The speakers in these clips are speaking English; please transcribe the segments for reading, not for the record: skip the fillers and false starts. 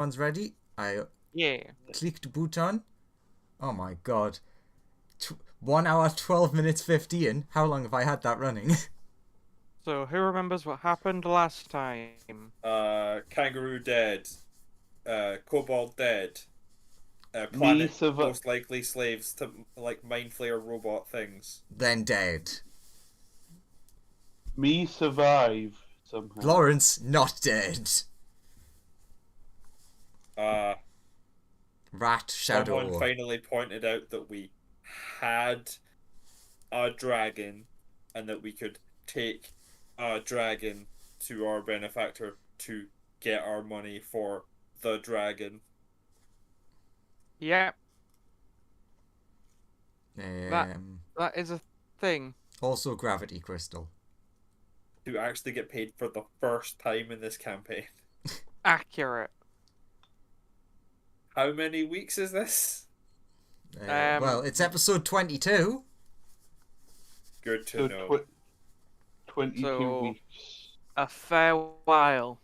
Everyone's ready. I Yeah. clicked boot on. Oh my god. 1 hour, 12 minutes, 15. How long have I had that running? So who remembers what happened last time? Kangaroo dead. Kobold dead. Me Planet survive. most likely slaves to like mind flayer robot things. Then dead. Me survive somehow. Lawrence, not dead. Uh, Rat Someone Shadow. finally pointed out that we had a dragon and that we could take a dragon to our benefactor to get our money for the dragon. Yeah, that is a thing. Also Gravity Crystal. To actually get paid for the first time in this campaign. Accurate. How many weeks is this? Well, it's episode 22. Good to So know. 22 So- weeks. A fair while.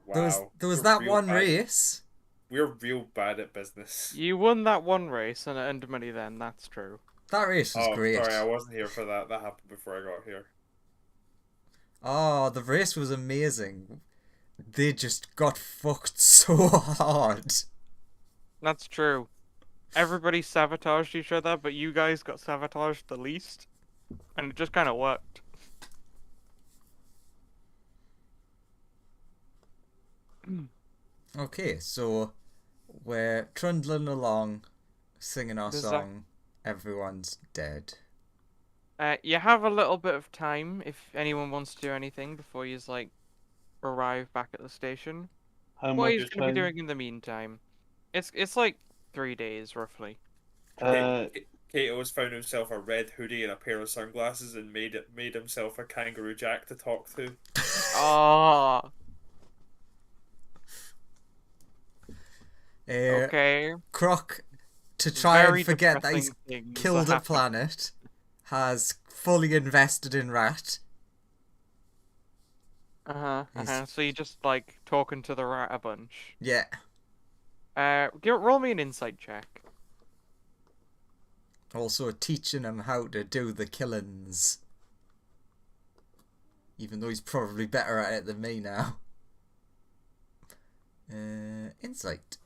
Wow. There was We're that real one bad- race. We're real bad at business. You won that one race and earned money then, that's true. That race was Oh, great. sorry, I wasn't here for that. That happened before I got here. Oh, the race was amazing. They just got fucked so hard. That's true. Everybody sabotaged each other, but you guys got sabotaged the least. And it just kind of worked. Okay, so we're trundling along, singing our Does that- song. Everyone's dead. You have a little bit of time if anyone wants to do anything before you like arrive back at the station. How What are much you going to be time? doing in the meantime? It's like 3 days roughly. Kato's found himself a red hoodie and a pair of sunglasses and made himself a kangaroo jack to talk to. Oh, Uh, okay. Croc, to try Very and forget that he's depressing things killed a happen. planet, has fully invested in Rat. So you just like talking to the rat a bunch. Yeah. Roll me an insight check. Also teaching him how to do the killings. Even though he's probably better at it than me now. Insight.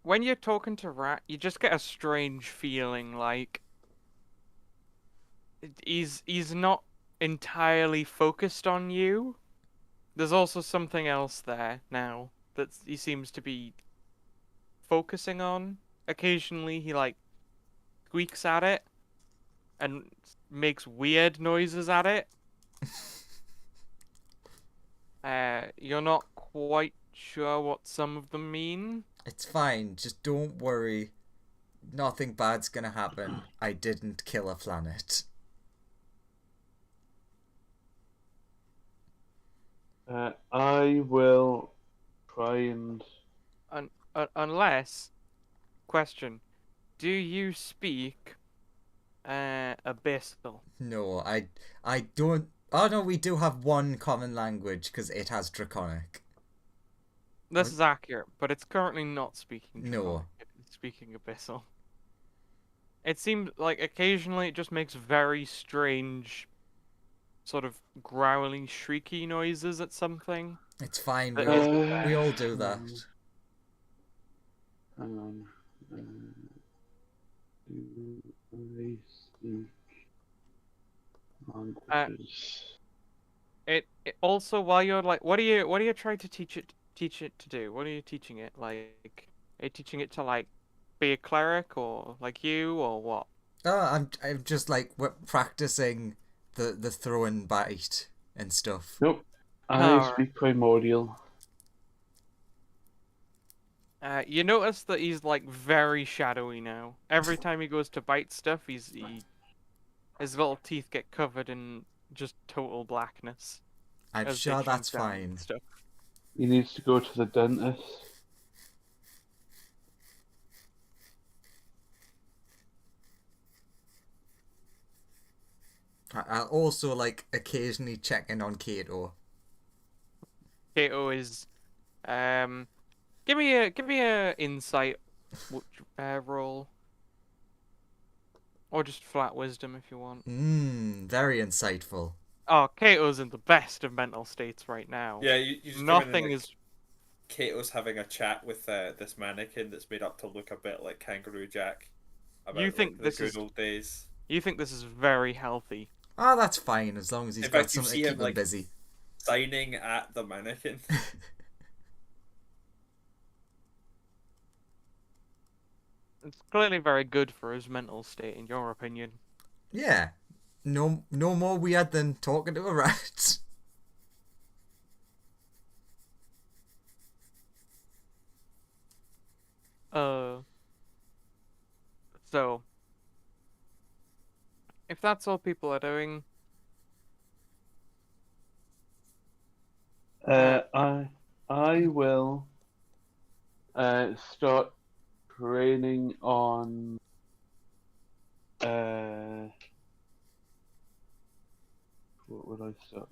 When you're talking to rat, you just get a strange feeling like he's not entirely focused on you. There's also something else there now that he seems to be focusing on. Occasionally he like squeaks at it and makes weird noises at it. You're not quite sure what some of them mean. It's fine, just don't worry. Nothing bad's gonna happen. I didn't kill a planet. I will try and. Unless, question, do you speak Abyssal? No, I don't. Oh no, we do have one common language because it has Draconic. This What? is accurate, but it's currently not speaking No. Draconic, it's speaking Abyssal. It seems like occasionally it just makes very strange, sort of growly, shrieky noises at something. It's fine. But- We all do that. Do I speak languages? It also, while you're like, what are you trying to teach it to do? What are you teaching it? Like, are you teaching it to like be a cleric or like you or what? Oh, I'm just like we're practicing the throw and bite and stuff. Nope. I Alright. speak primordial. You notice that he's like very shadowy now. Every time he goes to bite stuff, his little teeth get covered in just total blackness. I'm as they sure that's shrink down and fine. Stuff. He needs to go to the dentist. I'll also like occasionally check in on Kato. Kato is give me a insight roll, or just flat wisdom if you want. Very insightful. Oh, Kato's in the best of mental states right now. Yeah, you just come in and Nothing like is. Kato's having a chat with this mannequin that's made up to look a bit like Kangaroo Jack You about think like the this good is old days. you think this is very healthy. Oh, that's fine as long as he's In got fact, you something see to him keep him like busy. signing at the mannequin. It's clearly very good for his mental state, in your opinion. Yeah. No more weird than talking to a rat. Uh, so if that's all people are doing, I will start training on what would I start?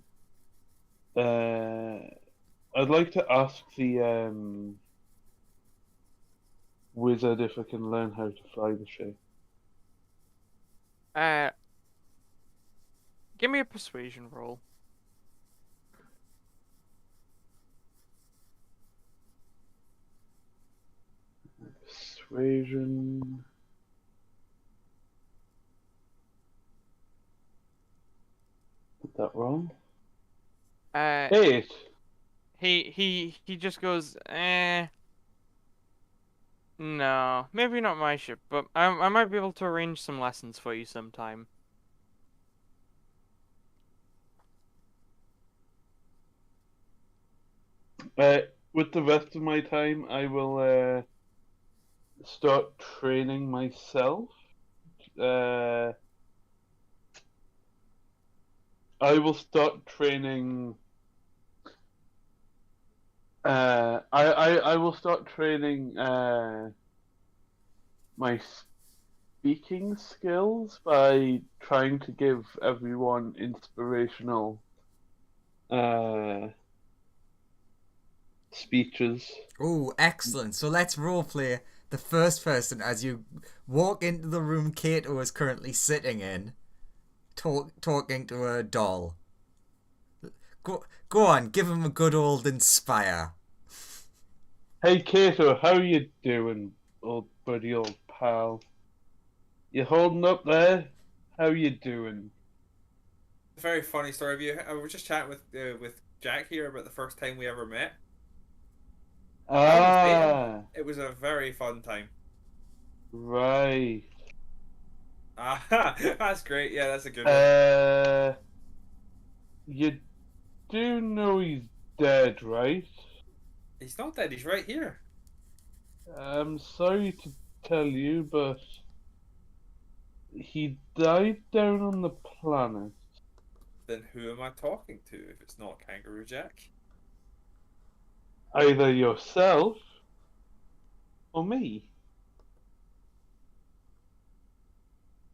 I'd like to ask the wizard if I can learn how to fly the ship. give me a persuasion roll. Persuasion. Put that wrong. 8. He just goes, no, maybe not my ship, but I might be able to arrange some lessons for you sometime. With the rest of my time, I will start training myself. I will start training. I will start training my speaking skills by trying to give everyone inspirational speeches. Oh, excellent. So let's roleplay the first person as you walk into the room Kato is currently sitting in, talking to a doll. Go on, give him a good old inspire. Hey Kato, how you doing, old buddy, old pal? You holding up there? How you doing? A very funny story of you. I was just chatting with Jack here about the first time we ever met. I was dating. It was a very fun time. Right. Ah, that's great. Yeah, that's a good one. You do know he's dead, right? He's not dead. He's right here. I'm sorry to tell you, but he died down on the planet. Then who am I talking to if it's not Kangaroo Jack? Either yourself or me.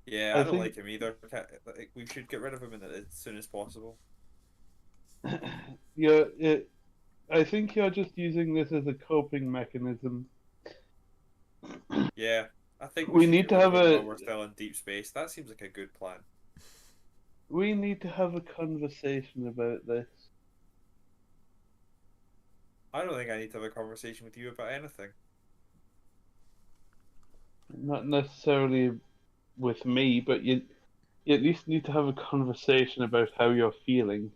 Yeah, I I don't think- like him either. We should get rid of him as soon as possible. I think you're just using this as a coping mechanism. Yeah, I think We should need get to rid of have him a- while we're still in deep space. That seems like a good plan. We need to have a conversation about this. I don't think I need to have a conversation with you about anything. Not necessarily with me, but you at least need to have a conversation about how you're feeling.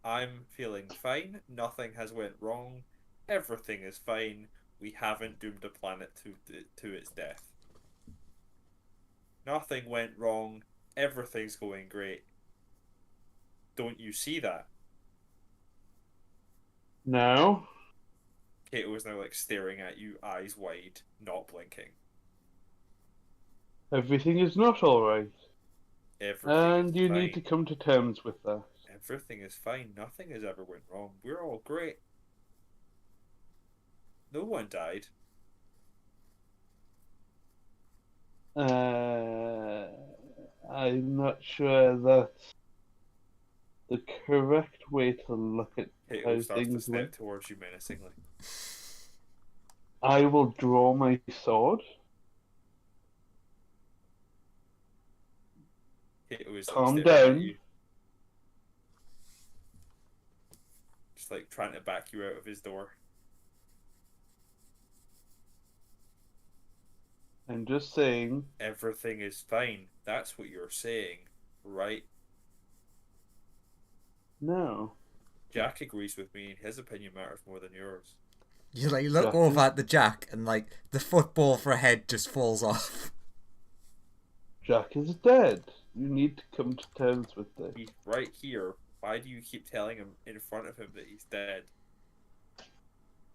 I'm feeling fine. Nothing has went wrong. Everything is fine. We haven't doomed the planet to its death. Nothing went wrong. Everything's going great. Don't you see that? No? Kato is now like staring at you, eyes wide, not blinking. Everything is not alright. Everything And is you fine. need to come to terms with that. Everything is fine. Nothing has ever went wrong. We're all great. No one died. I'm not sure that's the correct way to look at Kato how starts to things step went. towards you menacingly. I will draw my sword. Kato is like Calm staring at down. you, just like trying to back you out of his door. I'm just saying. Everything is fine. That's what you're saying, right? No. Jack agrees with me, and his opinion matters more than yours. You like look Jack over is- at the Jack, and like the football for a head just falls off. Jack is dead. You need to come to terms with this. He's right here. Why do you keep telling him in front of him that he's dead?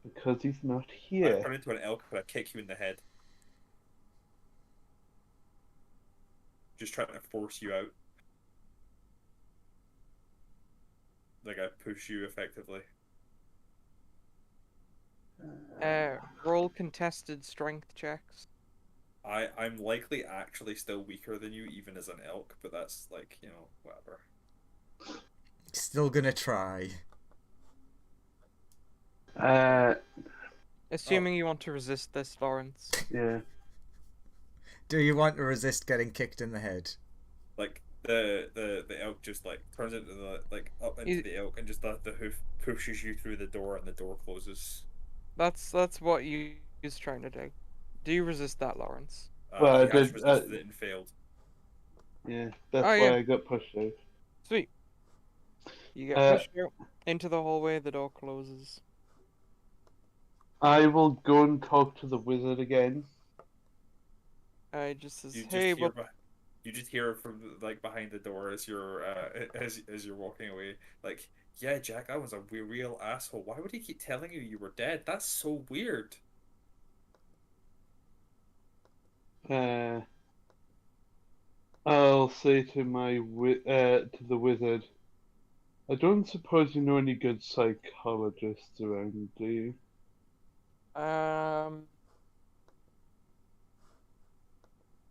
Because he's not I here. turn into an elk and I kick you in the head. Just trying to force you out. Like I push you effectively. Roll contested strength checks. I'm likely actually still weaker than you, even as an elk, but that's like, whatever. Still gonna try. Assuming you want to resist this, Lawrence. Yeah. Do you want to resist getting kicked in the head? Like the elk just like turns into the like up into You- the elk and just the hoof pushes you through the door and the door closes. That's what you is trying to do. Do you resist that, Lawrence? Well, I He has did, resisted it and failed. Yeah, that's Oh, why yeah. I got pushed out. Sweet. You get Uh, pushed out into the hallway. The door closes. I will go and talk to the wizard again. I just says, You just "Hey, hear well, you just hear from like behind the door as you're as you're walking away. Like, yeah, Jack, I was a real asshole. Why would he keep telling you were dead? That's so weird. I'll say to to the wizard, I don't suppose you know any good psychologists around, do you?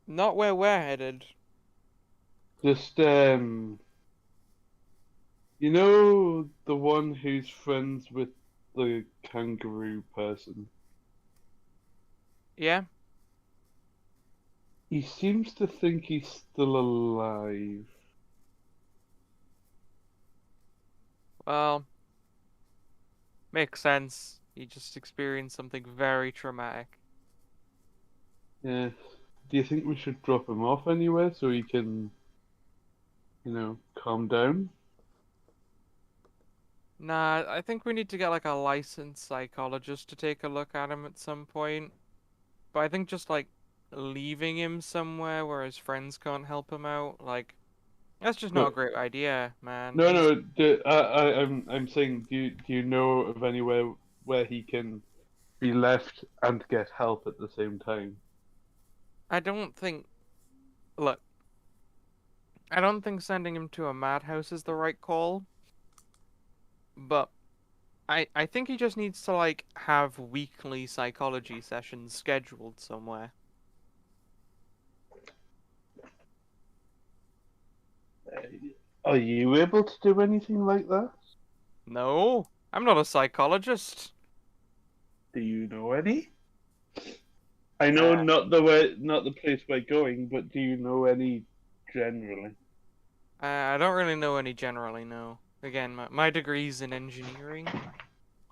not where we're headed." Just, you know the one who's friends with the kangaroo person? Yeah. He seems to think he's still alive. Well, makes sense. He just experienced something very traumatic. Yeah. Do you think we should drop him off anywhere so he can, calm down? Nah, I think we need to get like a licensed psychologist to take a look at him at some point. But I think just like leaving him somewhere where his friends can't help him out, like that's just not a But great idea, man. no, He's I'm saying, do you know of anywhere where he can be left and get help at the same time? I don't think look, I don't think sending him to a madhouse is the right call. But I think he just needs to like have weekly psychology sessions scheduled somewhere. Are you able to do anything like that? No, I'm not a psychologist. Do you know any? I know Uh, not the place we're going, but do you know any generally? I don't really know any generally, no. Again, my degree's in engineering.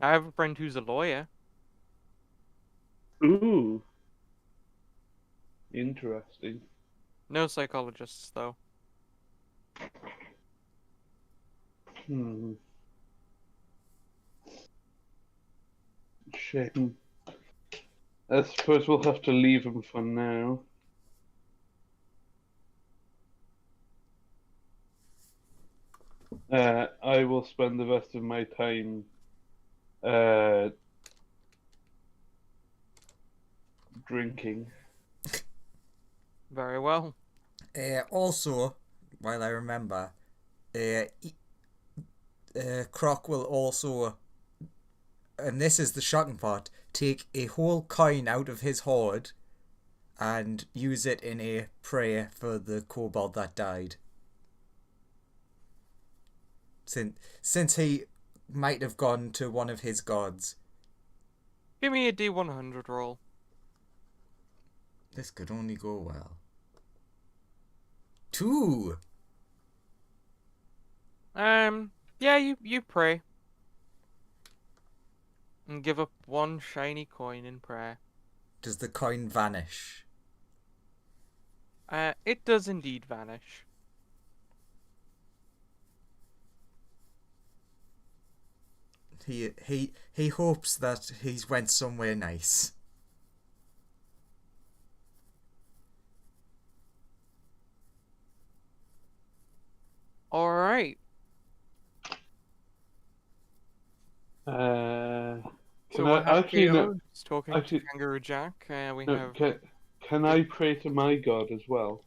I have a friend who's a lawyer. Ooh, interesting. No psychologists, though. Hmm. Shame. I suppose we'll have to leave him for now. I will spend the rest of my time drinking. Very well. Also, while I remember, Croc will also, and this is the shocking part, take a whole coin out of his hoard and use it in a prayer for the kobold that died. Since he might have gone to one of his gods. Give me a D100 roll. This could only go well. 2. Yeah, you pray. And give up one shiny coin in prayer. Does the coin vanish? It does indeed vanish. He hopes that he's went somewhere nice. Alright. Can what I happened? no, Just talking actually- to Kangaroo Jack. We no, have can I pray to my god as well?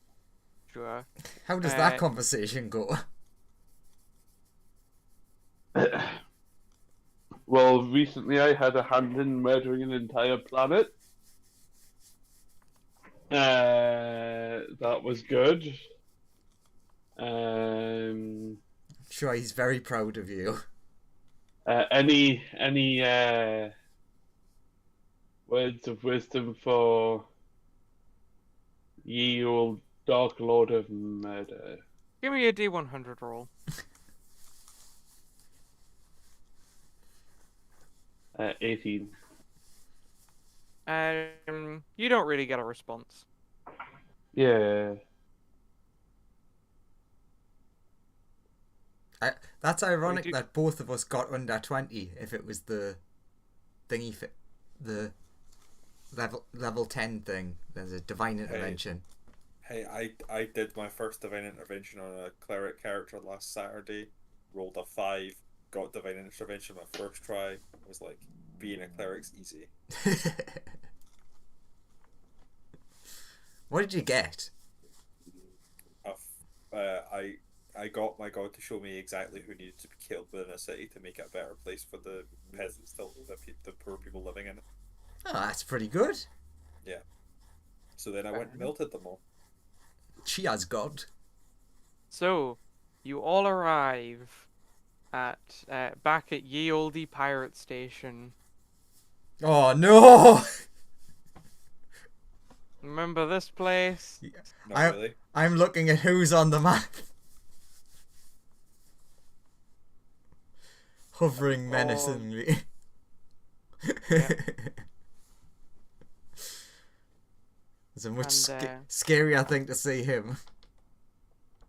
sure. How does that conversation go? Well, recently I had a hand in murdering an entire planet. That was good. Sure, he's very proud of you. Any words of wisdom for ye old dark lord of murder? Give me a D100 roll. 18. You don't really get a response. Yeah. That's ironic do- that both of us got under 20 if it was the thingy, the level 10 thing. There's a divine intervention. Hey, I did my first divine intervention on a cleric character last Saturday. Rolled a 5, got divine intervention my first try. I was like, being a cleric's easy. What did you get? I got my god to show me exactly who needed to be killed within a city to make it a better place for the peasants, the poor people living in it. Oh, that's pretty good. Yeah. So then I went and melted them all. She has God. So, you all arrive at back at Ye Olde Pirate Station. Oh no! Remember this place? Not really. I'm looking at who's on the map. Hovering menacingly. It's a much scarier thing to see him.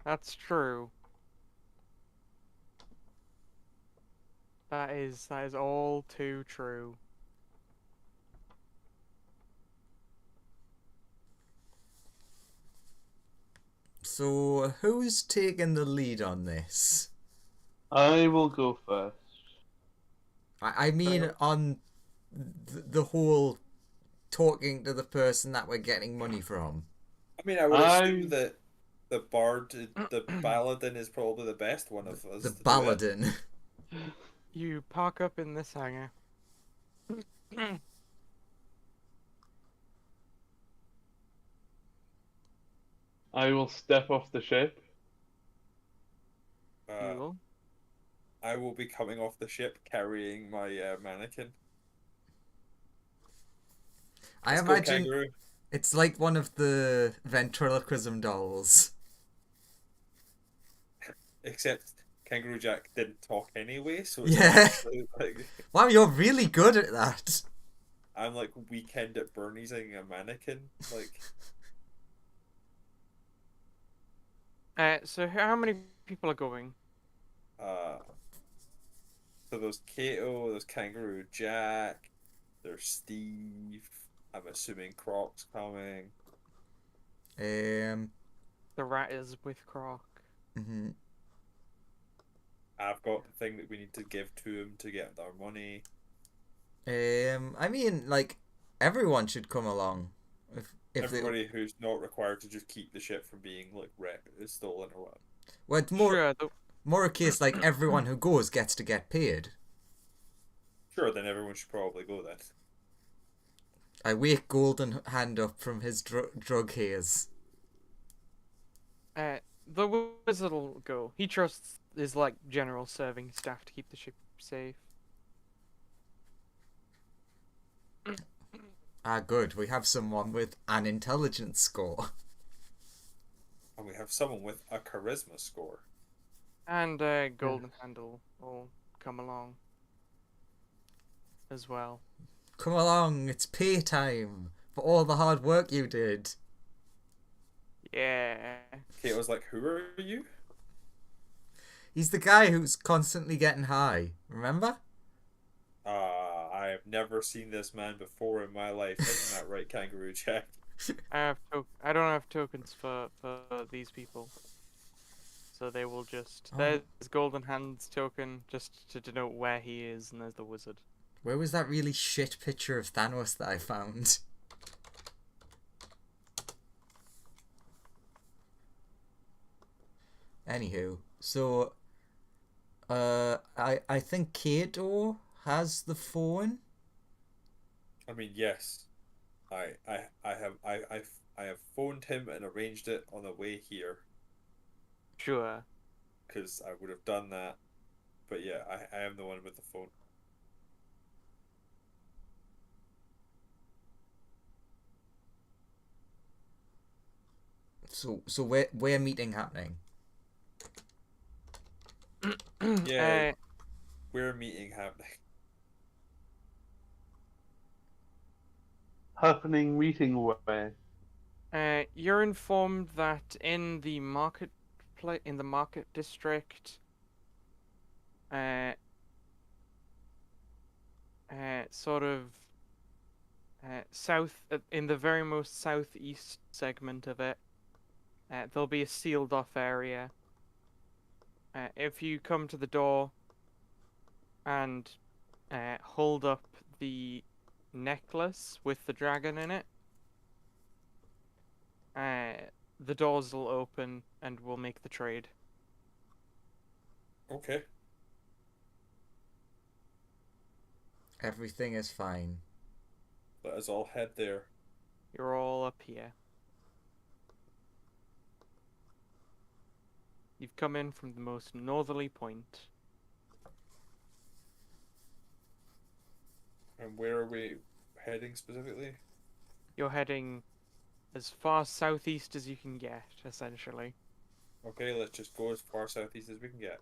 That's true. That is all too true. So, who's taking the lead on this? I will go first. I mean, on the whole talking to the person that we're getting money from. I mean, I would assume that the Baladin is probably the best one of us. The to do it. Baladin. You park up in this hangar. I will step off the ship. Cool. I will be coming off the ship carrying my mannequin. I Let's go, imagine Kangaroo. it's like one of the ventriloquism dolls. Except Kangaroo Jack didn't talk anyway, so it's Yeah. actually like Wow, you're really good at that. I'm like Weekend at Bernie's-ing a mannequin. Like, So how many people are going? so there's Kato, there's Kangaroo Jack, there's Steve. I'm assuming Croc's coming. The rat is with Croc. Mhm. I've got the thing that we need to give to him to get our money. I mean, like, everyone should come along. If Everybody who's not required to just keep the ship from being like stolen or what. well, it's Sure, more a case like everyone who goes gets to get paid. Sure, then everyone should probably go then. I wake Golden Hand up from his drug haze. the wizard will go. He trusts his general serving staff to keep the ship safe. Ah, good. We have someone with an intelligence score. And we have someone with a charisma score. And Golden Handle will come along as well. Come along, it's pay time for all the hard work you did. Yeah. Kate was like, "Who are you?" He's the guy who's constantly getting high. Remember? I have never seen this man before in my life. Isn't that right, Kangaroo Jack? I don't have tokens for these people. So they will just... Oh. There's Golden Hand's token, just to denote where he is, and there's the wizard. Where was that really shit picture of Thanos that I found? Anywho, so I think Kato has the phone. I mean, yes. I have phoned him and arranged it on the way here, Sure. because I would have done that. But yeah, I am the one with the phone. So where meeting happening? Yeah, we're meeting happening. Happening meeting where? You're informed that in the market district, sort of south, in the very most southeast segment of it, there'll be a sealed off area. If you come to the door and hold up the necklace with the dragon in it, the doors will open and we'll make the trade. Okay. Everything is fine. Let us all head there. You're all up here. You've come in from the most northerly point. And where are we heading specifically? You're heading as far southeast as you can get, essentially. Okay, let's just go as far southeast as we can get.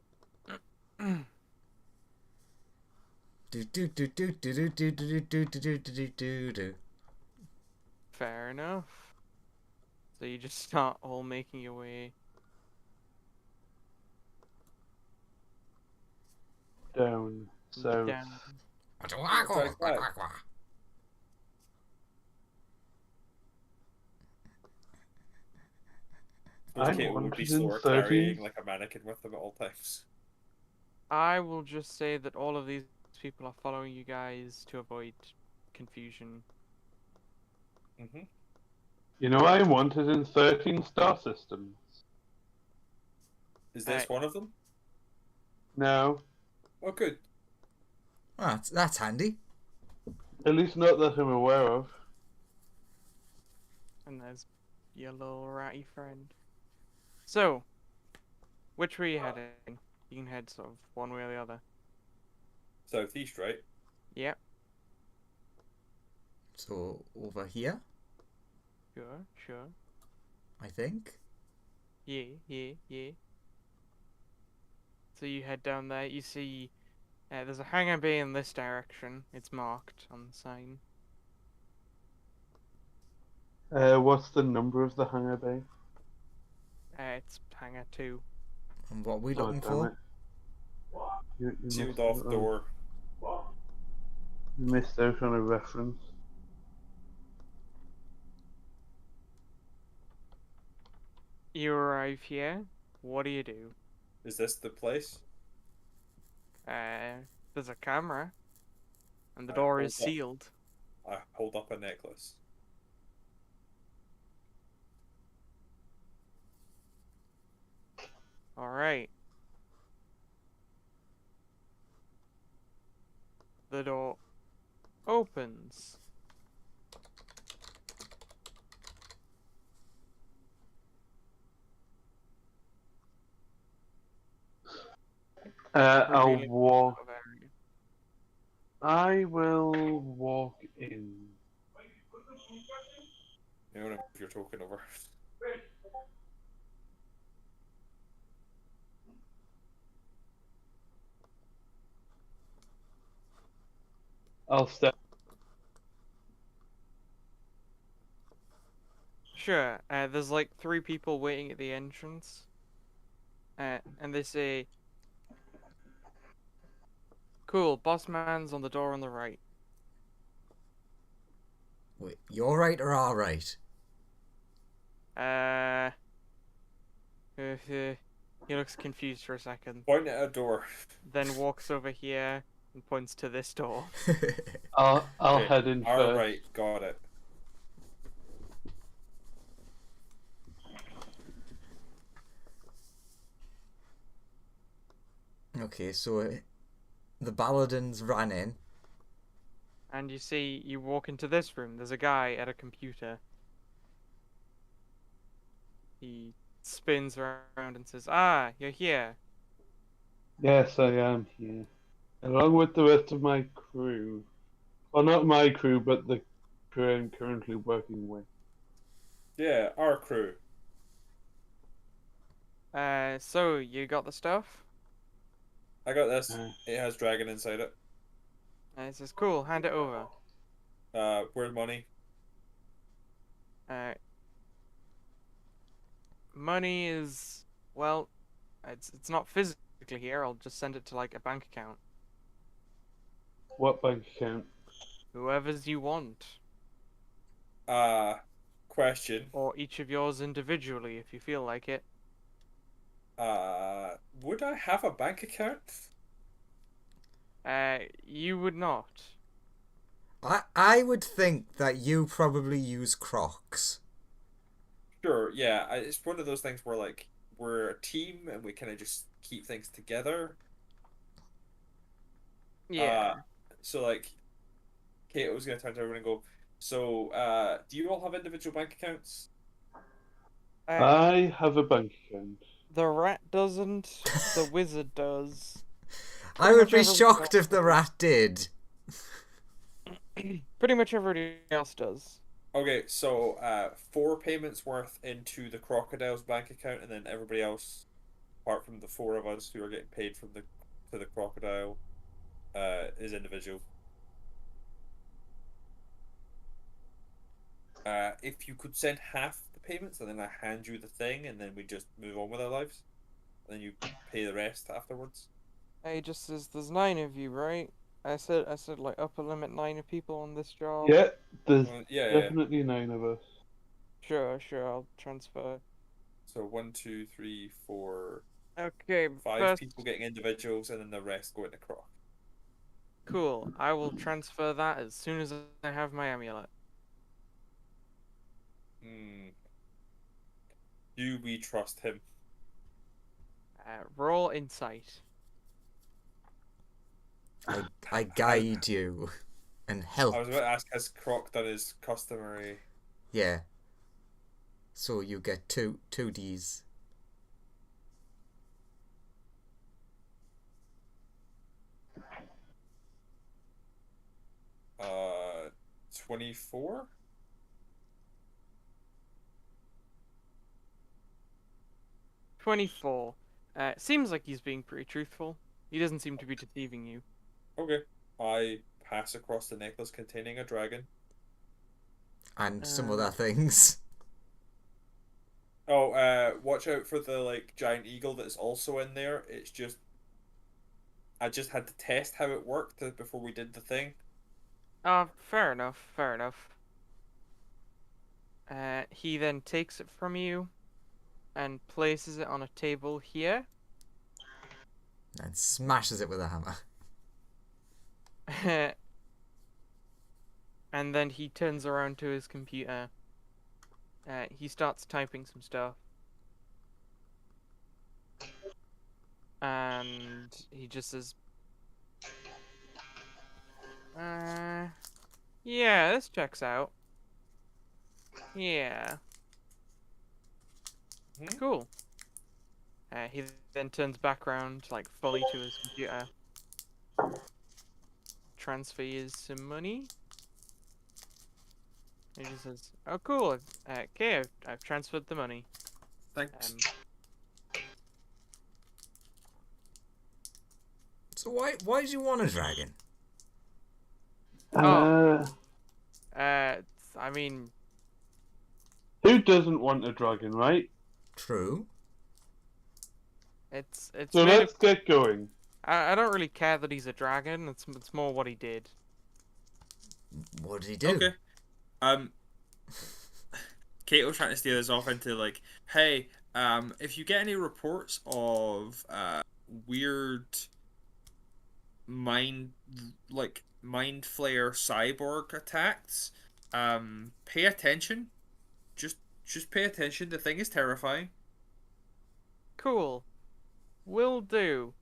Do do do do do do do do do do do do do. Fair enough. So you just start all making your way. Down. So Down. I'm Kate would be 113. slower carrying like a mannequin with them at all times. I will just say that all of these people are following you guys to avoid confusion. Mm-hmm. You know, I wanted in 13 star systems. Is this one of them? No, Oh, good. Ah, that's handy. at least not that I'm aware of. And there's your little ratty friend. So, which way are you heading? You can head sort of one way or the other. Southeast, right? Yep, So over here, sure. I think. Yeah. So you head down there, you see there's a hangar bay in this direction. It's marked on the sign. What's the number of the hangar bay? It's hangar 2. And what are we Oh, looking damn for? it. You Sealed missed off out on- door. You missed out on a reference. You arrive here. What do you do? Is this the place? There's a camera, and the I door is hold up. sealed. I hold up a necklace. All right. The door opens. I'll Revealing walk. sort of area. I will walk in. You know, if you're talking over. I'll step. Sure. There's like 3 people waiting at the entrance. And they say, "Cool, boss man's on the door on the right." Wait, you're right or all right? Uh, he looks confused for a second, Point at a door. then walks over here and points to this door. I'll Okay, head in all first. right, got it. Okay, so the Balladins ran in. And you see, you walk into this room. There's a guy at a computer. He spins around and says, "Ah, you're here." Yes, I am here, along with the rest of my crew. Well, not my crew, but the crew I'm currently working with. Yeah, our crew. So you got the stuff? I got this. Uh, It has dragon inside it. He says, "Cool, hand it over." Where's money? Uh, Money is, well, it's not physically here. I'll just send it to like a bank account. What bank account? Whoever's you want, Question. or each of yours individually if you feel like it. Would I have a bank account? You would not. I would think that you probably use Crocs. Sure, yeah. It's one of those things where like we're a team and we kind of just keep things together. Yeah. So like, Kate was gonna turn to everyone and go, "So, do you all have individual bank accounts?" I have a bank account. The rat doesn't. The wizard does. I would be much everyone shocked if else the does. rat did. Pretty much everybody else does. Okay, so 4 payments worth into the crocodile's bank account, and then everybody else, apart from the 4 of us who are getting paid from the to the crocodile, is individual. If you could send half the payments, and then I hand you the thing, and then we just move on with our lives, and then you pay the rest afterwards. He just says, "There's 9 of you, right?" I said like upper limit 9 of people on this job. Yeah, there's Yeah. definitely 9 of us. Sure, I'll transfer. So 1, 2, 3, 4, Okay, 5 first, people getting individuals, and then the rest go into croc. cool. I will transfer that as soon as I have my amulet. Hmm. Do we trust him? Roll insight. I guide you and help. I was about to ask, has Croc done his customary? Yeah. So you get two Ds. 24? 24. Seems like he's being pretty truthful. He doesn't seem to be deceiving you. Okay. I pass across the necklace containing a dragon. And some other things. Oh, watch out for the like giant eagle that's also in there. It's just I just had to test how it worked before we did the thing. Fair enough, fair enough. He then takes it from you and places it on a table here. And smashes it with a hammer. And then he turns around to his computer. He starts typing some stuff. And he just says, yeah, this checks out. Yeah. Cool. He then turns back around, like, fully to his computer. transfer you some money. He just says, "Oh, cool. Okay, I've transferred the money." Thanks. So why do you want a dragon? Oh. I mean, Who doesn't want a dragon, right? True. it's So made let's get going. I don't really care that he's a dragon. It's more what he did. What did he do? Okay. Kato trying to steer us off into like, hey, if you get any reports of weird mind flayer cyborg attacks, pay attention. Just pay attention. The thing is terrifying. Cool. Will do.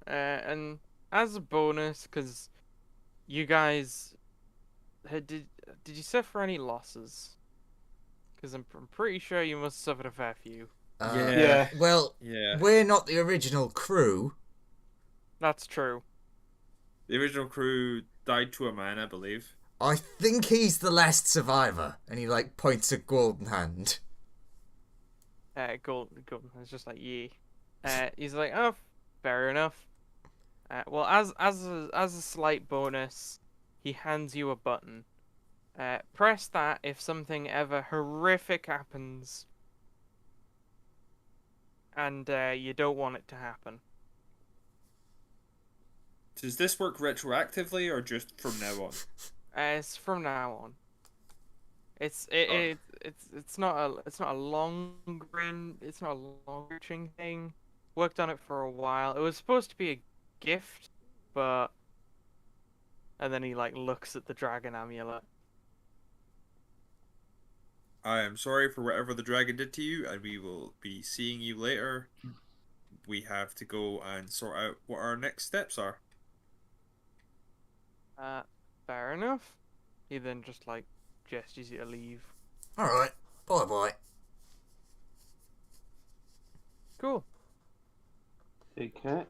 And as a bonus, because you guys did you suffer any losses? Because I'm pretty sure you must have suffered a fair few. Yeah. Well, Yeah. we're not the original crew. That's true. The original crew died to a man, I believe. I think he's the last survivor. And he, like, points a golden hand. Golden. It's just like, yeah. He's like, oh, fair enough. Well, as a slight bonus, he hands you a button. Press that if something ever horrific happens, and you don't want it to happen. Does this work retroactively or just from now on? It's from now on. It's not a long reaching thing. Worked on it for a while. It was supposed to be a gift, but and then he like looks at the dragon amulet. I am sorry for whatever the dragon did to you, and we will be seeing you later. We have to go and sort out what our next steps are. Fair enough. He then just like gestures you to leave. Alright, bye-bye. Cool. Take care.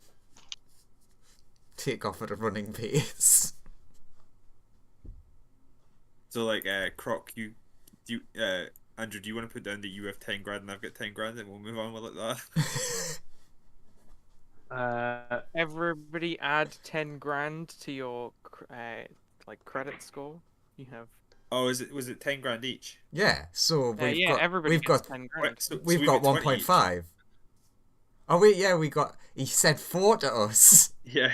Take off at a running pace. So, like, Croc, Andrew, do you want to put down that you have 10 grand and I've got 10 grand, and we'll move on with it that? Everybody add 10 grand to your like credit score. You have. Oh, was it 10 grand each? Yeah, so we've got everybody we've gets got 10 grand. So we've we got get 20 each. 1.5. Oh wait, yeah, we got. He said 4 to us. Yeah.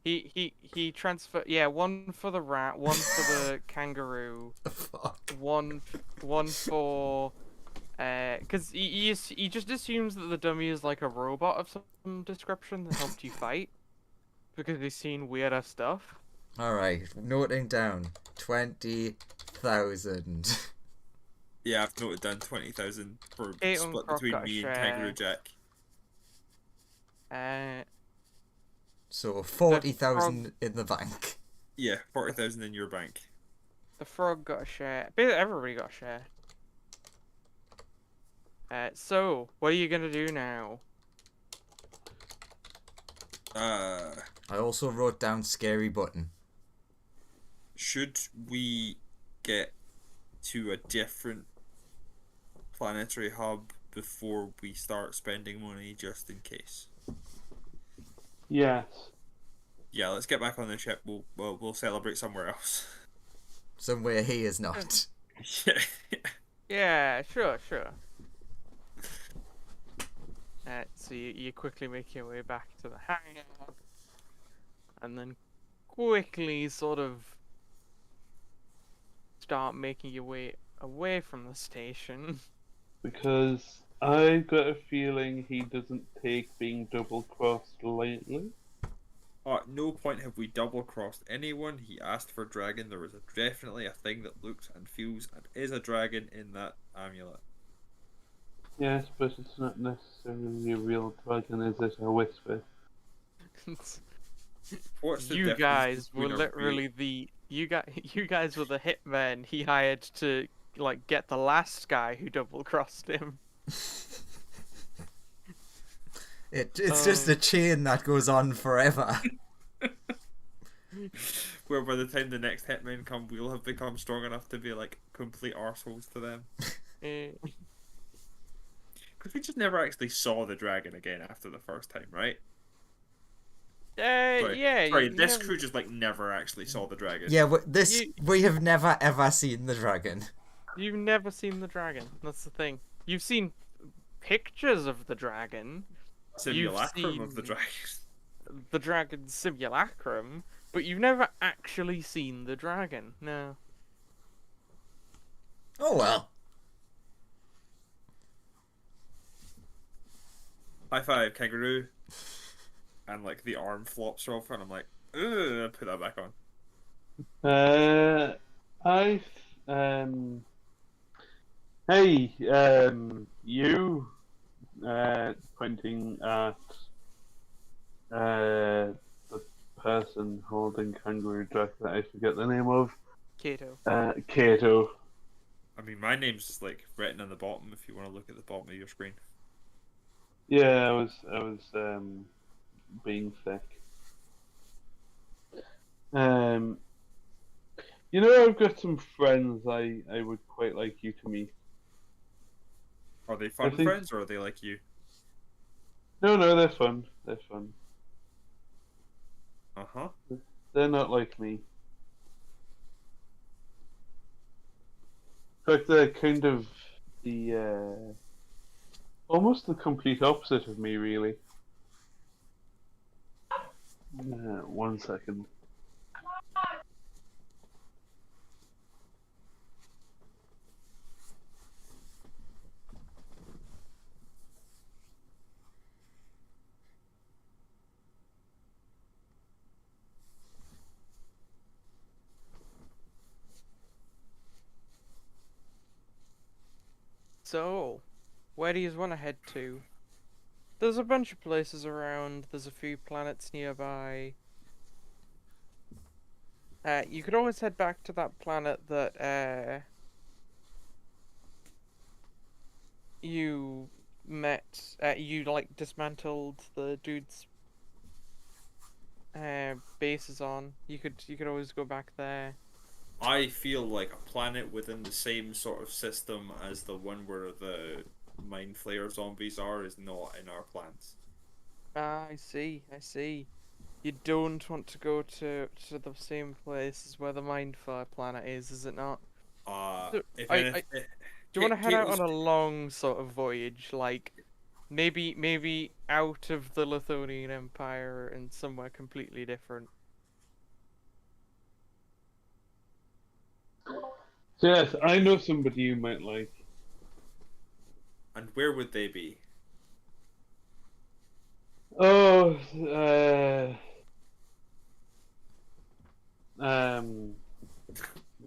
He transferred one for the rat, one for the kangaroo, Fuck. one for because he just assumes that the dummy is like a robot of some description that helped you fight because he's seen weirder stuff. All right, noting down 20,000. Yeah, I've noted down 20,000 for Eight split on Croc between got a me and share. Kangaroo Jack. So 40,000 in the bank. Yeah, 40,000 in your bank. The frog got a share. Basically, everybody got a share. So what are you gonna do now? I also wrote down scary button. Should we get to a different planetary hub before we start spending money just in case? Yes. Yeah, let's get back on the ship. We'll celebrate somewhere else. Somewhere he is not. Yeah. Yeah, sure. So you quickly make your way back to the hangar, and then quickly sort of start making your way away from the station. Because I've got a feeling he doesn't take being double-crossed lightly. At no point have we double-crossed anyone. He asked for a dragon. There was definitely a thing that looks and feels and is a dragon in that amulet. Yes, but it's not necessarily a real dragon, is it? A whisper. What's the You difference guys were between a literally you guys were the hitmen he hired to like get the last guy who double crossed him. It's just a chain that goes on forever. Where by the time the next hitmen come, we'll have become strong enough to be like complete arseholes to them. Eh, Because we just never actually saw the dragon again after the first time, right? yeah, Sorry, you this never, crew just like never actually saw the dragon. Yeah, You- we have never ever seen the dragon. you've never seen the dragon. That's the thing. You've seen pictures of the dragon. Simulacrum of the seen- dragon. The dragon simulacrum, but you've never actually seen the dragon. No. Oh well. High five, kangaroo. And like the arm flops off, and I'm like, ugh, put that back on. I Hey, you, pointing at the person holding kangaroo jack that I forget the name of. Kato. Kato. I mean, my name's just like written on the bottom if you want to look at the bottom of your screen. Yeah, I was being thick. You know, I've got some friends I would quite like you to meet. Are they fun think- friends or are they like you? No, they're fun. They're fun. Uh huh. They're not like me. In fact, they're kind of the almost the complete opposite of me, really. 1 second. So, where do you want to head to? There's a bunch of places around. There's a few planets nearby. You could always head back to that planet that you met. You like dismantled the dude's bases on. You could always go back there. I feel like a planet within the same sort of system as the one where the mind flayer zombies are is not in our plans. Ah, I see. I see. You don't want to go to the same place as where the Mindfire planet is it not? So, If I- anything, Do you want to head Kate out was- on a long sort of voyage, like maybe out of the Lithonian Empire and somewhere completely different? So yes, I know somebody you might like. and where would they be? Oh,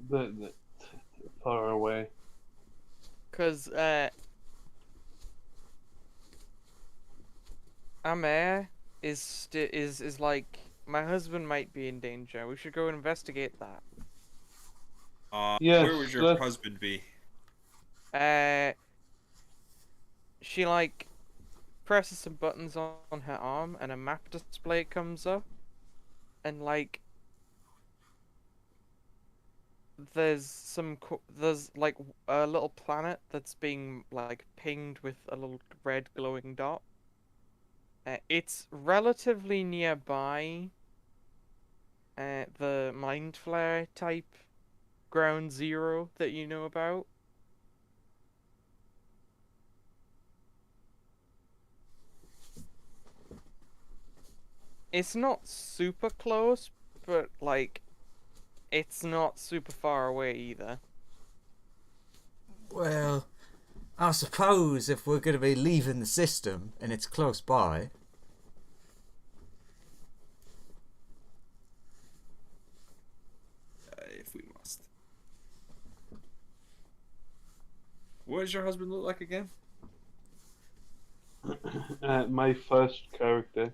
the far away. Cause Amare is like my husband might be in danger. We should go investigate that. Yes, Where would your let's- husband be? She like presses some buttons on her arm and a map display comes up, and like there's like a little planet that's being like pinged with a little red glowing dot. It's relatively nearby the Mind Flare type ground zero that you know about. It's not super close, but like it's not super far away either. Well, I suppose if we're going to be leaving the system and it's close by. If we must. What does your husband look like again? My first character.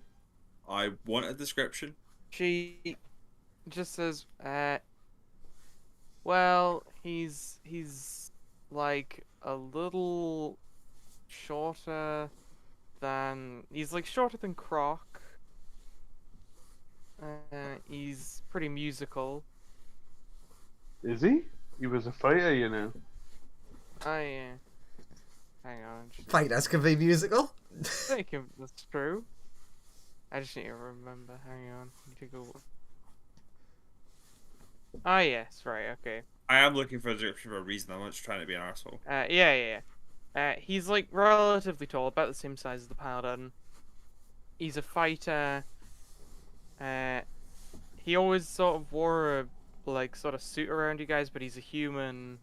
I want a description. She just says, well, he's like a little shorter than shorter than Croc. He's pretty musical. Is he? He was a fighter, you know. I hang on. Fighters can be musical. I think that's true. I just need to remember. Hang on. Need to go. Ah, yes. Right. Okay. I am looking for a description for a reason. I'm not just trying to be an arsehole. Yeah. He's like relatively tall, about the same size as the paladin. He's a fighter. He always sort of wore a like sort of suit around you guys, but he's a human.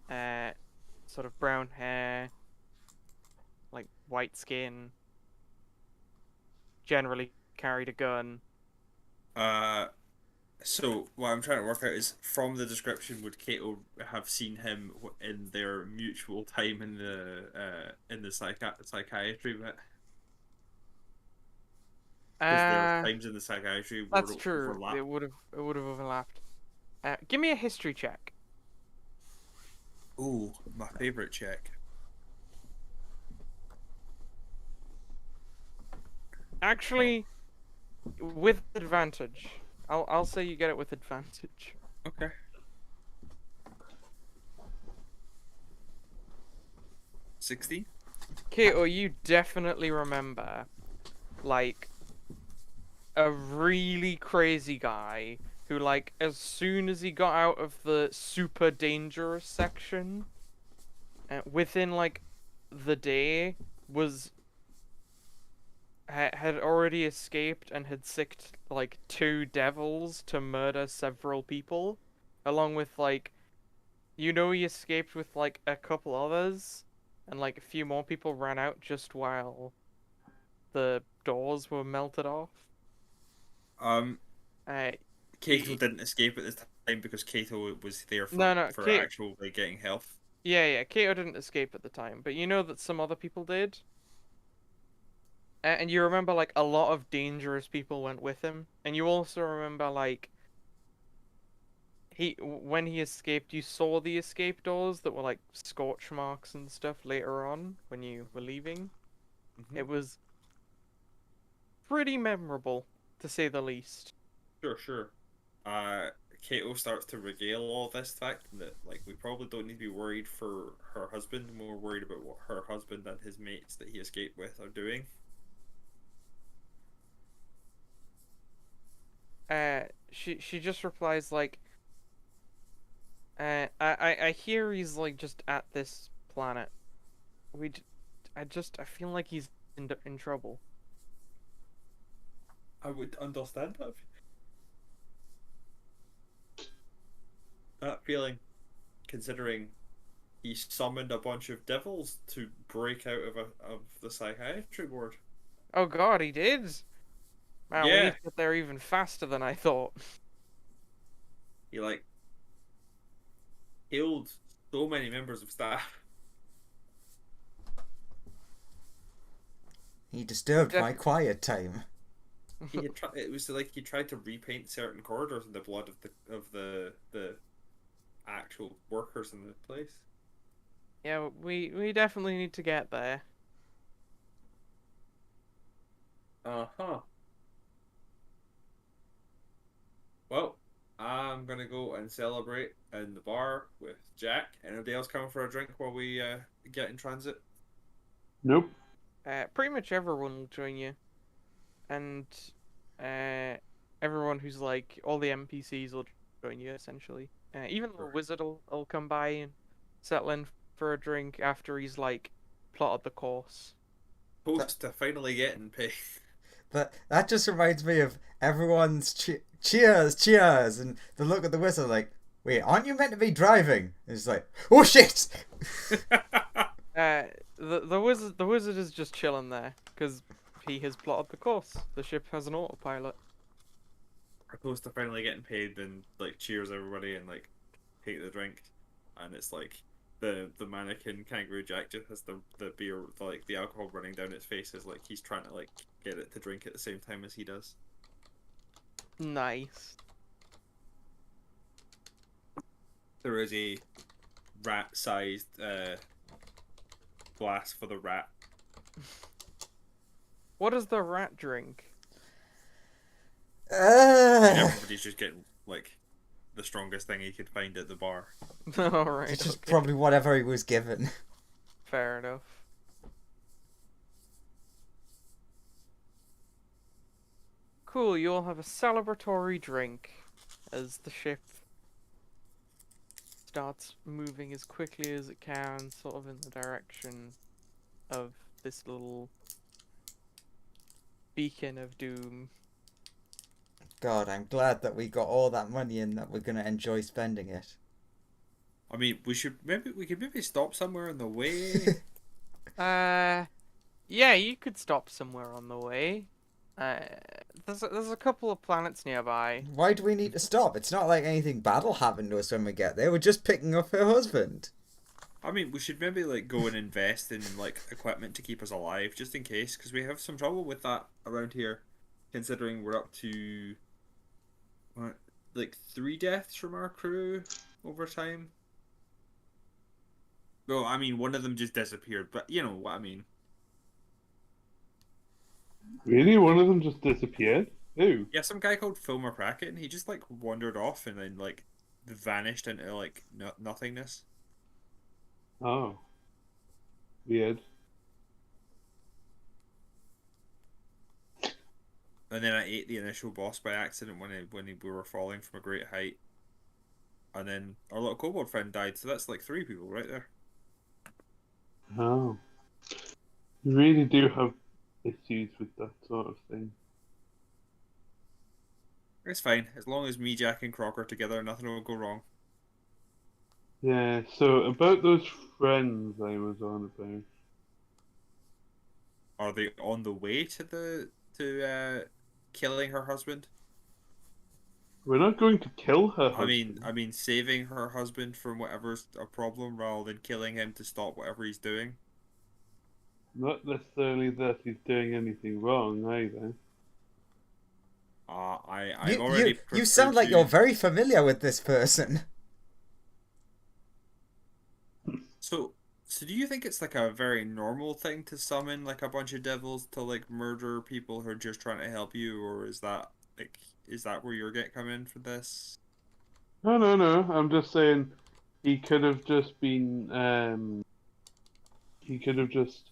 Sort of brown hair, like white skin. Generally carried a gun. So what I'm trying to work out is from the description, would Kato have seen him in their mutual time in the psychiatry bit? Because there were times in the psychiatry where That's true. overlap. It would have overlapped. Give me a history check. Ooh, my favorite check. Actually, with advantage. I'll say you get it with advantage. Okay. 60? Kato, you definitely remember, like, a really crazy guy who, like, as soon as he got out of the super dangerous section, within, like, the day, had already escaped and had sicked, like, 2 devils to murder several people, along with, like, he escaped with, like, a couple others, and, like, a few more people ran out just while the doors were melted off. Kato didn't escape at this time because Kato was there for Kato, actual like getting health. Yeah, Kato didn't escape at the time, but you know that some other people did. And you remember, like, a lot of dangerous people went with him. And you also remember, like, when he escaped, you saw the escape doors that were, like, scorch marks and stuff later on when you were leaving. Mm-hmm. It was pretty memorable, to say the least. Sure. Kato starts to regale all this fact that, like, we probably don't need to be worried for her husband. We're worried about what her husband and his mates that he escaped with are doing. She just replies, like, I hear he's, like, just at this planet. I feel like he's in trouble. I would understand that feeling, considering he summoned a bunch of devils to break out of the psychiatry ward. Oh god, he did? Man, we Yeah. need to get there even faster than I thought. He, like, killed so many members of staff. He disturbed my quiet time. It was like he tried to repaint certain corridors in the blood of the actual workers in the place. Yeah, we definitely need to get there. Uh-huh. Well, I'm gonna go and celebrate in the bar with Jack. Anybody else coming for a drink while we get in transit? Nope. Pretty much everyone will join you. And everyone who's, like, all the NPCs will join you, essentially. Even the wizard will come by and settle in for a drink after he's, like, plotted the course. Close to finally getting paid. That just reminds me of everyone's cheers, and the look at the whistle like, wait, aren't you meant to be driving? And it's like, oh shit! The wizard is just chilling there because he has plotted the course. The ship has an autopilot. We're close to finally getting paid, then, like, cheers everybody and, like, take the drink, and it's like the mannequin Kangaroo Jack just has the beer, like, the alcohol running down its face, as like he's trying to, like, get it to drink at the same time as he does. Nice. There is a rat-sized glass for the rat. What does the rat drink? And Uh, everybody's just getting like the strongest thing he could find at the bar. Alright, it's just okay. probably whatever he was given. Fair enough. Cool, you all have a celebratory drink as the ship starts moving as quickly as it can, sort of in the direction of this little beacon of doom. God, I'm glad that we got all that money and that we're gonna enjoy spending it. I mean, we could maybe stop somewhere on the way. Yeah, you could stop somewhere on the way. Uh, there's a couple of planets nearby. Why do we need to stop? It's not like anything bad'll happen to us when we get there. We're just picking up her husband. I mean, we should maybe like go and invest in like equipment to keep us alive, just in case, because we have some trouble with that around here, considering we're up to what, like 3 deaths from our crew over time. Well, I mean, one of them just disappeared, but you know what I mean. Really? One of them just disappeared? Who? Yeah, some guy called Phil McCracken, and he just like wandered off and then like vanished into like nothingness. Oh. Weird. And then I ate the initial boss by accident when we were falling from a great height. And then our little kobold friend died, so that's like 3 people right there. Oh. You really do have issues with that sort of thing. It's fine. As long as me, Jack, and Croc are together, nothing will go wrong. Yeah, so about those friends I was on about. Are they on the way to killing her husband? We're not going to kill her husband. I mean, saving her husband from whatever's a problem rather than killing him to stop whatever he's doing. Not necessarily that he's doing anything wrong either. I've You, already you sound like you're very familiar with this person. So do you think it's like a very normal thing to summon like a bunch of devils to like murder people who are just trying to help you, or is that where you're getting come in for this? No, no, no. I'm just saying he could have just been he could have just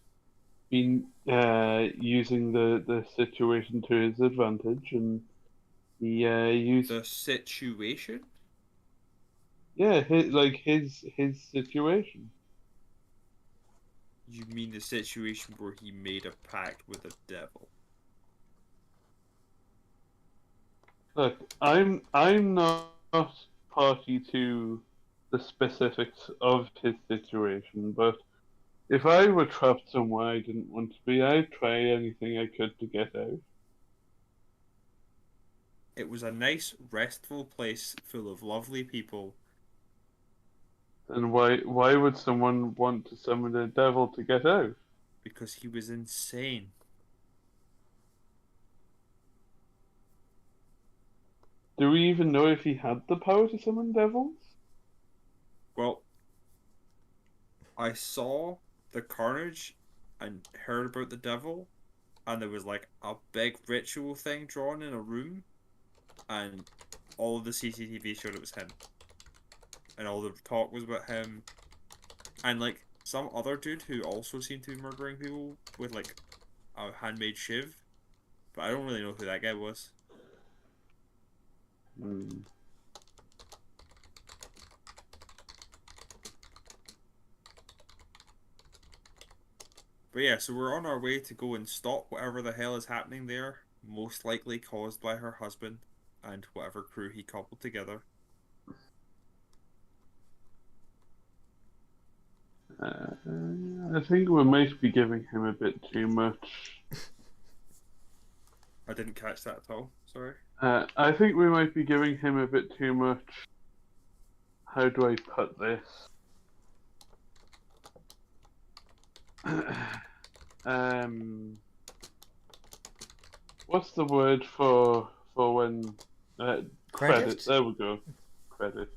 been using the situation to his advantage, and he used The situation? his situation. You mean the situation where he made a pact with the devil? Look, I'm not party to the specifics of his situation, but if I were trapped somewhere I didn't want to be, I'd try anything I could to get out. It was a nice, restful place full of lovely people. And why would someone want to summon a devil to get out? Because he was insane. Do we even know if he had the power to summon devils? Well, I saw the carnage and heard about the devil, and there was like a big ritual thing drawn in a room, and all of the CCTV showed it was him. And all the talk was about him. And like some other dude who also seemed to be murdering people with like a handmade shiv. But I don't really know who that guy was. Hmm. But yeah, so we're on our way to go and stop whatever the hell is happening there. Most likely caused by her husband and whatever crew he cobbled together. I think we might be giving him a bit too much. I didn't catch that at all, sorry. I think we might be giving him a bit too much. How do I put this? What's the word for when credit? There we go. Credit.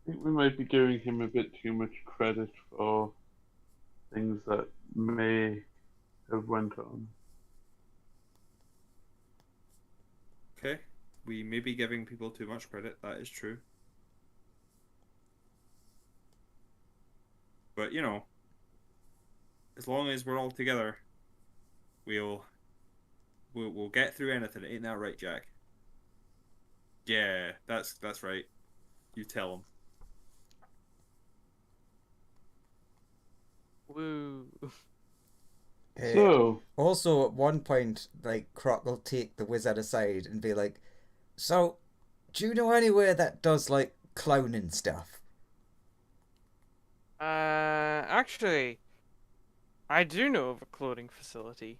I think we might be giving him a bit too much credit for things that may have went on. we may be giving people too much credit. That is true. But you know, as long as we're all together, we'll get through anything. Ain't that right, Jack? Yeah, that's right. You tell him. Woo. So, Also, at one point, like, Croc will take the wizard aside and be like, "So, do you know anywhere that does, like, cloning stuff? Actually, I do know of a cloning facility.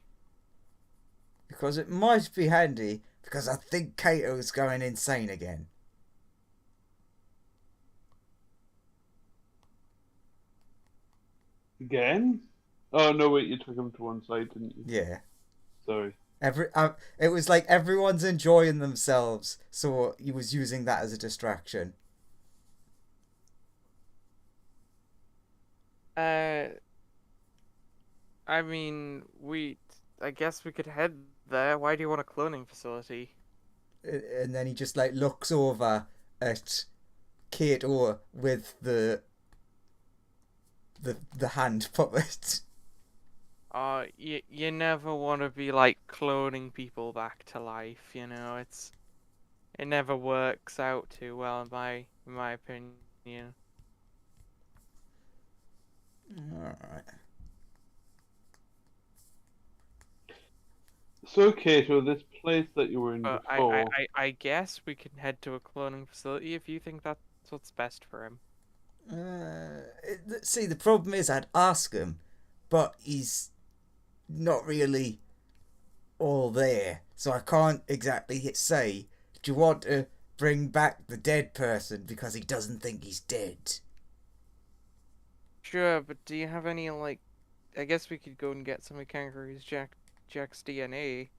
Because it might be handy, because I think Kato's going insane again." again? Oh, no, wait, you took him to one side, didn't you? Yeah. Sorry. It was like everyone's enjoying themselves, so he was using that as a distraction. I mean, I guess we could head there. Why do you want a cloning facility? And then he just, like, looks over at Kato with the hand puppet. You never want to be like cloning people back to life, you know. It never works out too well in my opinion. Alright. So, Kato, this place that you were in But before. I guess we can head to a cloning facility if you think that's what's best for him. See, the problem is I'd ask him, but he's not really all there, so I can't exactly say, "Do you want to bring back the dead person because he doesn't think he's dead?" Sure, but do you have any like? I guess we could go and get some of Kangaroo's Jack's DNA.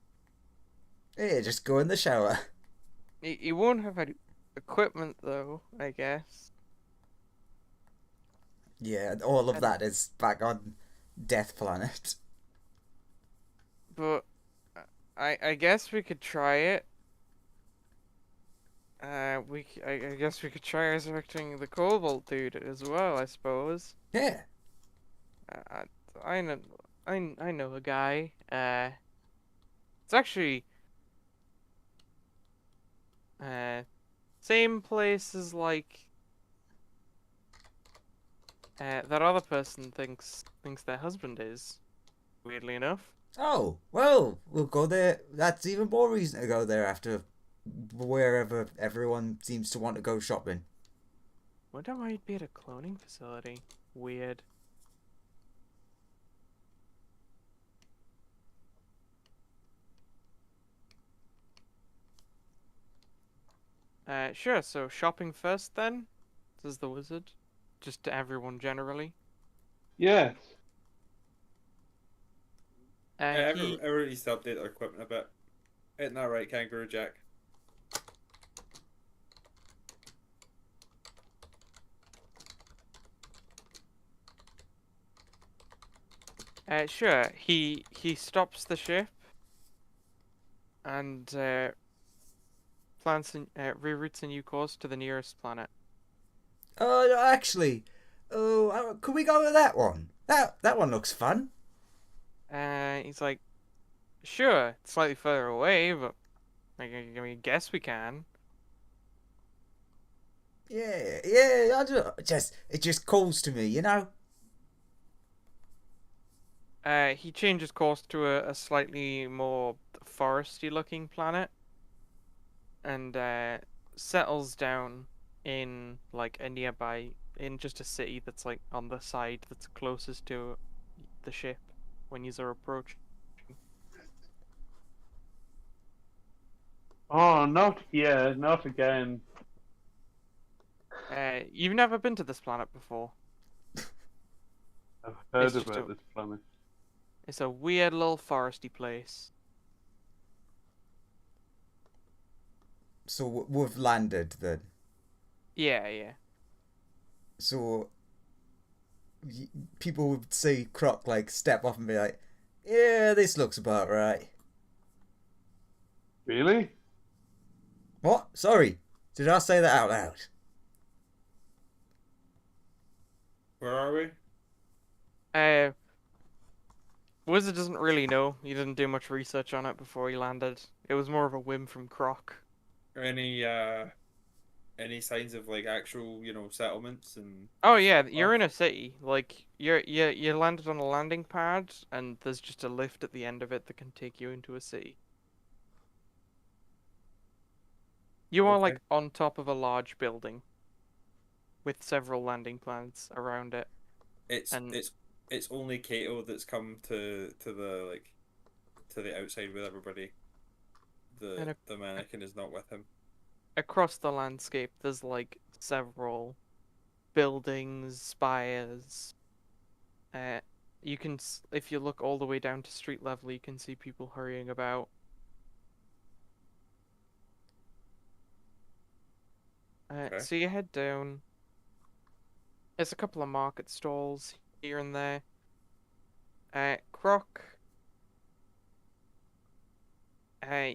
Yeah, just go in the shower. He won't have any equipment though, I guess. Yeah, all of that is back on Death Planet. But I guess we could try it. I guess we could try resurrecting the Cobalt dude as well, I suppose. Yeah. Uh, I know I know a guy. It's actually same place as like that other person thinks their husband is. Weirdly enough. Oh, well, we'll go there. That's even more reason to go there after wherever everyone seems to want to go shopping. Wonder why he'd be at a cloning facility. Weird. Sure, so shopping first then? Says the wizard. Just to everyone generally. Yes. Everyone needs to update their equipment a bit. Isn't that right, Kangaroo Jack? Sure, he stops the ship and reroutes a new course to the nearest planet. Actually, could we go to that one? That one looks fun. He's like, sure, it's slightly further away, but I guess we can. Yeah, I don't, it just calls to me, you know. He changes course to a slightly more foresty looking planet and settles down in like a nearby, in just a city that's like on the side that's closest to the ship when you are approaching. Oh, not here, not again. You've never been to this planet before. I've heard It's just about a- this planet. It's a weird little foresty place. So we've landed then. Yeah. So people would see Croc like step off and be like, "Yeah, this looks about right." Really? What? Sorry. Did I say that out loud? Where are we? Wizard doesn't really know. He didn't do much research on it before he landed. It was more of a whim from Croc. Are any signs of like actual, settlements and Oh yeah, you're in a city. Like you landed on a landing pad, and there's just a lift at the end of it that can take you into a city. You are Okay. like on top of a large building with several landing pads around it. It's And- it's only Kato that's come to the to the outside with everybody. And The mannequin is not with him. Across the landscape, there's like several buildings, spires. You can, if you look all the way down to street level, you can see people hurrying about. Okay. So you head down. There's a couple of market stalls here and there. Croc.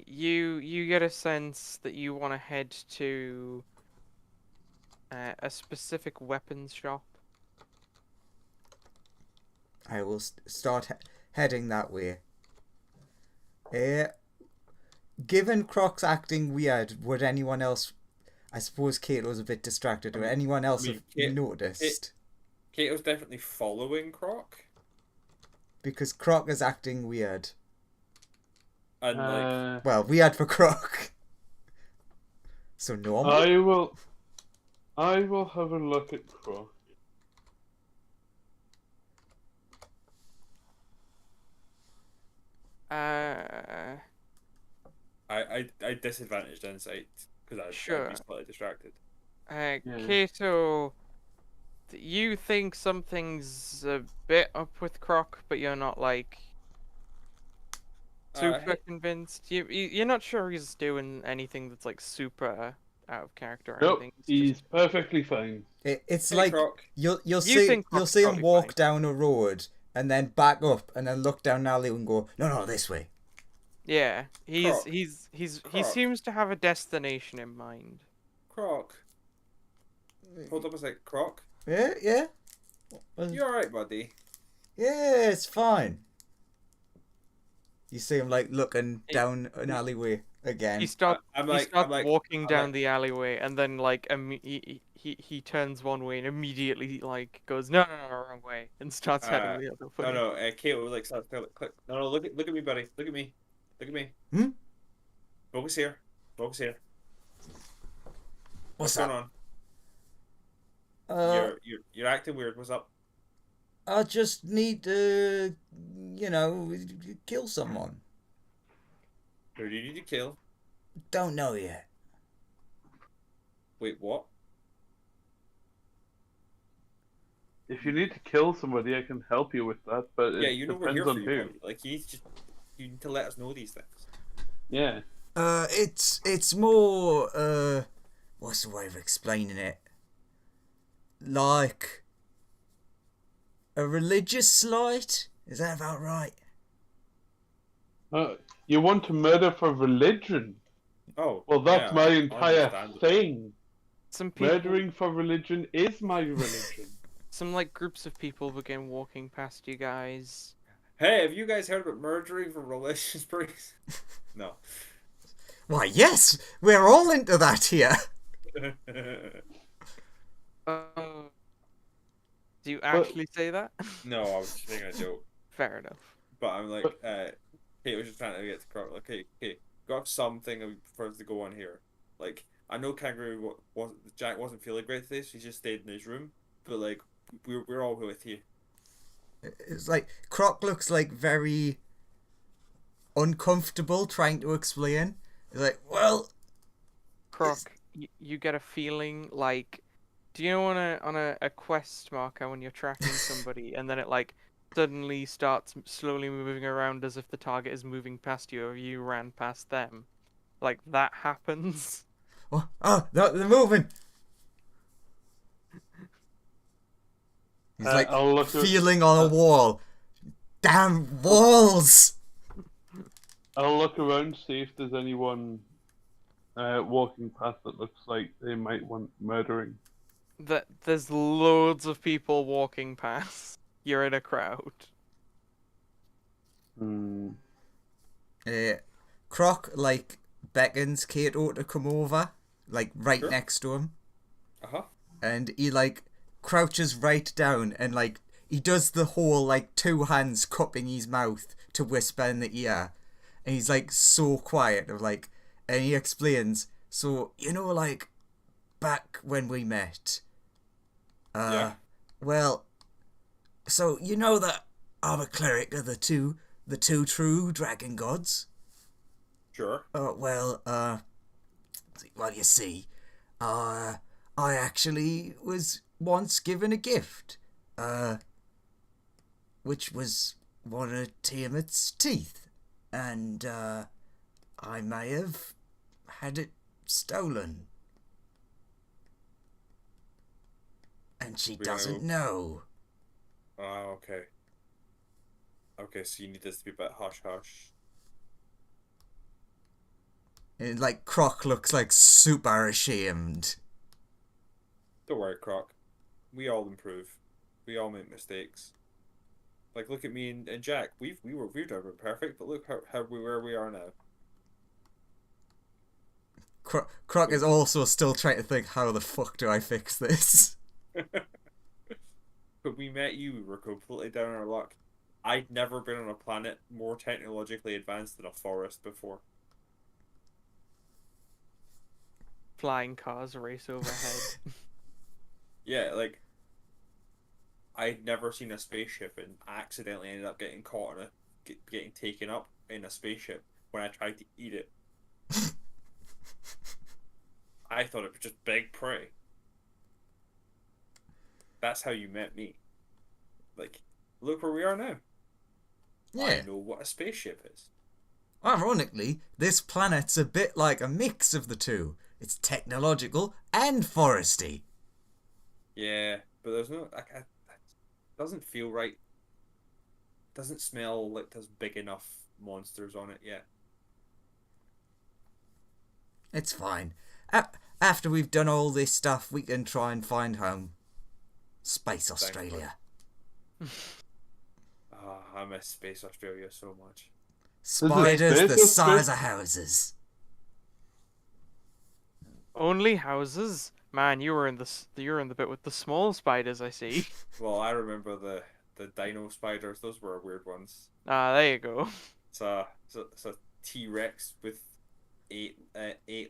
You get a sense that you want to head to a specific weapons shop. I will start heading that way. Given Croc's acting weird, would anyone else... I suppose Kate was a bit distracted. Would anyone else have noticed? Kato's definitely following Croc. Because Croc is acting weird. And like Well, weird for Croc. So normal? I will have a look at Croc. I disadvantaged insight because I'd Sure. be slightly distracted. Kato, you think something's a bit up with Croc, but you're not like super convinced. You're not sure he's doing anything that's like super out of character or Nope, anything. It's he's just... perfectly fine. It's Hey, like Croc. you'll think see Croc's him probably walk fine. down a road and then back up and then look down an alley and go, no, this way. Yeah, he Croc. seems to have a destination in mind. Croc. Hold up a sec, Croc. Yeah. You alright, buddy? Yeah, it's fine. You see him like looking down an alleyway again. He starts I'm walking down like- the alleyway, and then like he turns one way and immediately like goes no, wrong way, and starts heading the other way. No, Kato like starts to click. No, look at me, buddy. Look at me. Hmm? Focus here. What's going that? on? You're acting weird. What's up? I just need to, kill someone. Who do you need to kill? Don't know yet. Wait, what? If you need to kill somebody, I can help you with that, but Yeah, it we're depends here for on you, who. buddy. Like you need to let us know these things. Yeah. It's more, what's the way of explaining it? Like a religious slight? Is that about right? You want to murder for religion? Oh, Well, that's yeah, my entire understandable. thing. Some people, Murdering for religion is my religion. some like groups of people begin walking past you guys. Hey, have you guys heard about murdering for religious reasons? No. Why, yes! We're all into that here! Do you actually say that? No, I was just making a joke. Fair enough. But I'm like, Kate was just trying to get to Croc. Like, hey, got something for us to go on here. Like, I know Kangaroo Jack wasn't feeling great today, so he just stayed in his room. But like, we're all with you. It's like, Croc looks like very uncomfortable trying to explain. It's like, well... Croc, you get a feeling like, do you know on a quest marker when you're tracking somebody and then it like suddenly starts slowly moving around as if the target is moving past you or you ran past them? Like that happens. Oh, they're moving! He's like I'll look at- feeling on a wall. Damn walls! I'll look around, see if there's anyone walking past that looks like they might want murdering? There's loads of people walking past. You're in a crowd. Hmm. Croc like beckons Kato to come over, like right Sure. next to him, Uh-huh. and he like crouches right down and like he does the whole like two hands cupping his mouth to whisper in the ear, and he's like so quiet of like, and he explains. So like back when we met. Yeah. Well, so that I'm a cleric of the two true dragon gods. Sure. Well, you see, I actually was once given a gift, which was one of Tiamat's teeth, and I may have had it stolen, and she doesn't know. Oh, okay. Okay, so you need this to be a bit hush-hush. And like Croc looks like super ashamed. Don't worry, Croc. We all improve. We all make mistakes. Like, look at me and Jack. We've never been perfect, but look where we are now. Croc is also still trying to think, how the fuck do I fix this? When we met you, we were completely down on our luck. I'd never been on a planet more technologically advanced than a forest before. Flying cars race overhead. Yeah, like, I'd never seen a spaceship and accidentally ended up getting caught in getting taken up in a spaceship when I tried to eat it. I thought it was just big prey. That's how you met me. Like, look where we are now. Yeah. I know what a spaceship is. Ironically, this planet's a bit like a mix of the two. It's technological and foresty. Yeah, but there's no it doesn't feel right. Doesn't smell like there's big enough monsters on it yet. It's fine. After we've done all this stuff, we can try and find home. Space Australia. I miss Space Australia so much. Spiders the size of houses. Only houses? Man, you're in the bit with the small spiders, I see. Well, I remember the dino spiders. Those were weird ones. Ah, there you go. It's a T-Rex with eight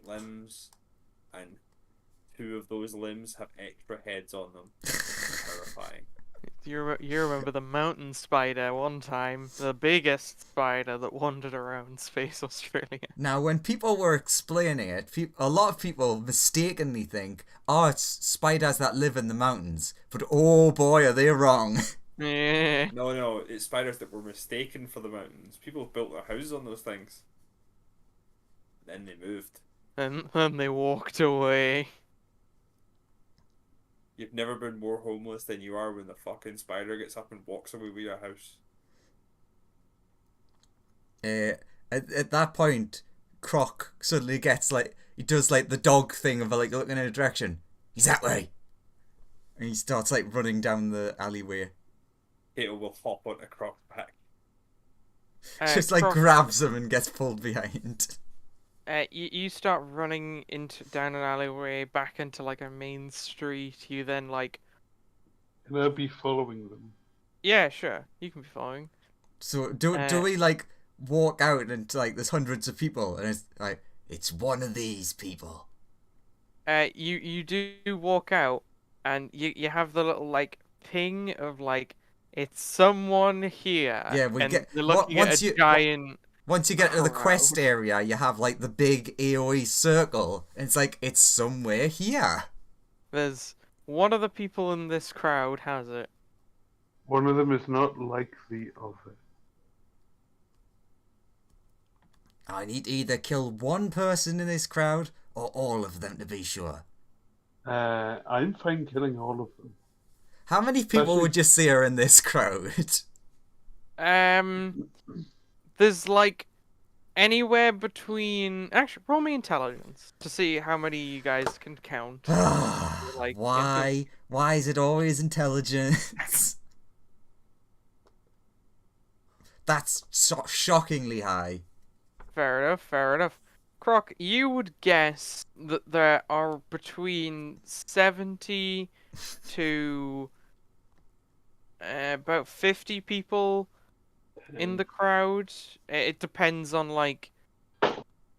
limbs, and two of those limbs have extra heads on them. Terrifying. You remember the mountain spider one time, the biggest spider that wandered around Space Australia. Now, when people were explaining it, a lot of people mistakenly think, oh, it's spiders that live in the mountains. But oh boy, are they wrong. Yeah. No, it's spiders that were mistaken for the mountains. People built their houses on those things. Then they moved. And then they walked away. You've never been more homeless than you are when the fucking spider gets up and walks away with your house. At that point, Croc suddenly gets like, he does like the dog thing of like looking in a direction. He's that way. And he starts like running down the alleyway. Kato will hop onto Croc's back. Just like grabs him and gets pulled behind. You start running down an alleyway back into like a main street. You then like. Can I be following them? Yeah, sure. You can be following. So do we like walk out into like there's hundreds of people and it's like it's one of these people? You do walk out and you have the little like ping of like it's someone here. Yeah, we and get you're looking at a giant. Once you get to the quest crowd. area, you have like the big AoE circle, and it's like it's somewhere here. There's one of the people in this crowd has it. One of them is not like the other. I need to either kill one person in this crowd or all of them to be sure. I'm fine killing all of them. How many people would you say are in this crowd? There's like Anywhere between... Actually, roll me intelligence to see how many you guys can count. Like, Why? Why is it always intelligence? That's shockingly high. Fair enough, fair enough. Croc, you would guess that there are between 70 to about 50 people in the crowd. It depends on, like,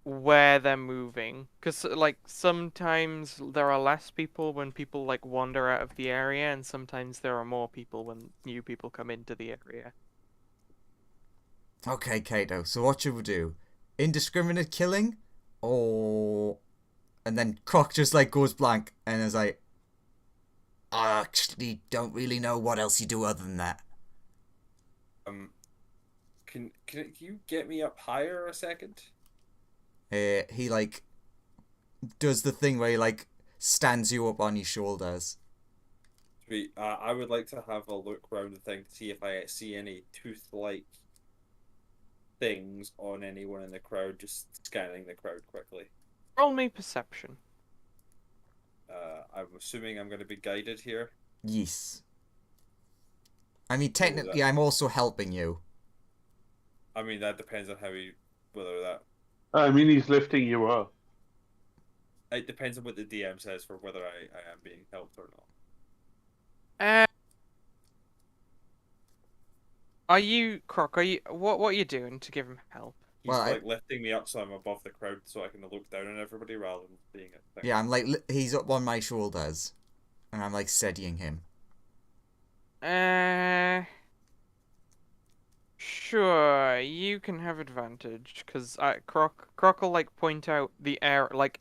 where they're moving. Because, like, sometimes there are less people when people, like, wander out of the area, and sometimes there are more people when new people come into the area. Okay, Kato, so what should we do? Indiscriminate killing? Or... And then Croc just, like, goes blank and is like, I actually don't really know what else you do other than that. Can you get me up higher a second? He, like, does the thing where he, like, stands you up on his shoulders. Sweet. I would like to have a look around the thing to see if I see any tooth-like things on anyone in the crowd. Just scanning the crowd quickly. Roll me perception. I'm assuming I'm going to be guided here. Yes. I mean, technically, I'm also helping you. I mean, that depends on whether that. I mean, he's lifting you up. It depends on what the DM says for whether I am being helped or not. Are you, Croc, what are you doing to give him help? He's Well, like lifting me up so I'm above the crowd so I can look down on everybody rather than being a thing. Yeah, I'm like, he's up on my shoulders. And I'm like steadying him. Sure, you can have advantage, because Croc will, like, point out the air, like,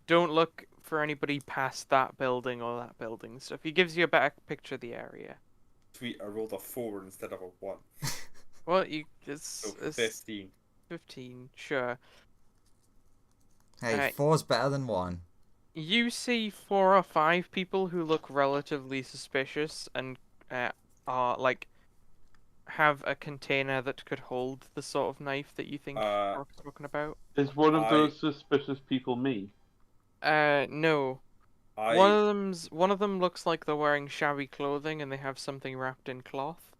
don't look for anybody past that building or that building stuff. He gives you a better picture of the area. Sweet, I rolled a 4 instead of a 1. Well, So it's 15. 15, sure. Hey, 4's better than 1. You see 4 or 5 people who look relatively suspicious and are, like, have a container that could hold the sort of knife that you think Croc's talking about. Is one of those suspicious people me? No. One of them looks like they're wearing shabby clothing and they have something wrapped in cloth.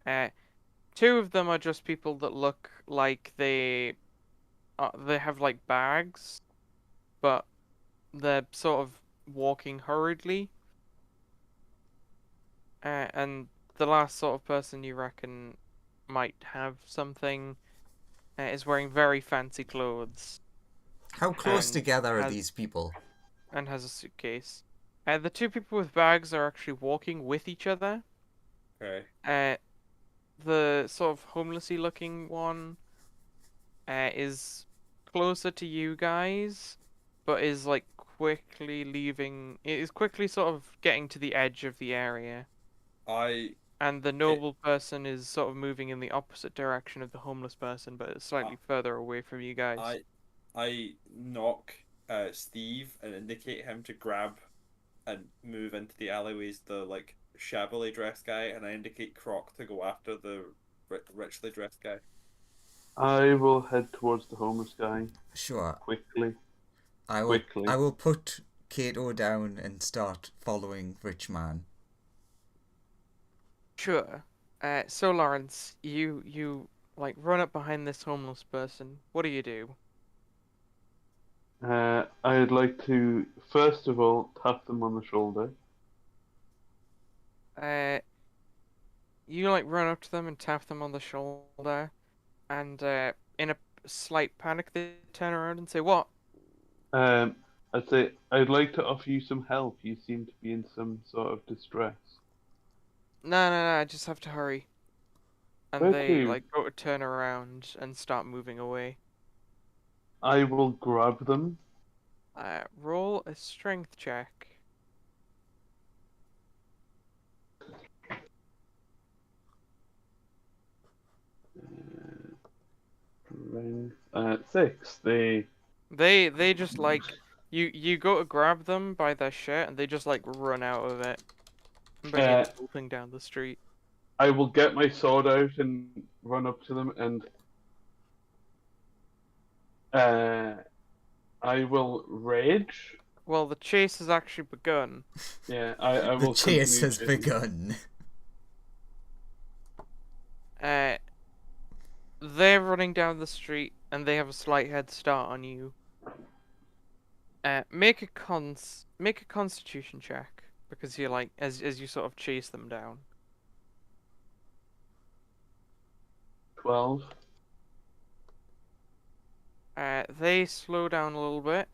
2 of them are just people that look like they have, like, bags, but they're sort of walking hurriedly. And the last sort of person you reckon might have something is wearing very fancy clothes. How close And together are these people? And has a suitcase. The 2 people with bags are actually walking with each other. Okay. The sort of homelessy looking one is closer to you guys, but is, like, quickly leaving. It is quickly sort of getting to the edge of the area. And the noble person is sort of moving in the opposite direction of the homeless person, but it's slightly further away from you guys. I knock Steve and indicate him to grab and move into the alleyways, the, like, shabbily dressed guy, and I indicate Croc to go after the richly dressed guy. I will head towards the homeless guy. Sure. Quickly. I will put Kato down and start following Rich Man. Sure. So Lawrence, you like run up behind this homeless person. What do you do? I'd like to, first of all, tap them on the shoulder. You, like, run up to them and tap them on the shoulder, and in a slight panic they turn around and say, "What?" I'd say, I'd like to offer you some help. You seem to be in some sort of distress. No, I just have to hurry. And Okay. they, like, go to turn around and start moving away. I will grab them. Roll a strength check. Strength 6. They just, like, you go to grab them by their shirt and they just, like, run out of it and begin bolting down the street. I will get my sword out and run up to them and I will rage. Well, the chase has actually begun. Yeah, I The will chase continue has chasing. begun. They're running down the street and they have a slight head start on you. Make a constitution check because you're like as you sort of chase them down. 12. They slow down a little bit.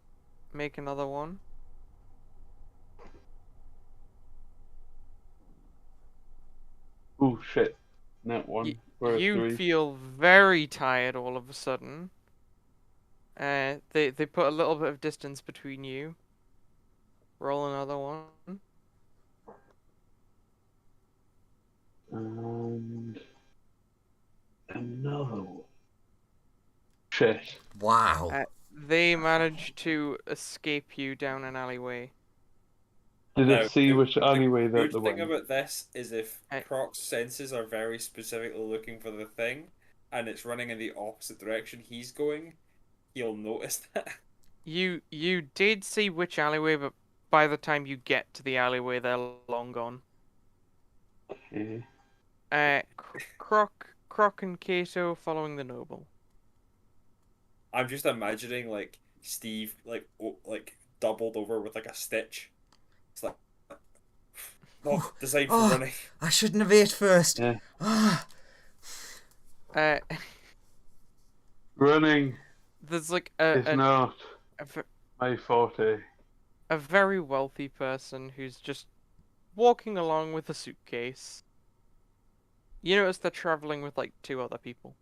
Make another one. Oh shit. Net one for a You 3. feel very tired all of a sudden. They put a little bit of distance between you. Roll another one. And another one. Shit. Wow. They manage to escape you down an alleyway. Did Now, it see which alleyway the that good they thing went? about this is if Uh, Croc's senses are very specifically looking for the thing, and it's running in the opposite direction he's going, he'll notice that. You did see which alleyway, but by the time you get to the alleyway, they're long gone. Okay. Croc and Kato following the noble. I'm just imagining like Steve like doubled over with like a stitch. It's like not designed for Oh. running. I shouldn't have ate first. Yeah. Ah. Uh, Running there's like is not a my forte. very wealthy person who's just walking along with a suitcase. You notice they're traveling with like 2 other people.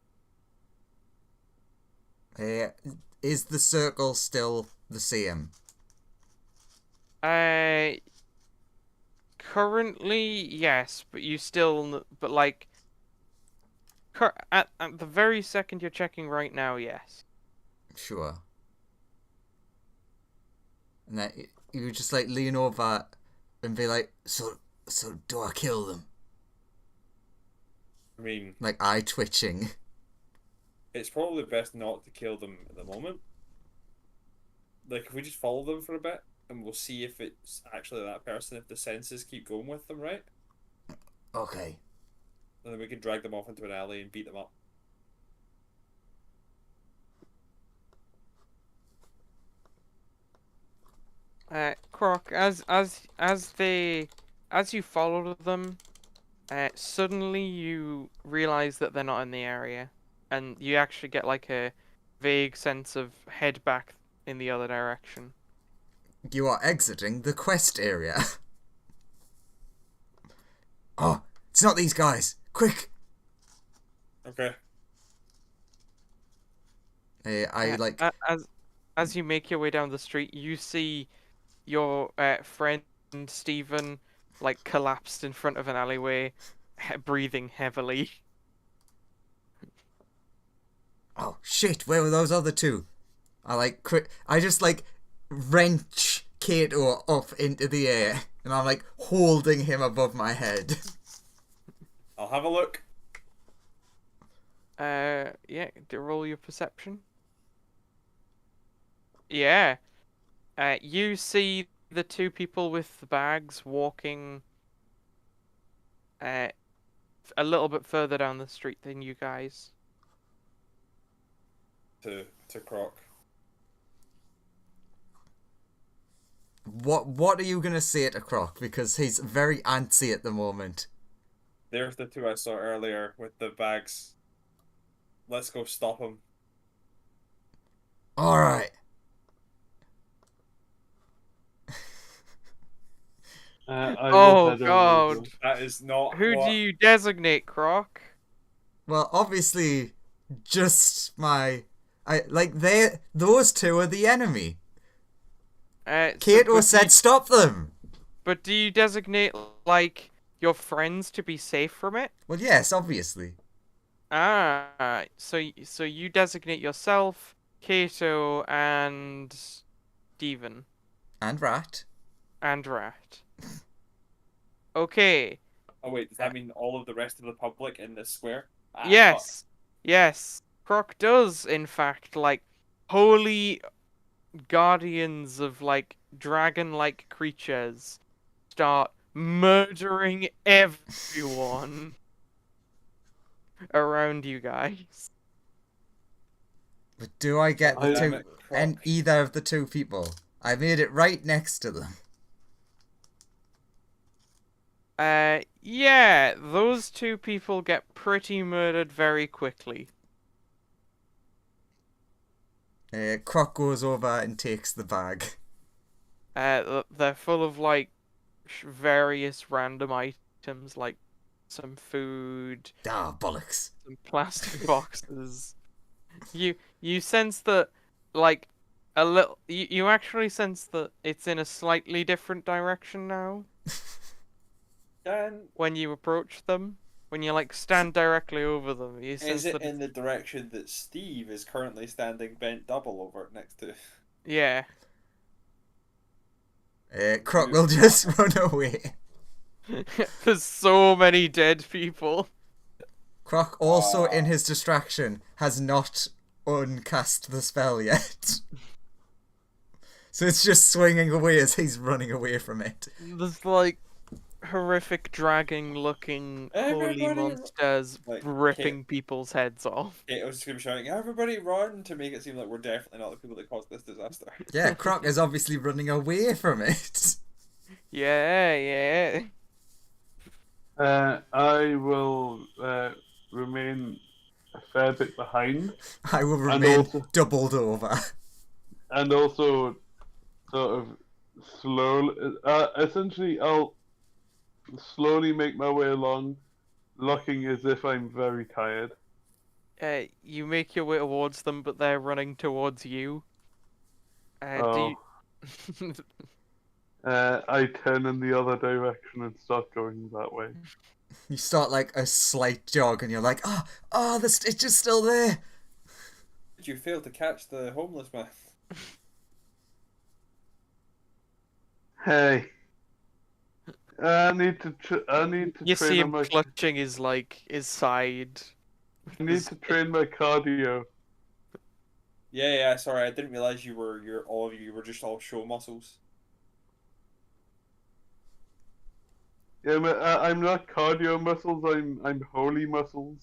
Is the circle still the same? Currently, yes, but you still, but like, at the very second you're checking right now, yes. Sure. And then you just like lean over and be like, so do I kill them? I mean, Like eye twitching. it's probably best not to kill them at the moment. Like if we just follow them for a bit and we'll see if it's actually that person if the senses keep going with them, right? Okay. And then we can drag them off into an alley and beat them up. Croc, as you follow them, suddenly you realize that they're not in the area, and you actually get like a vague sense of head back in the other direction. You are exiting the quest area. Oh, it's not these guys. Quick. Okay. As you make your way down the street, you see your friend Stephen like collapsed in front of an alleyway, breathing heavily. Oh shit! Where were those other 2? I just like wrench Kato up into the air, and I'm like holding him above my head. I'll have a look. Yeah, roll your perception. Yeah. You see the 2 people with the bags walking a little bit further down the street than you guys. To Croc. What are you gonna say to Croc? Because he's very antsy at the moment. There's the 2 I saw earlier with the bags. Let's go stop them. All right. I Oh, will head over God. as That is not Who what... do you designate, Croc? Well, obviously, just those 2 are the enemy. Kato said stop them. But do you designate like your friends to be safe from it? Well, yes, obviously. So you designate yourself, Kato, and Steven. And Rat. And Rat. Okay. Oh wait, does that mean all of the rest of the public in this square? Ah, Yes. Yes. Croc does, in fact, like, holy guardians of like dragon-like creatures start murdering everyone around you guys. But do I get the Damn two it, and Croc. either of the two people? I made it right next to them. Yeah, those two people get pretty murdered very quickly. Croc goes over and takes the bag. They're full of like various random items, like some food, Ah, bollocks. some plastic boxes. You sense that like a little. You actually sense that it's in a slightly different direction now Dan, when you approach them. When you like stand directly over them, you sense is it that in the direction that Steve is currently standing bent double over it next to? yeah. Croc will just run away. There's so many dead people. Croc also, in his distraction, has not uncast the spell yet. So it's just swinging away as he's running away from it. There's like horrific dragging-looking holy Everybody monsters like, ripping people's heads off. Kate was just gonna be shouting, "Everybody run!" to make it seem like we're definitely not the people that caused this disaster. Yeah, Croc is obviously running away from it. Yeah. I will remain a fair bit behind, I will And remain also- doubled over. and also sort of slowly. Essentially, I'll slowly make my way along, looking as if I'm very tired. You make your way towards them, but they're running towards you. Do you... I turn in the other direction and start going that way. You start like a slight jog and you're like, the stitch is still there. Did you fail to catch the homeless man? Hey, I need to You train see on him my. clutching his like his side. I need to train my cardio. Yeah. Sorry, I didn't realize you were all of you were just all show muscles. Yeah, I'm not cardio muscles. I'm holy muscles.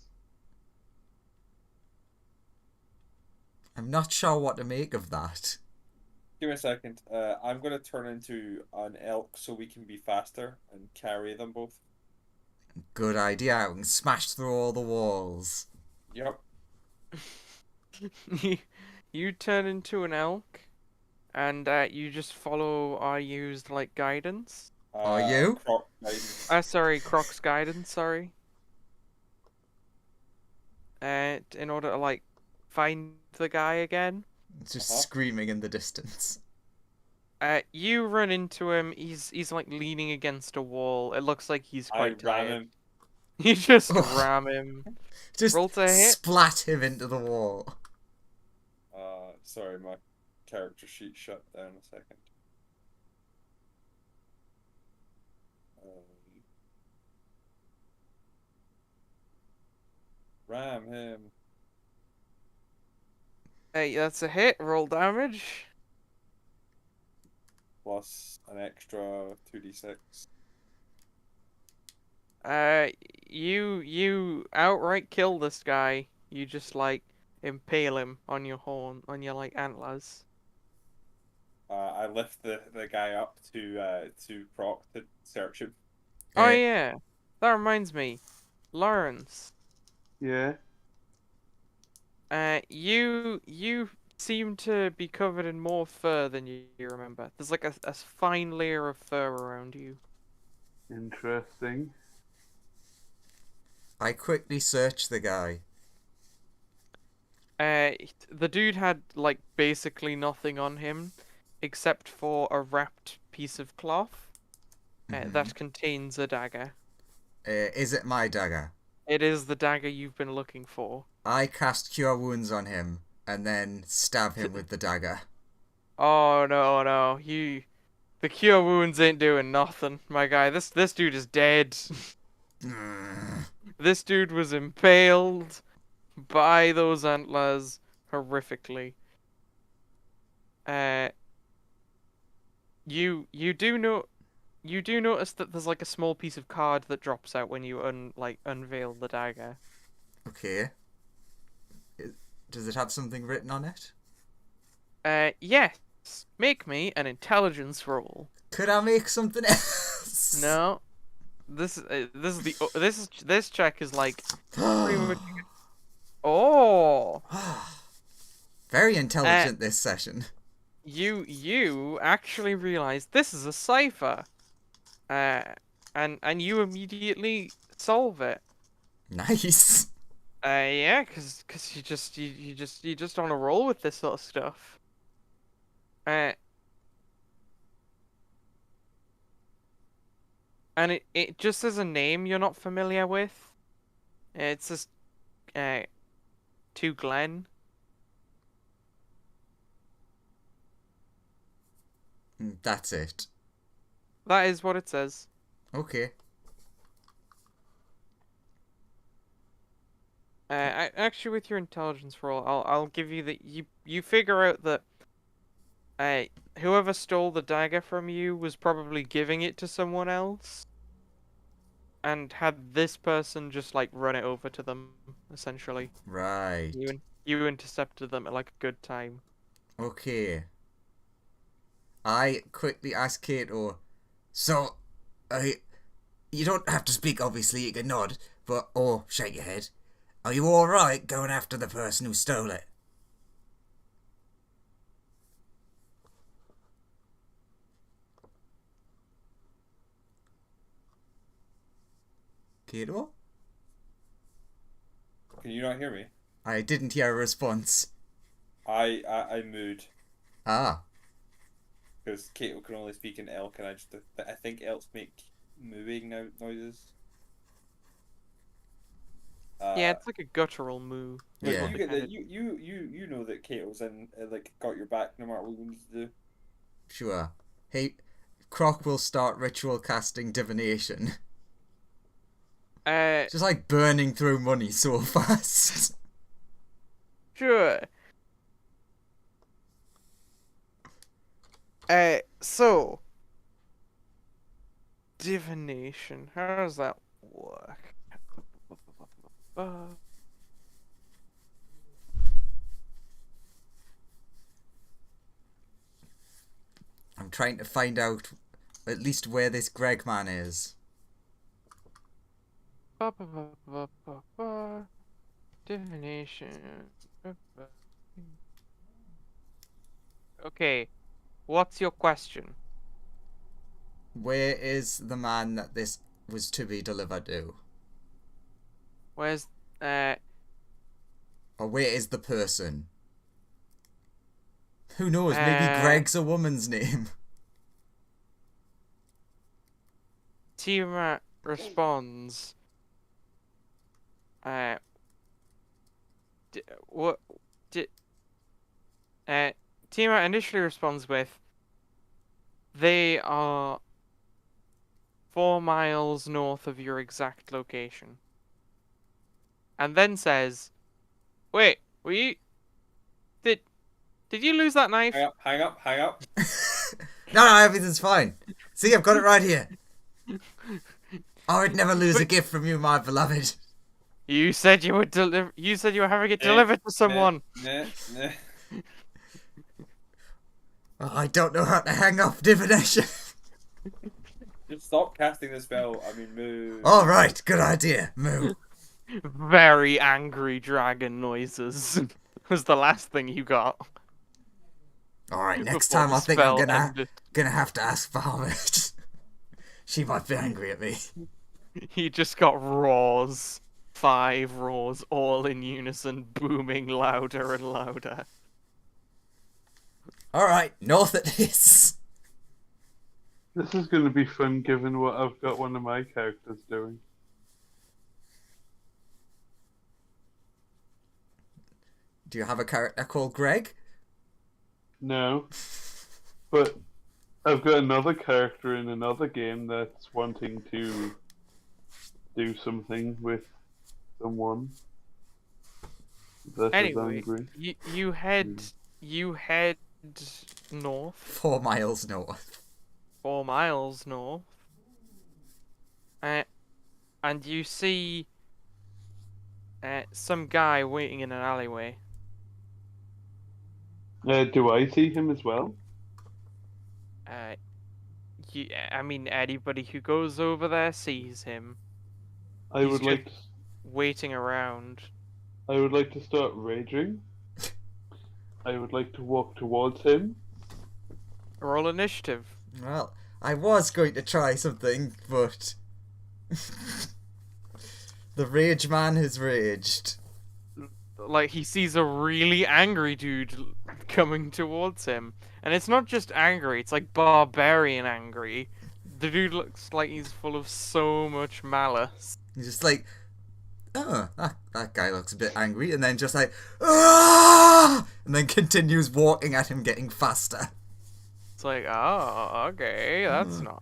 I'm not sure what to make of that. Give me a second. I'm gonna turn into an elk so we can be faster and carry them both. Good idea. We can smash through all the walls. Yep. You turn into an elk, and you just follow our used like guidance. Are you? Croc guidance. Sorry, Croc's guidance. Sorry. In order to like find the guy again. It's just screaming in the distance. You run into him. He's like leaning against a wall. It looks like he's quite I ram tired. him. You just Oh. ram him. Just Roll to hit. splat him into the wall. Sorry, my character sheet shut down a second. Ram him. Hey, that's a hit. Roll damage. Plus an extra 2d6. You outright kill this guy. You just like impale him on your horn, on your like antlers. I lift the guy up to Proc to search him. Oh Uh, yeah, that reminds me, Lawrence. Yeah. You seem to be covered in more fur than you remember. There's like a fine layer of fur around you. Interesting. I quickly search the guy. The dude had like basically nothing on him, except for a wrapped piece of cloth that contains a dagger. Is it my dagger? It is the dagger you've been looking for. I cast Cure Wounds on him and then stab him with the dagger. Oh no, the cure wounds ain't doing nothing, my guy. This dude is dead. This dude was impaled by those antlers horrifically. you do know. You do notice that there's like a small piece of card that drops out when you unveil the dagger. Okay. Does it have something written on it? Yes. Make me an intelligence roll. Could I make something else? No. This check is like pretty much. Oh. Very intelligent this session. You actually realize this is a cipher. And you immediately solve it. Nice. Yeah, cause you just on a roll with this sort of stuff. And it just has a name you're not familiar with. It says, to Glenn. That's it. That is what it says. Okay. Actually, with your intelligence roll, I'll give you that you figure out that whoever stole the dagger from you was probably giving it to someone else, and had this person just like run it over to them, essentially. Right. You intercepted them at like a good time. Okay. I quickly asked Kato, so, you don't have to speak, obviously, you can nod, but, or shake your head. Are you alright going after the person who stole it? Kato? Can you not hear me? I didn't hear a response. I mooed Ah. because Kato can only speak in elk, and I think elks make mooing noises. Yeah, it's like a guttural moo. But Yeah. you get that. You know that Kato's in like got your back no matter what you need to do. Sure. Hey, Croc will start ritual casting divination. Just like burning through money so fast. Sure. So divination. How does that work? I'm trying to find out at least where this Greg man is. Divination. Okay, what's your question? Where is the man that this was to be delivered to? Where's Or where is the person? Who knows, maybe Greg's a woman's name. Tiamat responds. Tiamat initially responds with, "They are 4 miles north of your exact location." And then says, "Wait, were you... Did you lose that knife?" Hang up. No, everything's fine. See, I've got it right here. I would never lose a gift from you, my beloved. You said you would You said you were having it delivered to someone. Nah. Oh, I don't know how to hang up divination. Just stop casting the spell. I mean, move. Alright, good idea. Moo. Very angry dragon noises was the last thing you got. Alright, next Before time the I think I'm spell gonna have to ask Violet. She might be angry at me. You just got roars. 5 roars, all in unison, booming louder and louder. Alright, north it is. This is going to be fun given what I've got one of my characters doing. Do you have a character called Greg? No. But I've got another character in another game that's wanting to do something with someone that is Anyway, angry. you head north, 4 miles north. 4 miles north. And you see some guy waiting in an alleyway. Do I see him as well? I mean, anybody who goes over there sees him. I He's would like. waiting around. I would like to start raging. I would like to walk towards him. Roll initiative. Well, I was going to try something, but the rage man has raged. Like, he sees a really angry dude coming towards him. And it's not just angry, it's like barbarian angry. The dude looks like he's full of so much malice. He's just like, oh, that guy looks a bit angry, and then just like, ah! And then continues walking at him, getting faster. It's like, oh, okay, that's no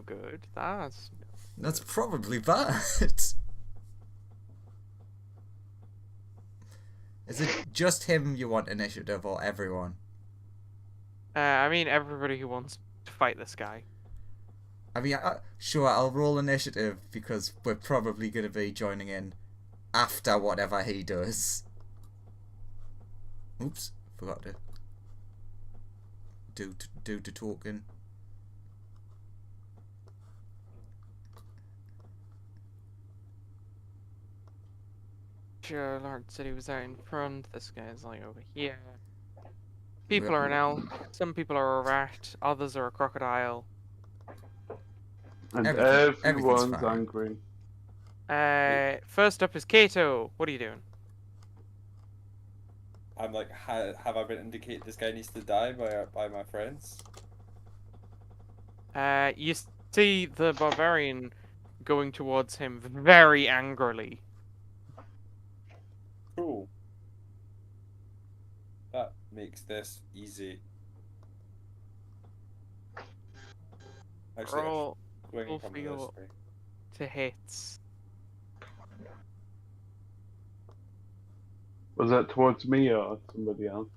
good. That's probably bad. Is it just him you want initiative, or everyone? I mean, everybody who wants to fight this guy. I mean, sure, I'll roll initiative, because we're probably going to be joining in after whatever he does. Oops, forgot to do the talking. Sure, Lord said he was out in front. This guy's like over here. People are an elk. Some people are a rat. Others are a crocodile. And Everything's everyone's fine. angry. First up is Kato. What are you doing? I'm like, have I been indicated this guy needs to die by my friends? You see the barbarian going towards him very angrily. Cool. That makes this easy. Actually, Roll swinging for from this your- way. to hits. Was that towards me or somebody else?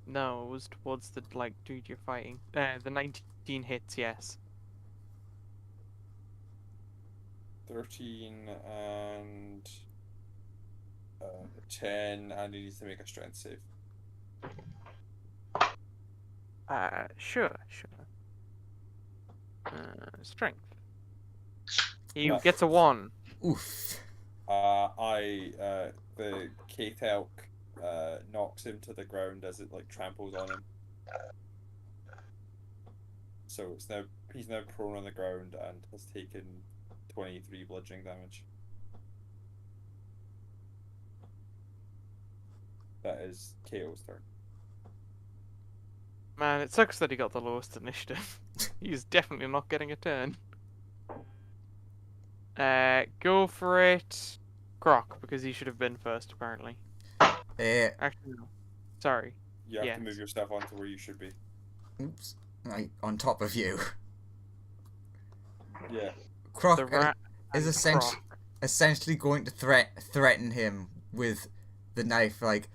No, it was towards the dude you're fighting. The 19 hits, yes. 13 and 10, and he needs to make a strength save. Sure. Strength. He Yeah. gets a 1. Oof. The Kate Elk knocks him to the ground as it like tramples on him. So he's now prone on the ground and has taken 23 bludgeoning damage. That is Kato's turn. Man, it sucks that he got the lowest initiative. He's definitely not getting a turn. Go for it, Croc, because he should have been first, apparently. Actually, no. Sorry. You have to Yes. move yourself onto where you should be. Oops. Right, on top of you. Yeah. Croc The rat is and Croc. essentially going to threaten him with the knife, like,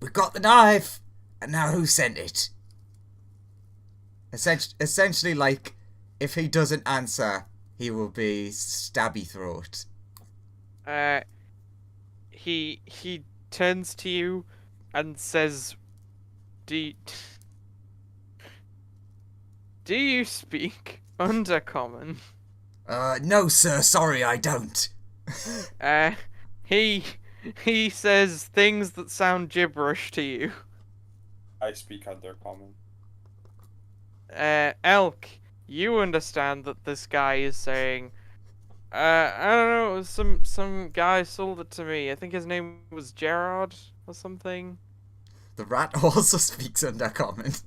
we got the knife, and now who sent it? Essentially, like, if he doesn't answer, he will be stabby throat. He turns to you and says, Do you speak Undercommon? No, sir, sorry, I don't. He says things that sound gibberish to you. I speak Undercommon. Elk, you understand that this guy is saying, I don't know, some guy sold it to me. I think his name was Gerard or something. The rat also speaks Undercommon.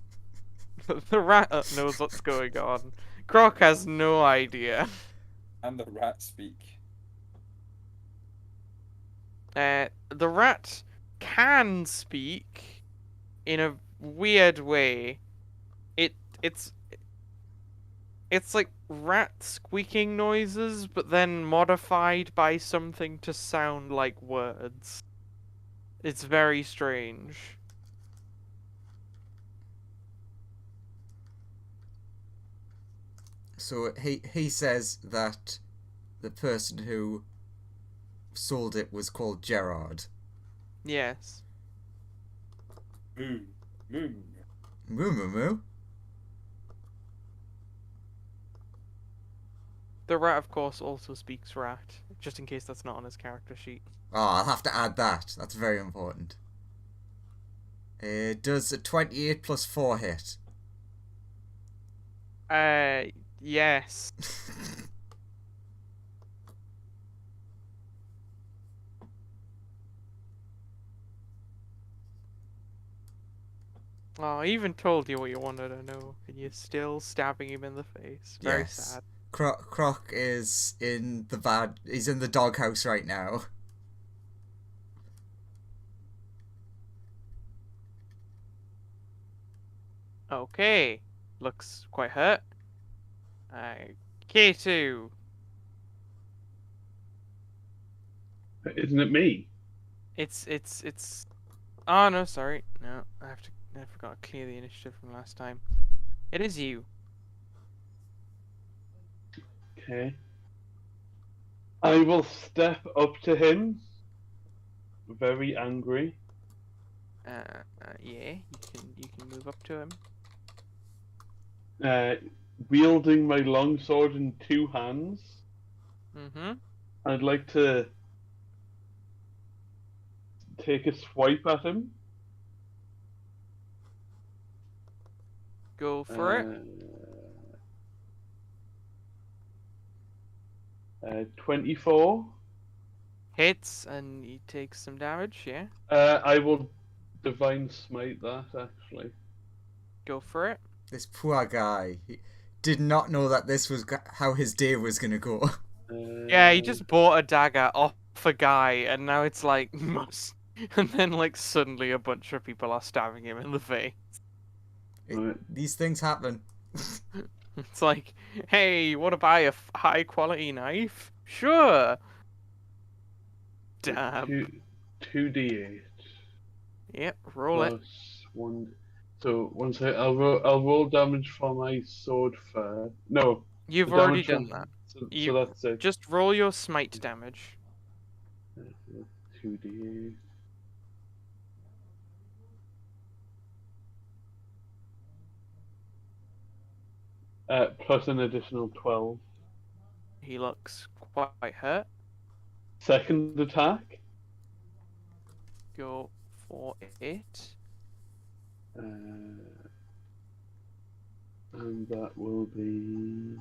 The rat knows what's going on. Croc has no idea. And the rat speak. The rat can speak in a weird way. It's like rat squeaking noises, but then modified by something to sound like words. It's very strange. So he says that the person who sold it was called Gerard. Yes. Moo. Moo. Moo moo moo. The rat, of course, also speaks rat, just in case that's not on his character sheet. Oh, I'll have to add that. That's very important. Does a 28 plus 4 hit? Yes. Oh, I even told you what you wanted to know, and you're still stabbing him in the face. Very Yes. sad. Croc is in the bad. He's in the doghouse right now. Okay. Looks quite hurt. K2. Isn't it me? It's. Oh no, sorry. No, I forgot to clear the initiative from last time. It is you. Okay. I will step up to him, very angry. Yeah. You can move up to him. Wielding my longsword in 2 hands. Mm-hmm. I'd like to take a swipe at him. Go for it. 24. Hits, and he takes some damage. Yeah. I will divine smite that, actually. Go for it. This poor guy. He did not know that this was how his day was gonna go. Yeah, he just bought a dagger off a guy, and now it's like must. And then, like, suddenly a bunch of people are stabbing him in the face. Right. These things happen. It's like, hey, you want to buy a high quality knife? Sure. Damn. 2d8 Yep, roll it. plus 1. So once I'll roll damage for my sword first. No, You've the already damage done that. So You- that's it. Just roll your smite damage. 2d8. Plus an additional 12. He looks quite hurt. Second attack. Go for it. And that will be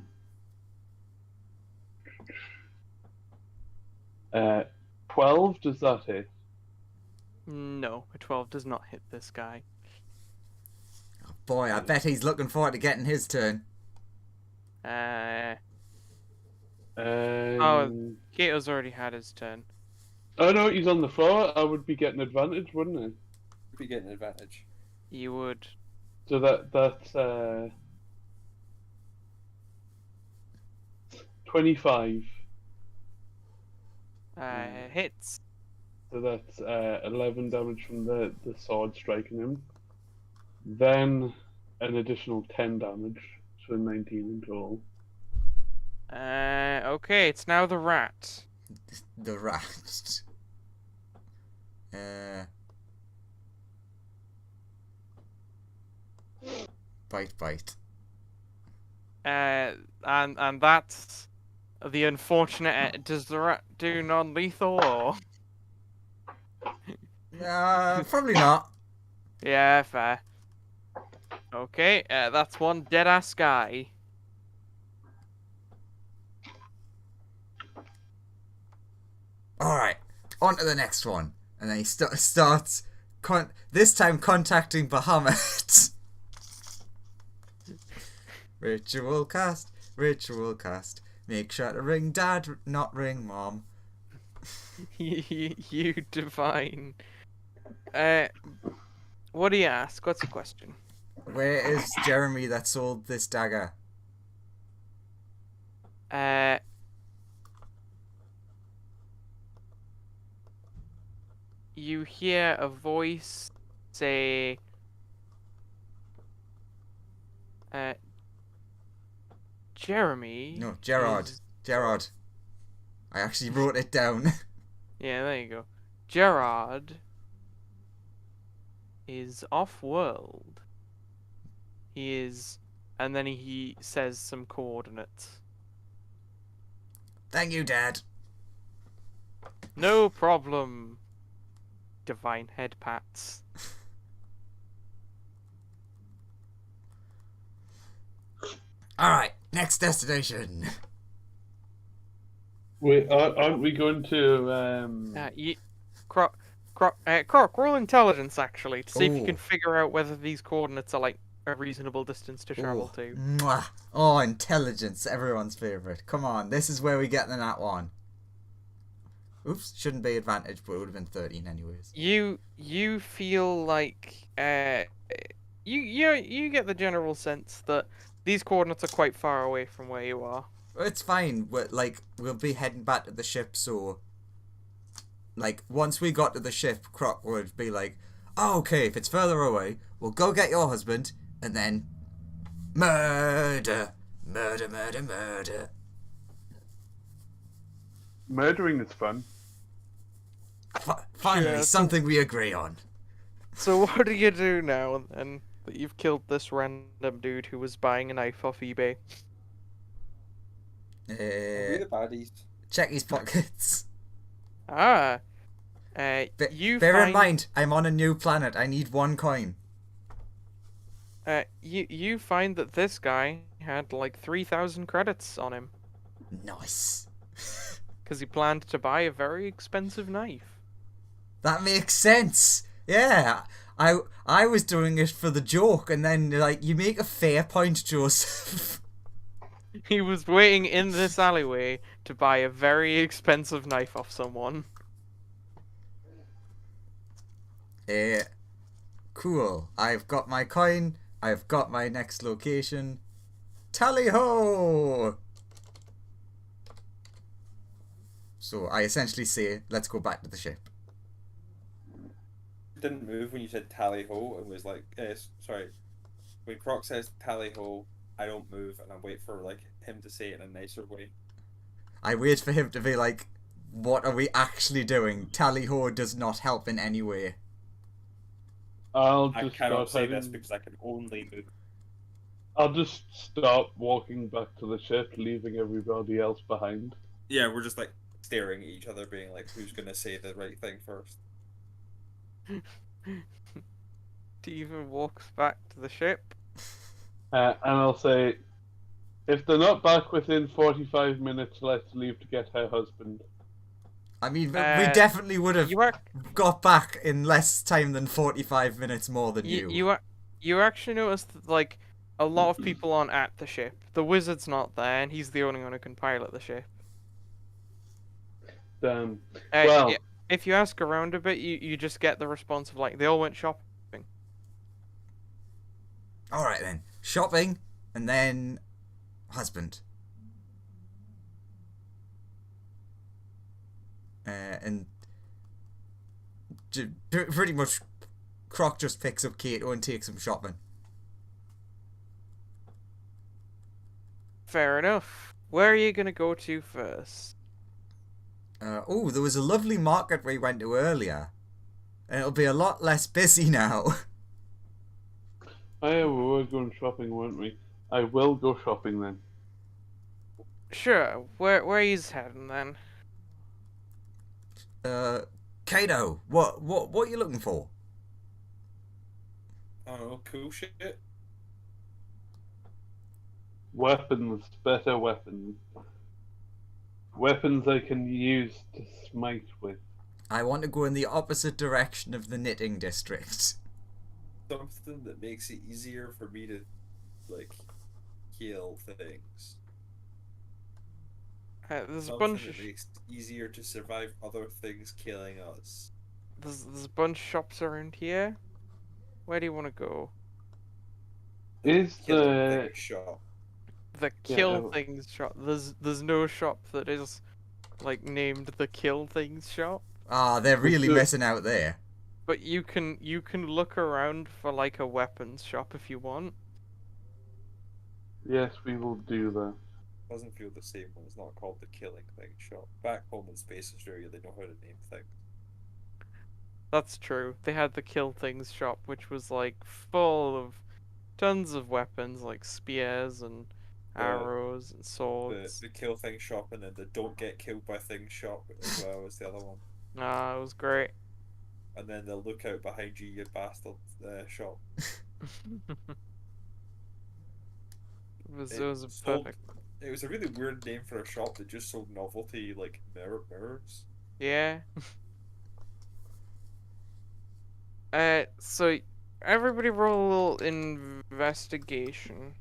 12. Does that hit? No, a 12 does not hit this guy. Oh boy, I bet he's looking forward to getting his turn. Kato's already had his turn. Oh no, he's on the floor. I would be getting advantage, wouldn't I? We get an advantage. You would. So that's 25. Hits. So that's 11 damage from the sword striking him. Then an additional 10 damage, so 19 in total. Okay, it's now the rat. The rat. Bite. And that's the unfortunate. Does the rat do non-lethal or? Probably not. Yeah, fair. Okay, that's one dead-ass guy. Alright, on to the next one. And then he starts, this time contacting Bahamut. Ritual cast. Make sure to ring dad, not ring mom. You divine. What do you ask? What's your question? Where is Jeremy that sold this dagger? You hear a voice say, Jeremy. No, Gerard. is- Gerard. I actually wrote it down. Yeah, there you go. Gerard is off-world. He is, and then he says some coordinates. Thank you, Dad. No problem. Divine head pats. Alright, next destination. Wait, aren't we going to Croc, roll intelligence actually to see if you Ooh. can figure out whether these coordinates are like a reasonable distance to travel Oh, to. mwah. Oh, intelligence, everyone's favourite. Come on, this is where we get the nat one. Oops, shouldn't be advantage, but it would have been 13 anyways. You feel like you get the general sense that these coordinates are quite far away from where you are. It's fine. We'll be heading back to the ship, so like once we got to the ship, Croc would be like, oh, okay, if it's further away, we'll go get your husband and then murder. murdering is fun? Finally, Yeah, so- something we agree on. So what do you do now then that you've killed this random dude who was buying a knife off eBay? Are we the baddies? Check his pockets. Ah, Bear find, in mind, I'm on a new planet. I need 1 coin. you find that this guy had like 3,000 credits on him Nice. because he planned to buy a very expensive knife. That makes sense. Yeah. I was doing it for the joke, and then like you make a fair point, Joseph. He was waiting in this alleyway to buy a very expensive knife off someone. Cool. I've got my coin. I've got my next location. Tally ho! So I essentially say, let's go back to the ship. Didn't move when you said tally ho and was like, sorry. When Croc says tally ho, I don't move and I wait for like him to say it in a nicer way. I wait for him to be like, what are we actually doing? Tally ho does not help in any way. I'll I just cannot start say this heading. because I can only move. I'll just stop walking back to the ship, leaving everybody else behind. Yeah, we're just like staring at each other, being like, who's gonna say the right thing first? Steven walks back to the ship. And I'll say, if they're not back within 45 minutes, let's leave to get her husband. I mean, we Uh, definitely would have You are got back in less time than 45 minutes more than you. you actually noticed that, like, a lot of people aren't at the ship. The wizard's not there, and he's the only one who can pilot the ship. Damn. Uh, Well- yeah, if you ask around a bit, you just get the response of like they all went shopping. Alright then. Shopping, and then husband. And pretty much Croc just picks up Kato and takes him shopping. Fair enough. Where are you gonna go to first? Oh, there was a lovely market we went to earlier. And it'll be a lot less busy now. Oh yeah, we were going shopping, weren't we? I will go shopping then. Sure. Where he's heading then? Kato, what are you looking for? I don't know, cool shit. Weapons, better weapons. Weapons I can use to smite with. I want to go in the opposite direction of the knitting district. Something that makes it easier for me to, like, kill things. There's a Something bunch. that makes it easier to survive other things killing us. There's a bunch of shops around here. Where do you want to go? Is Killing the things shop. The Yeah, Kill Things shop. There's no shop that is like named the Kill Things shop. Ah, they're really the- missing out there. But you can look around for like a weapons shop if you want. yes, we will do that. Doesn't feel the same when it's not called the Killing Things shop. Back home in Space Australia, they know how to name things. That's true. They had the Kill Things shop, which was like full of tons of weapons like spears and The arrows and the swords. the Kill Things shop and then the Don't Get Killed by Things shop as well as the other one. Ah, it was great. And then the Look Out Behind You, you bastard shop. It was a Sold. perfect. It was a really weird name for a shop that just sold novelty like mirrors. Yeah. So everybody roll a little investigation.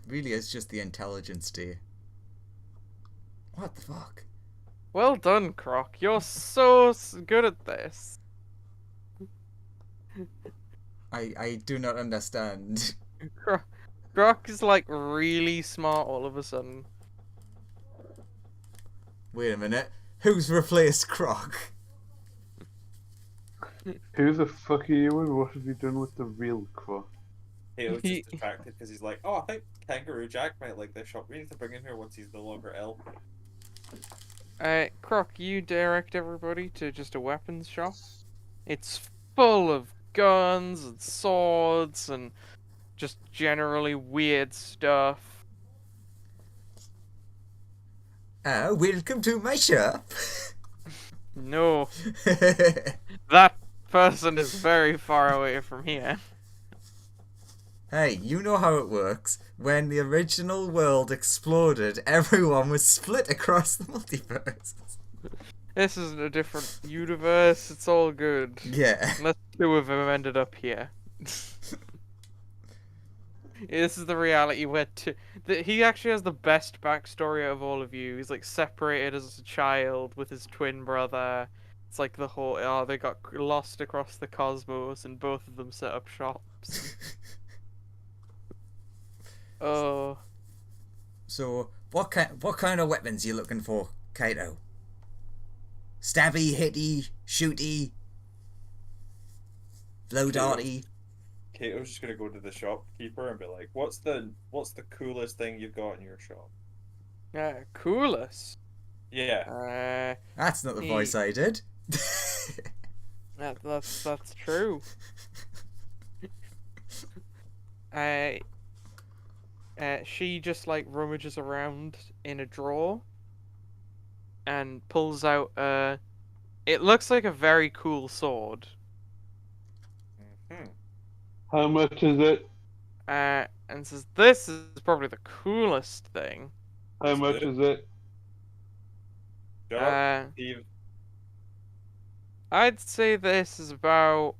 Really, it's just the intelligence day. What the fuck? Well done, Croc. You're so good at this. I do not understand. Croc is like really smart all of a sudden. Wait a minute. Who's replaced Croc? Who the fuck are you and what have you done with the real Croc? He was just distracted because he's like, oh, I think Kangaroo Jack might like this shop. We need to bring him here once he's no longer ill. Croc, you direct everybody to just a weapons shop. It's full of guns and swords and just generally weird stuff. Welcome to my shop. No, that person is very far away from here. Hey, you know how it works. When the original world exploded, everyone was split across the multiverse. This is a different universe. It's all good. Yeah. Unless two of them ended up here. This is the reality where he actually has the best backstory of all of you. He's like separated as a child with his twin brother. It's like the whole they got lost across the cosmos and both of them set up shops. Oh, So, what kind of weapons you looking for, Kaito? Stabby, hitty, shooty, blow darty. Kato's just gonna go to the shopkeeper and be like, what's the coolest thing you've got in your shop? coolest. Yeah. That's not the voice I did. That's true. She just like rummages around in a drawer and pulls out it looks like a very cool sword. Hmm. How much is it? And says this is probably the coolest thing. How much is it? Shut up, Steve. I'd say this is about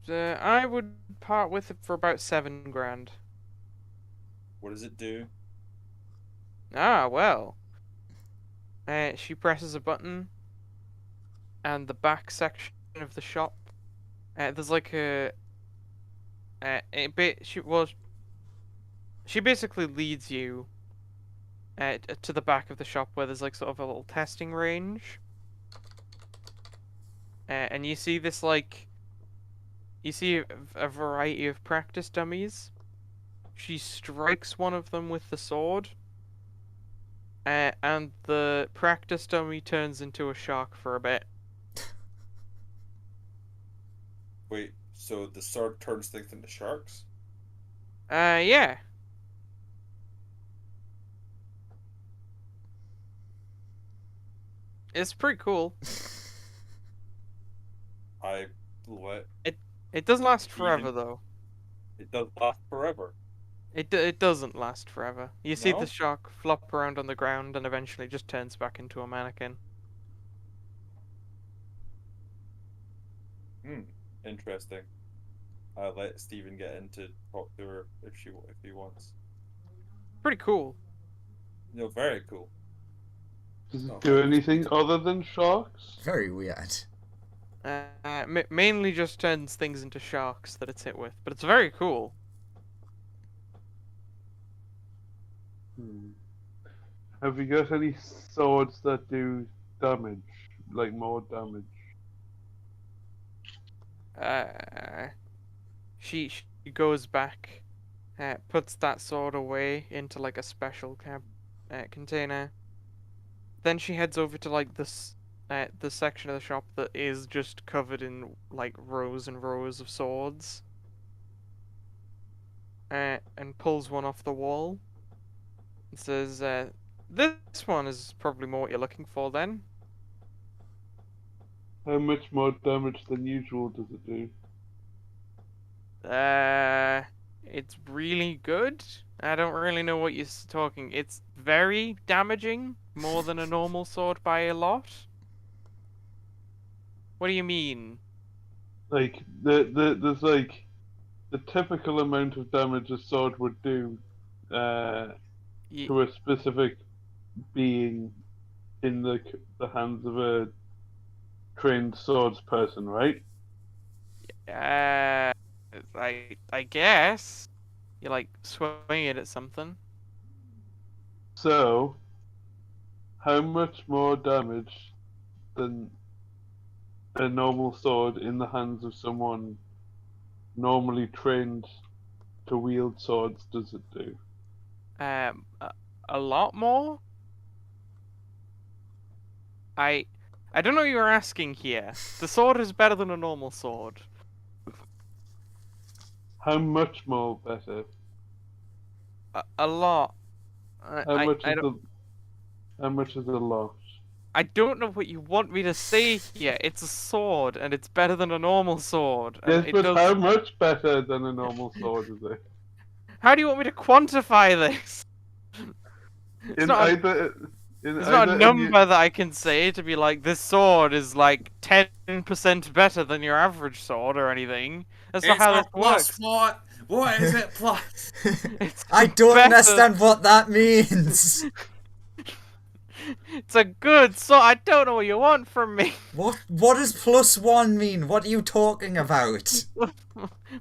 I would part with it for about 7 grand. What does it do? Ah, well. She presses a button, and the back section of the shop, there's like she basically leads you to the back of the shop where there's like sort of a little testing range, and you see this you see a variety of practice dummies. She strikes one of them with the sword. And the practice dummy turns into a shark for a bit. Wait, so the sword turns things into sharks? Yeah. It's pretty cool. I what? It doesn't last Even- forever though. It does last forever. It doesn't last forever. You see No? the shark flop around on the ground and eventually just turns back into a mannequin. Interesting. I'll let Steven get in to talk to her if he wants. Pretty cool. No, very cool. Does Oh, it do that was anything good. other than sharks? Very weird. Mainly just turns things into sharks that it's hit with, but it's very cool. Have you got any swords that do damage? Like more damage? She goes back, puts that sword away into like a special container. Then she heads over to like the section of the shop that is just covered in like rows and rows of swords. And pulls one off the wall. And says, "This one is probably more what you're looking for, then." How much more damage than usual does it do? It's really good. I don't really know what you're talking. It's very damaging, more than a normal sword by a lot. What do you mean? Like there's like the typical amount of damage a sword would do to a specific being in the hands of a trained swords person, right? I guess you like swing it at something. So, how much more damage than a normal sword in the hands of someone normally trained to wield swords does it do? A lot more. I don't know what you're asking here. The sword is better than a normal sword. How much more better? A lot. How much is how much is a lot? I don't know what you want me to say here. It's a sword, and it's better than a normal sword. And Yes, it but does... how much better than a normal sword is it? How do you want me to quantify this? It's not a number that I can say to be like, this sword is like 10% better than your average sword or anything. That's not how this works. What is it plus? I don't better. understand what that means. It's a good sword. I don't know what you want from me. What does +1 mean? What are you talking about?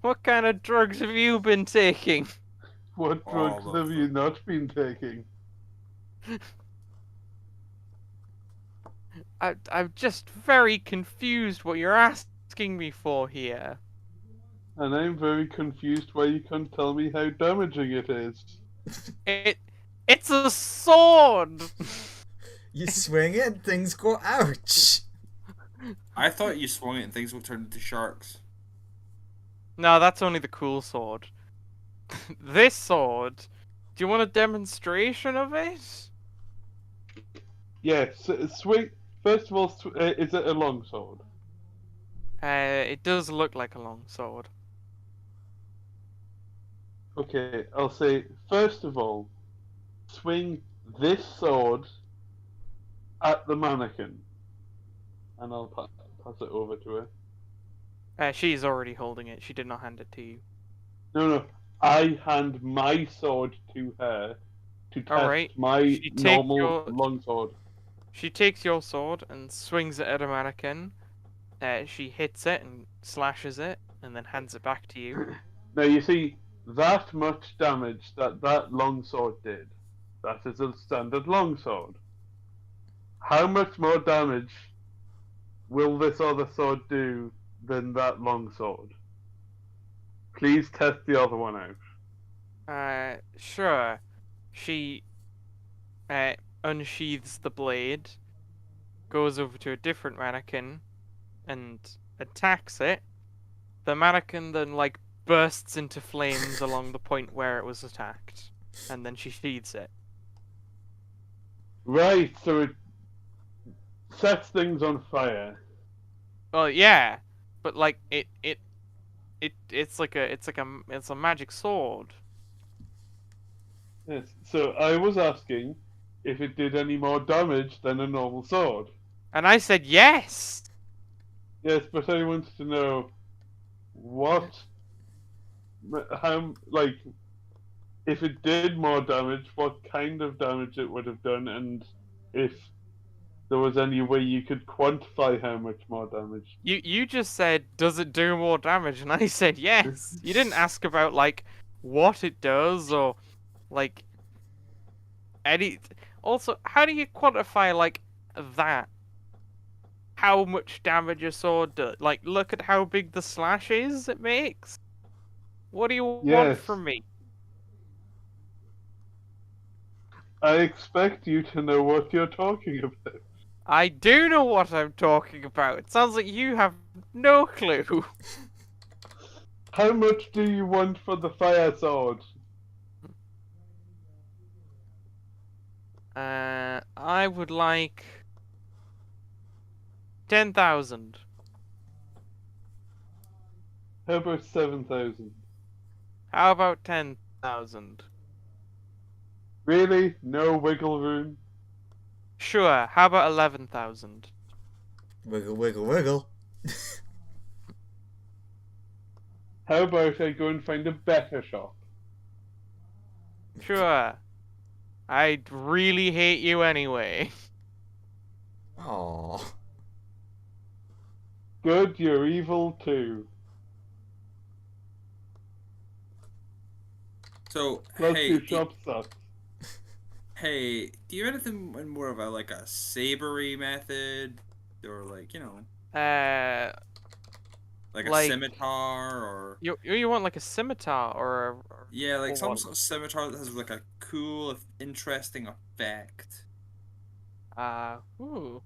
What kind of drugs have you been taking? What drugs have you not been taking? I'm just very confused what you're asking me for here. And I'm very confused why you can't tell me how damaging it is. It's a sword! You swing it and things go ouch. I thought you swung it and things would turn into sharks. No, that's only the cool sword. This sword, do you want a demonstration of it? Yes, swing. First of all, is it a long sword? It does look like a long sword. Okay, I'll say, first of all, swing this sword at the mannequin. And I'll pass it over to her. She's already holding it. She did not hand it to you. No. I hand my sword to her to test my normal long sword. She takes your sword and swings it at a mannequin. She hits it and slashes it, and then hands it back to you. Now you see, that much damage that long sword did, that is a standard long sword. How much more damage will this other sword do than that long sword? Please test the other one out. Sure. She unsheathes the blade, goes over to a different mannequin, and attacks it. The mannequin then like bursts into flames along the point where it was attacked, and then she sheathes it. Right, so it sets things on fire. Well, yeah, but like it's a magic sword. Yes, so I was asking if it did any more damage than a normal sword. And I said yes. Yes, but I wanted to know how, like, if it did more damage, what kind of damage it would have done, and if there was any way you could quantify how much more damage. You just said, does it do more damage? And I said yes. You didn't ask about like what it does or like any. Also, how do you quantify like that? how much damage a sword does. Like, look at how big the slash is it makes. What do you want Yes. from me? I expect you to know what you're talking about. I do know what I'm talking about. It sounds like you have no clue. How much do you want for the fire sword? I would like 10,000. How about 7,000? How about 10,000? Really? No wiggle room? Sure. How about 11,000? Wiggle, wiggle, wiggle. How about I go and find a better shop? Sure. I'd really hate you anyway. Aww. Good, you're evil too. So Plus hey, your shop sucks. do you have anything in more of a like a sabery method, or like like a Like scimitar, or you want like a scimitar yeah, like or some what? sort of scimitar that has like a cool, interesting effect. Ooh.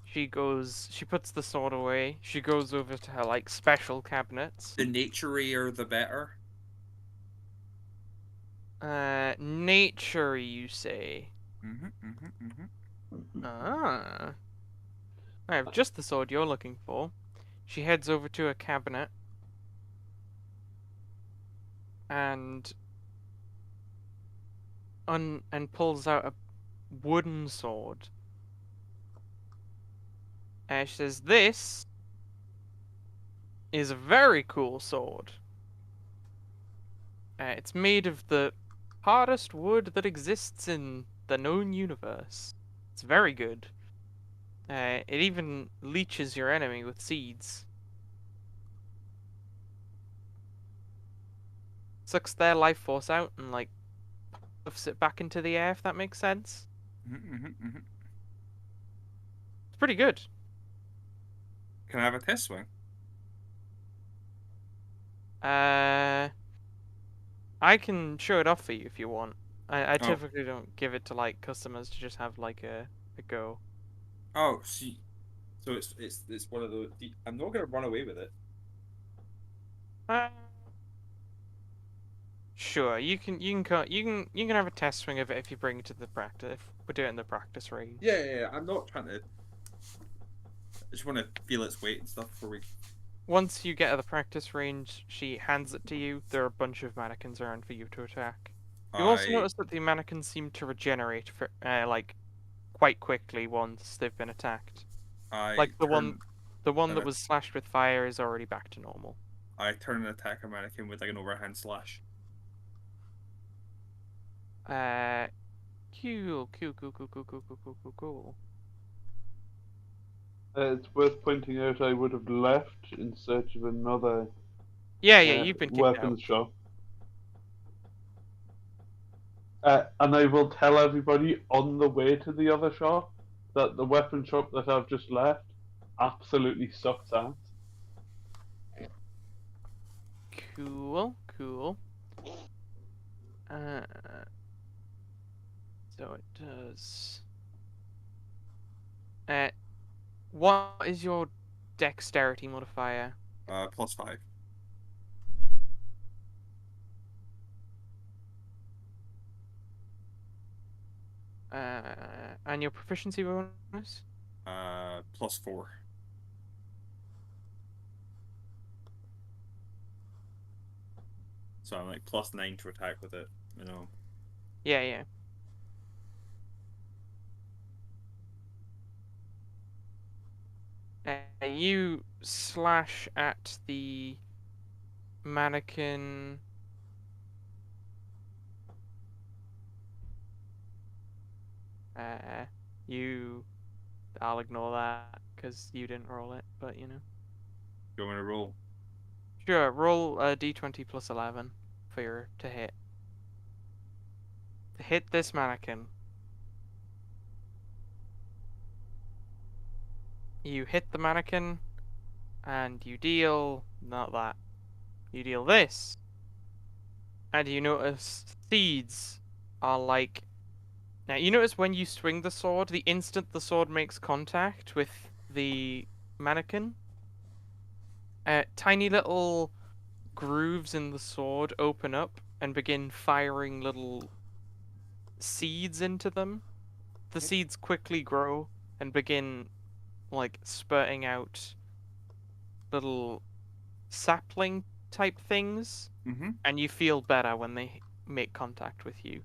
She puts the sword away. She goes over to her like special cabinets. The natureier, the better. Nature, you say? Ah. I have just the sword you're looking for. She heads over to a cabinet and pulls out a wooden sword. And she says, "This is a very cool sword. It's made of the hardest wood that exists in the known universe. It's very good. It even leeches your enemy with seeds. Sucks their life force out and like puffs it back into the air, if that makes sense. It's pretty good." Can I have a test swing? I can show it off for you if you want. I Oh. typically don't give it to like customers to just have like a go. Oh, see. So it's one of those. I'm not gonna run away with it. Uh, sure, you can have a test swing of it if you bring it to the practice. If we do it in the practice range. Yeah. I'm not trying to. I just want to feel its weight and stuff before we. Once you get to the practice range, she hands it to you. There are a bunch of mannequins around for you to attack. You'll also notice that the mannequins seem to regenerate for like quite quickly once they've been attacked. Like the one that was slashed with fire is already back to normal. I turn and attack a mannequin with like an overhand slash. Cool. It's worth pointing out I would have left in search of another Yeah, you've been kicked weapons out. shop. And I will tell everybody on the way to the other shop that the weapon shop that I've just left absolutely sucks ass. Cool. So it does. What is your dexterity modifier? +5. And your proficiency bonus? +4. So I'm like +9 to attack with it, you know. Yeah. You slash at the mannequin. I'll ignore that because you didn't roll it, but you know. Do you want me to roll? Sure, roll a d20 plus 11 for your to hit. To hit this mannequin. you hit the mannequin, and you deal not that. You deal this, and you notice seeds are like. Now you notice when you swing the sword, the instant the sword makes contact with the mannequin, tiny little grooves in the sword open up and begin firing little seeds into them. The seeds quickly grow and begin like spurting out little sapling type things, Mm-hmm. and you feel better when they make contact with you.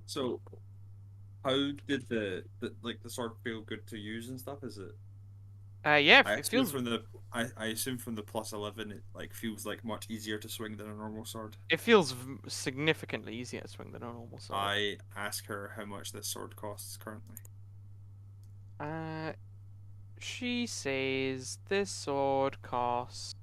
So how did the sword feel good to use and stuff? Is it? Yeah, I it assume feels from the I assume from the +11 it like feels like much easier to swing than a normal sword. significantly easier to swing than a normal sword. I ask her how much this sword costs currently. She says this sword costs.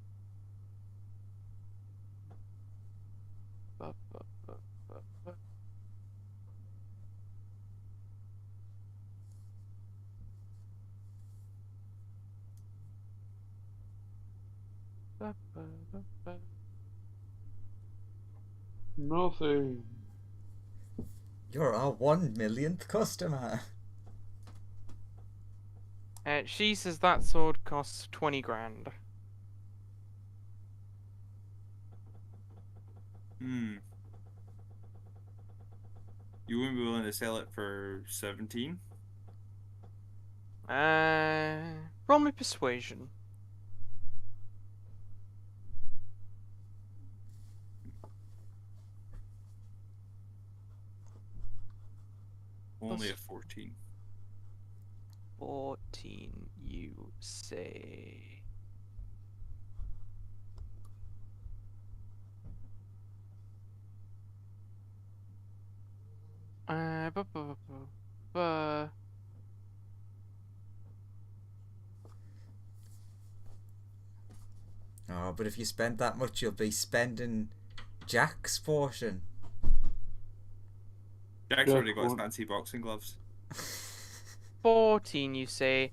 Nothing. You're our 1 millionth customer. She says that sword costs 20 grand. Hmm. You wouldn't be willing to sell it for 17? Roll me persuasion. Only a Plus 14. 14, you say. Uh, bu- bu- bu- bu- bu- Oh, but if you spend that much, you'll be spending Jack's portion. Jack's Yeah, already got his cool. fancy boxing gloves. 14, you say.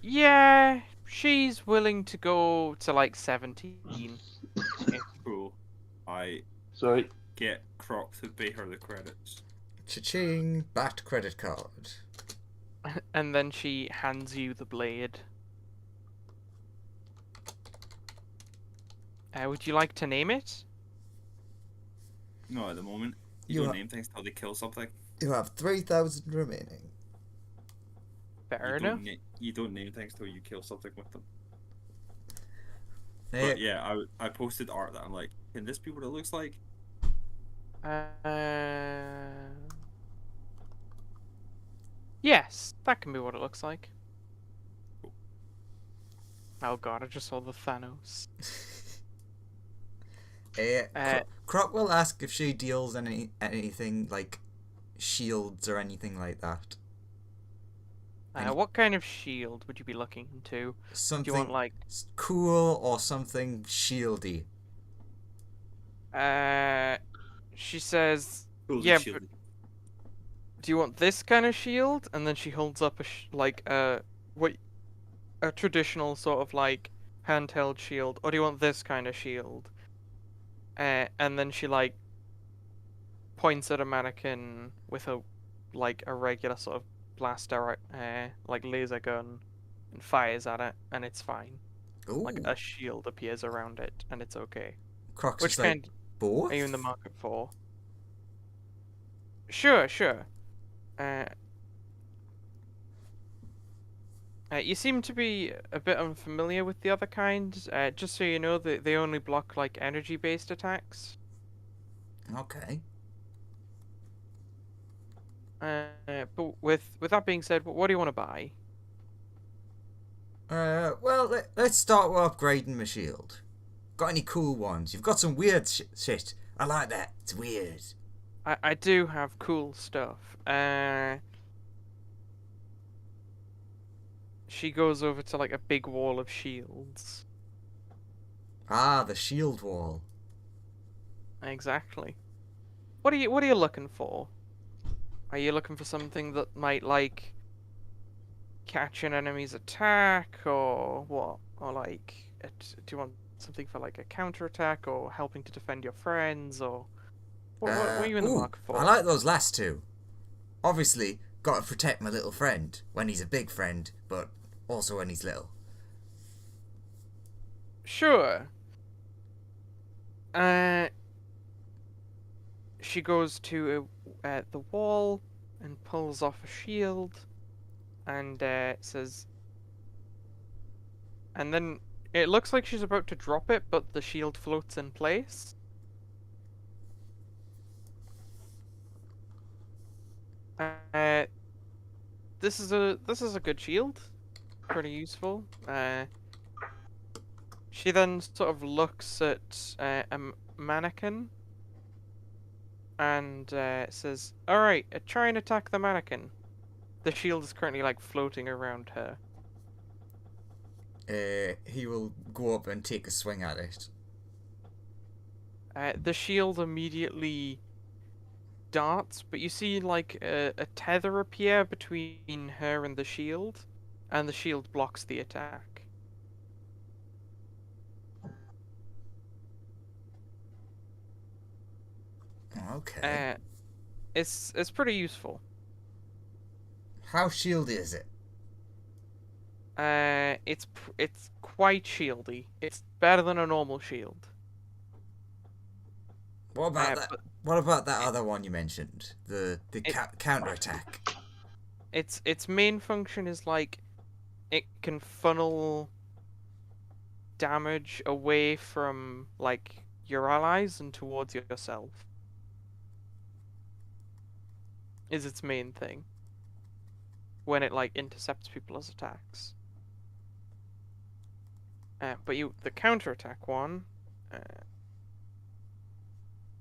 Yeah, she's willing to go to like 17. Cool. I Sorry. get Croc to pay her the credits. Cha-ching, bat credit card. And then she hands you the blade. Would you like to name it? No, at the moment. You You don't ha- name things till they kill something. You have 3,000 remaining. Fair enough. You don't name things till you kill something with them. Eh, But yeah, I posted art that I'm like, can this be what it looks like? Yes, that can be what it looks like. Cool. Oh god, I just saw the Thanos. Croc will ask if she deals anything like shields or anything like that. What kind of shield would you be looking into? Something Do you want like cool or something shieldy. she says, Cool yeah, shield. but do you want this kind of shield? And then she holds up a traditional sort of like handheld shield, or do you want this kind of shield? And then she like points at a mannequin with a regular sort of blaster, like laser gun, and fires at it, and it's fine. Ooh. Like a shield appears around it, and it's okay. Croc's Which just like, kind both? are you in the market for? Sure. You seem to be a bit unfamiliar with the other kind. Just so you know, they only block like energy-based attacks. Okay. But with that being said, what do you want to buy? Well, let's start with upgrading my shield. Got any cool ones? You've got some weird shit. I like that. It's weird. I do have cool stuff. She goes over to like a big wall of shields. Ah, the shield wall. Exactly. What are you looking for? Are you looking for something that might like catch an enemy's attack, or what? Or like, do you want something for like a counterattack, or helping to defend your friends, or what are you in the market for? I like those last two. Obviously, gotta protect my little friend when he's a big friend, but also when he's little. Sure. She goes to the wall and pulls off a shield, and says, and then it looks like she's about to drop it, but the shield floats in place. This is a good shield, pretty useful. She then sort of looks at a mannequin and says, "All right, try and attack the mannequin." The shield is currently like floating around her. He will go up and take a swing at it. The shield immediately darts, but you see like a tether appear between her and the shield blocks the attack. Okay. It's pretty useful. How shieldy is it? It's quite shieldy. It's better than a normal shield. What about that? What about that other one you mentioned? The counterattack. Its main function is like it can funnel damage away from like your allies and towards yourself. Is its main thing. When it like intercepts people's attacks. But the counterattack one,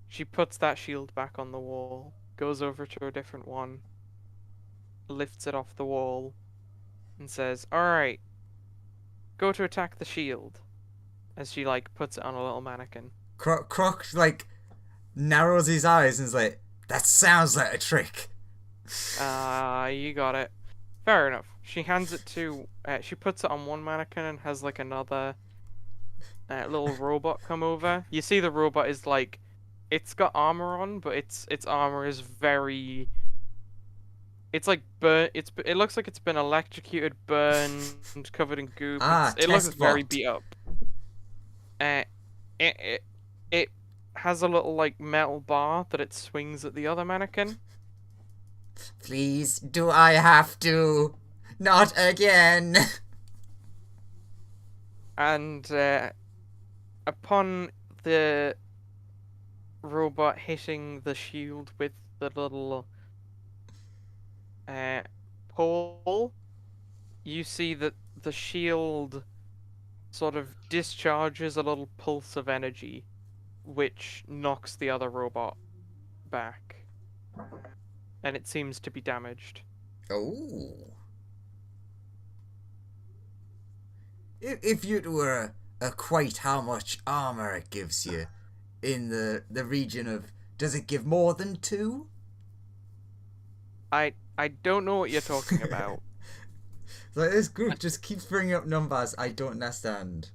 she puts that shield back on the wall, goes over to a different one, lifts it off the wall, and says, "Alright, go to attack the shield," as she like puts it on a little mannequin. Croc like narrows his eyes and is like, "That sounds like a trick." You got it. Fair enough. She hands it to, she puts it on one mannequin and has like another little robot come over. You see the robot is like, it's got armor on, but its armor is very, it's like it looks like it's been electrocuted, burned, covered in goop. It looks very beat up. It has a little like metal bar that it swings at the other mannequin. Please, do I have to? Not again. And upon the robot hitting the shield with the little pole, you see that the shield sort of discharges a little pulse of energy, which knocks the other robot back. And it seems to be damaged. Oh. If you were equate how much armor it gives you in the region of, does it give more than 2? I don't know what you're talking about. Like, this group just keeps bringing up numbers I don't understand.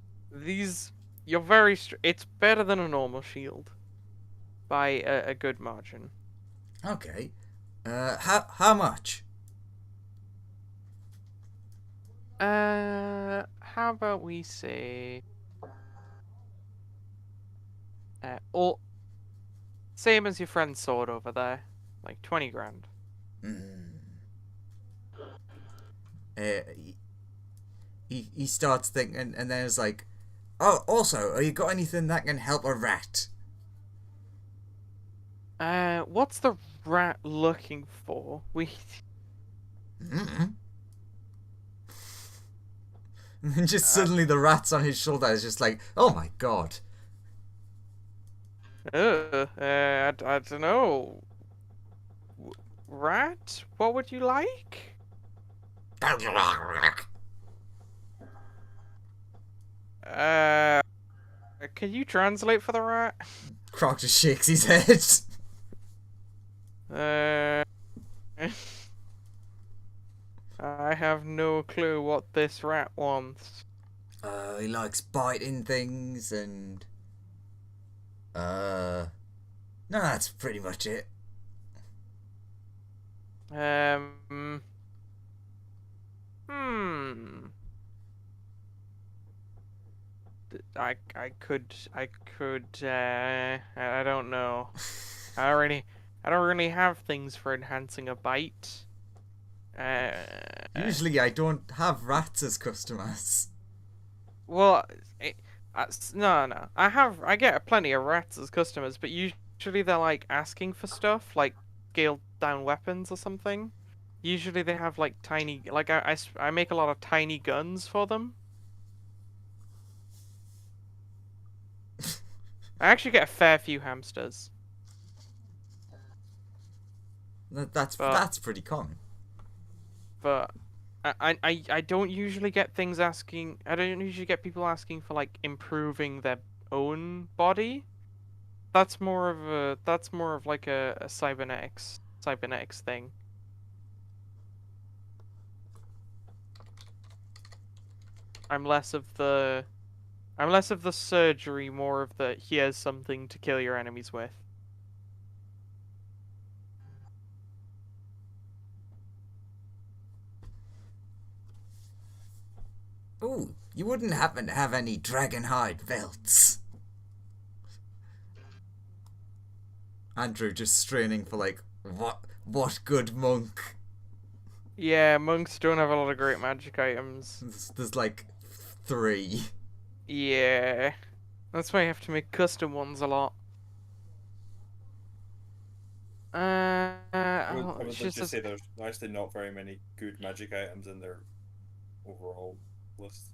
You're very it's better than a normal shield by a good margin. Okay. How much? How about we say, same as your friend's sword over there, like 20 grand. He starts thinking, and then it's like, oh, also, you got anything that can help a rat? What's the rat looking for? And then just suddenly the rat's on his shoulder is just like, oh my god. I don't know. Rat? What would you like? Can you translate for the rat? Croc just shakes his head. I have no clue what this rat wants. He likes biting things and no, that's pretty much it. Hmm. I don't know. I don't really have things for enhancing a bite. Uh, Usually I don't have rats as customers. well, no. I get plenty of rats as customers, but usually they're like asking for stuff, like scaled down weapons or something. Usually they have like tiny, like I make a lot of tiny guns for them. I actually get a fair few hamsters, That's but pretty common. but I don't usually get things asking. I don't usually get people asking for like improving their own body. That's more of like a cybernetics thing. I'm less of the I'm less of the surgery, more of the here's something to kill your enemies with. Ooh, you wouldn't happen to have any dragonhide belts? Andrew just straining for like, what good monk? Yeah, monks don't have a lot of great magic items. There's like 3. Yeah, that's why you have to make custom ones a lot. I would she just says, say there's actually not very many good magic items in their overall list.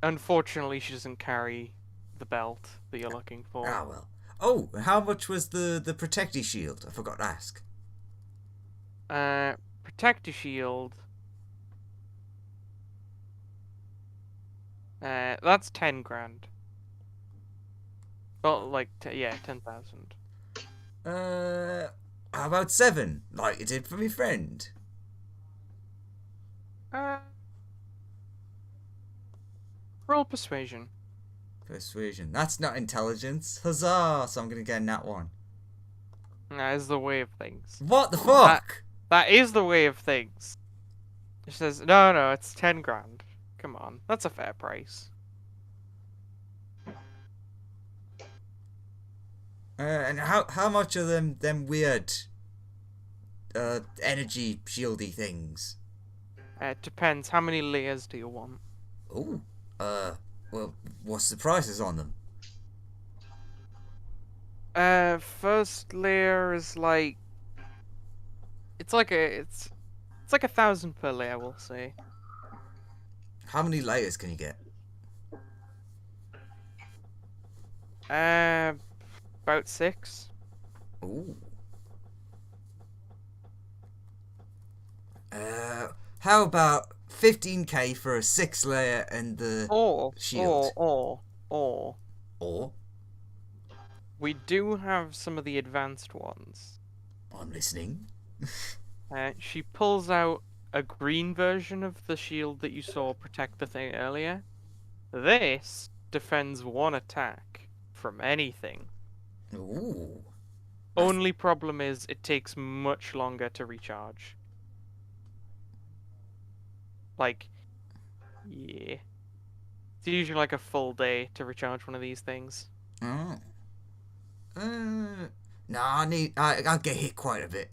unfortunately, she doesn't carry the belt that you're looking for. Ah well. Oh, how much was the protecty shield? I forgot to ask. Protector shield. That's 10 grand. Well, like, yeah, 10,000. How about 7? Like you did for me friend. Uh, roll persuasion. Persuasion. That's not intelligence. Huzzah! So I'm gonna get in that one. That is the way of things. What the fuck? That is the way of things. She says, no, it's 10 grand. Come on, that's a fair price. And how much are them weird energy shieldy things? It depends. How many layers do you want? Oh, well, what's the prices on them? First layer is like it's like 1,000 per layer, we'll say. How many layers can you get? About 6. Ooh. How about 15k for a 6-layer and the shield? Or Or we do have some of the advanced ones. I'm listening. She pulls out a green version of the shield that you saw protect the thing earlier. This defends one attack from anything. Ooh. Only problem is it takes much longer to recharge. Like, yeah. It's usually like a full day to recharge one of these things. Oh. No, I'll get hit quite a bit.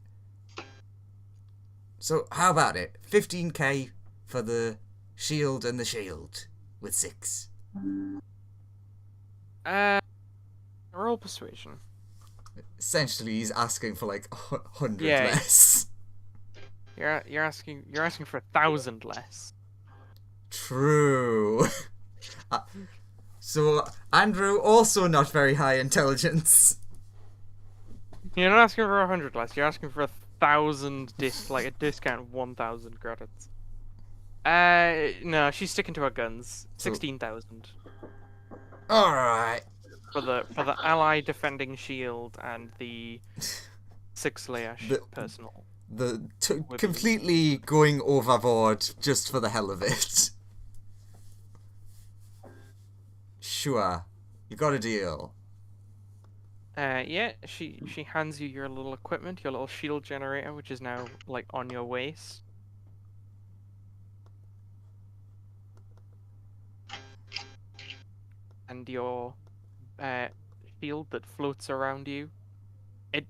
So how about it? 15k for the shield and the shield with 6. Roll persuasion. Essentially, he's asking for like 100 Yeah. less. You're asking for 1,000 less. True. So Andrew also not very high intelligence. You're not asking for 100 less. You're asking for 1,000 like a discount of 1,000 credits. No, she's sticking to her guns. 16,000 All right. for the ally defending shield and the 6-layer personal. Completely going overboard just for the hell of it. Sure, you got a deal. Yeah, she hands you your little equipment, your little shield generator, which is now like on your waist. And your shield that floats around you.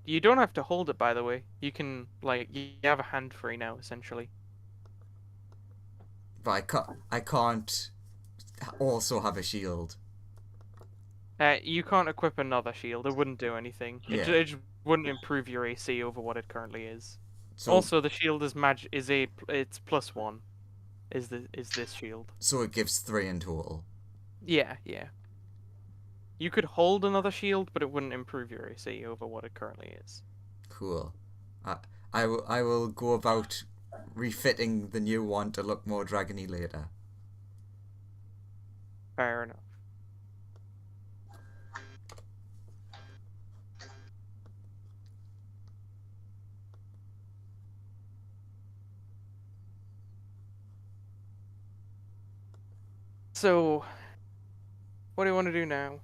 You don't have to hold it, by the way. You can you have a hand free now, essentially. But I can't also have a shield. You can't equip another shield. It wouldn't do anything. Yeah. It just wouldn't improve your AC over what it currently is. So, Also, the shield is it's +1. Is this shield? So it gives 3 in total. Yeah, yeah. You could hold another shield, but it wouldn't improve your AC over what it currently is. Cool. I will go about refitting the new one to look more dragony later. Fair enough. So, what do you want to do now?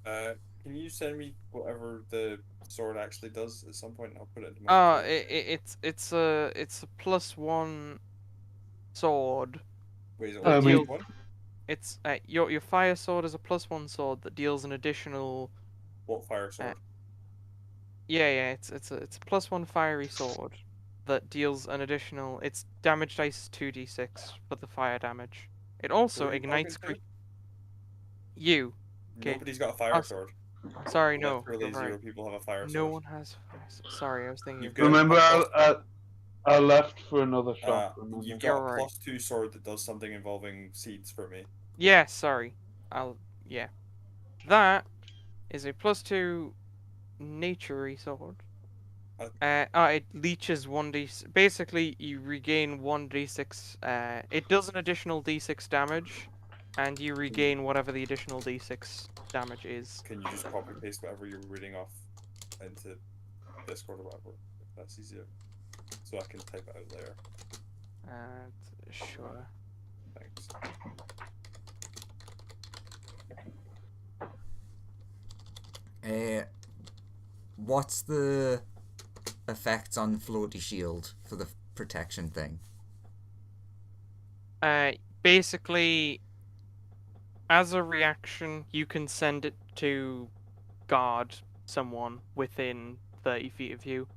Can you send me whatever the sword actually does at some point? And I'll put it in my. It's a +1 sword. Wait, is it I only mean- one? It's your fire sword is a +1 sword that deals an additional. What fire sword? Yeah, it's a +1 fiery sword that deals an additional. Its damage dice is 2d6 for the fire damage. It also Who are you ignites. talking to? You. Okay. Nobody's got a fire Us- sword. Sorry, no. Literally You're right. 0 people have a fire No sword. one has. Sorry, I was thinking. You've of- got- Remember, I left for another shop. Remember? You've You're got a right. +2 sword that does something involving seeds for me. Yeah, sorry. Yeah. That is a +2 nature sword. It leeches 1d. Basically, you regain 1d6. It does an additional d6 damage, and you regain whatever the additional d6 damage is. Can you just copy paste whatever you're reading off into Discord or whatever? If that's easier. So I can type it out later. Sure. Thanks. What's the effects on floaty shield for the protection thing? Basically, as a reaction, you can send it to guard someone within 30 feet of you.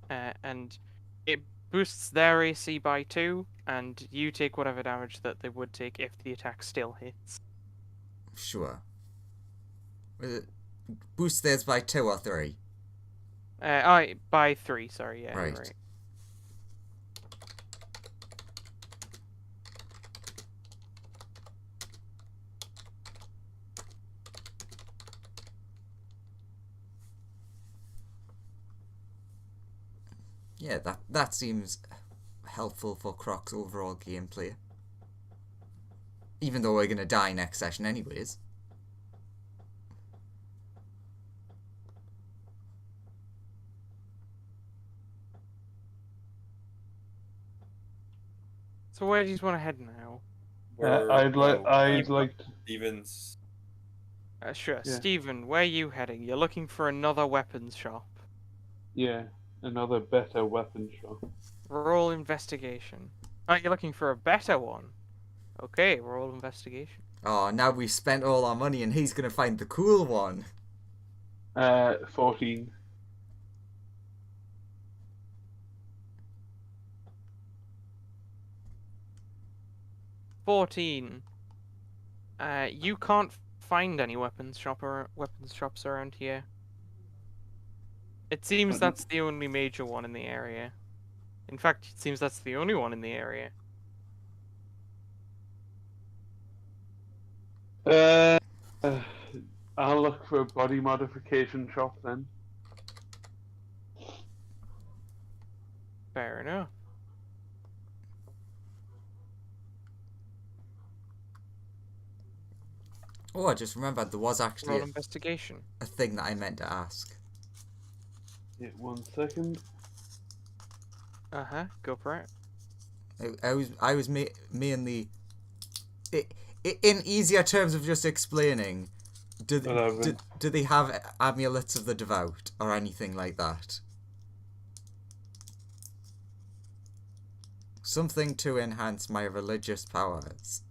And it boosts their AC by 2, and you take whatever damage that they would take if the attack still hits. Sure. Boost theirs by 2 or 3? By 3, sorry, yeah. Right. Right. Yeah, that seems helpful for Croc's overall gameplay. Even though we're gonna die next session anyways. So where do you want to head now? I'd like to. Stevens. Sure. Yeah. Stephen, where are you heading? You're looking for another weapons shop. Yeah, another better weapon shop. Roll investigation. Oh, you're looking for a better one. Okay, roll investigation. Oh, now we've spent all our money and he's gonna find the cool one. 14. You can't find any weapons shops around here. It seems that's the only major one in the area. In fact, it seems that's the only one in the area. I'll look for a body modification shop then. Fair enough. Oh, I just remembered there was actually Roll investigation. a thing that I meant to ask. Yeah, 1 second. Go for it. I was mainly in easier terms of just explaining. Do 11. they have amulets of the devout or anything like that? Something to enhance my religious powers.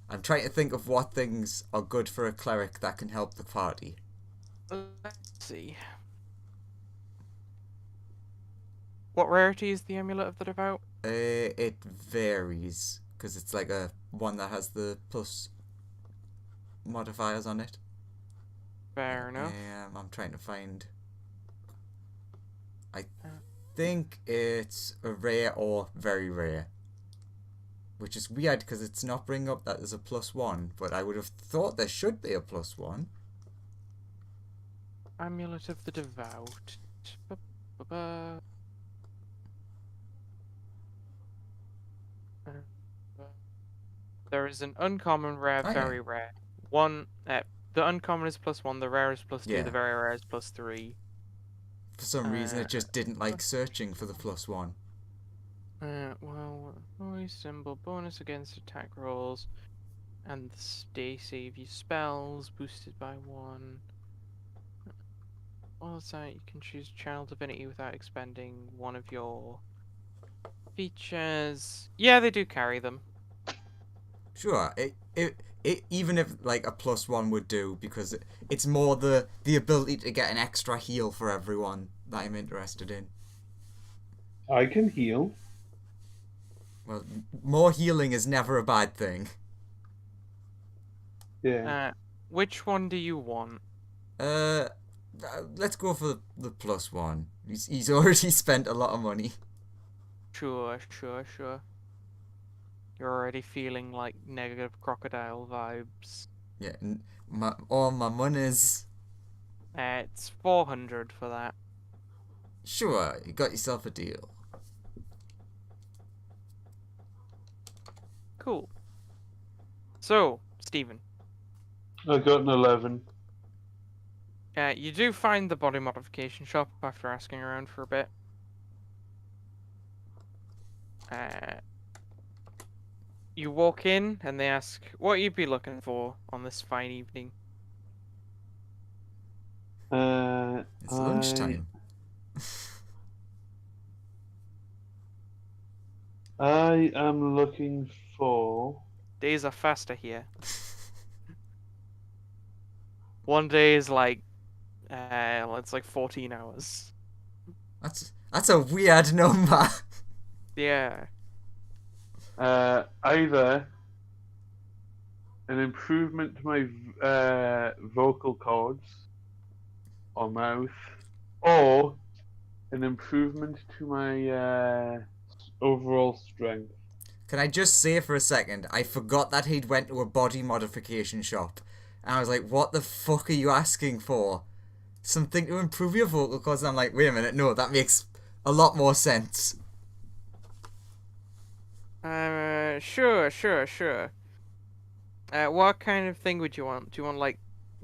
I'm trying to think of what things are good for a cleric that can help the party. Let's see. What rarity is the Amulet of the Devout? It varies because it's like a one that has the plus modifiers on it. Fair enough. I'm trying to find. I think it's a rare or very rare, which is weird because it's not bringing up that there's a +1, but I would have thought there should be a +1. Amulet of the Devout. There is an uncommon, rare, Oh, very yeah. rare. One. The uncommon is +1. The rare is +2. Yeah. The very rare is +3. For some reason, it just didn't like searching for the +1. Well, always symbol bonus against attack rolls, and the stay save you spells boosted by 1. Also, you can choose Channel Divinity without expending one of your features. Yeah, they do carry them. Sure, it even if like a +1 would do, because it's more the ability to get an extra heal for everyone that I'm interested in. I can heal. Well, more healing is never a bad thing. Yeah. Which one do you want? Let's go for the +1. He's already spent a lot of money. Sure. You're already feeling like negative crocodile vibes. Yeah, all my monies. It's 400 for that. Sure, you got yourself a deal. Cool. So, Stephen, I got an 11. you do find the body modification shop after asking around for a bit. You walk in and they ask what you'd be looking for on this fine evening. It's lunchtime. I am looking for. Days are faster here. One day is like, it's like 14 hours. That's a weird number. Yeah. Either an improvement to my vocal cords or mouth, or an improvement to my overall strength. Can I just say for a second, I forgot that he'd went to a body modification shop. And I was like, what the fuck are you asking for? Something to improve your vocal cords? And I'm like, wait a minute, no, that makes a lot more sense. Sure. What kind of thing would you want? Do you want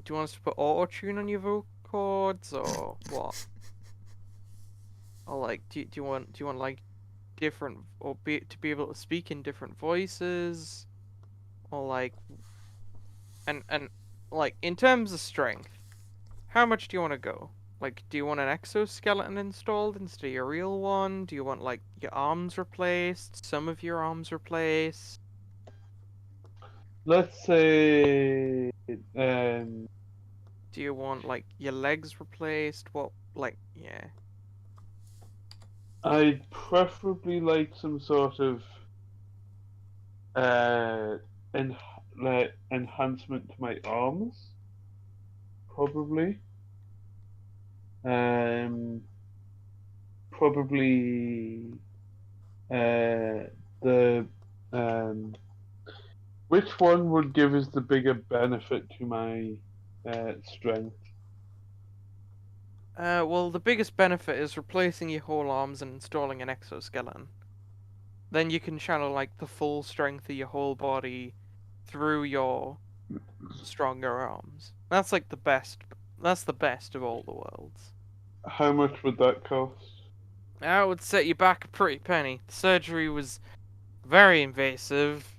us to put auto-tune on your vocal cords, or what? Or like, do you want like different, or to be able to speak in different voices, or like, and like in terms of strength, how much do you want to go? Like, do you want an exoskeleton installed instead of your real one? Do you want like your arms replaced, some of your arms replaced? Let's say Do you want like your legs replaced? What, like, yeah. I'd preferably like some sort of enhancement to my arms. Probably. Probably the which one would give us the bigger benefit to my strength? Well, the biggest benefit is replacing your whole arms and installing an exoskeleton. Then you can channel like the full strength of your whole body through your stronger arms. That's like the best. That's the best of all the worlds. How much would that cost? That would set you back a pretty penny. The surgery was very invasive,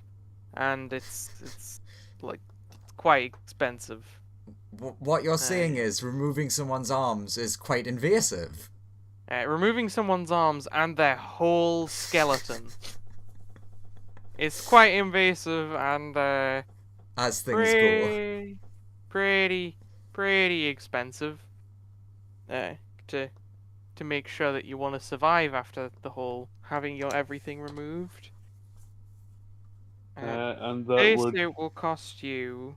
and it's like quite expensive. What you're saying Uh, is removing someone's arms is quite invasive. removing someone's arms and their whole skeleton. It's quite invasive and As things go. pretty, pretty expensive. Uh, to to make sure that you want to survive after the whole having your everything removed. And that They would say it will cost you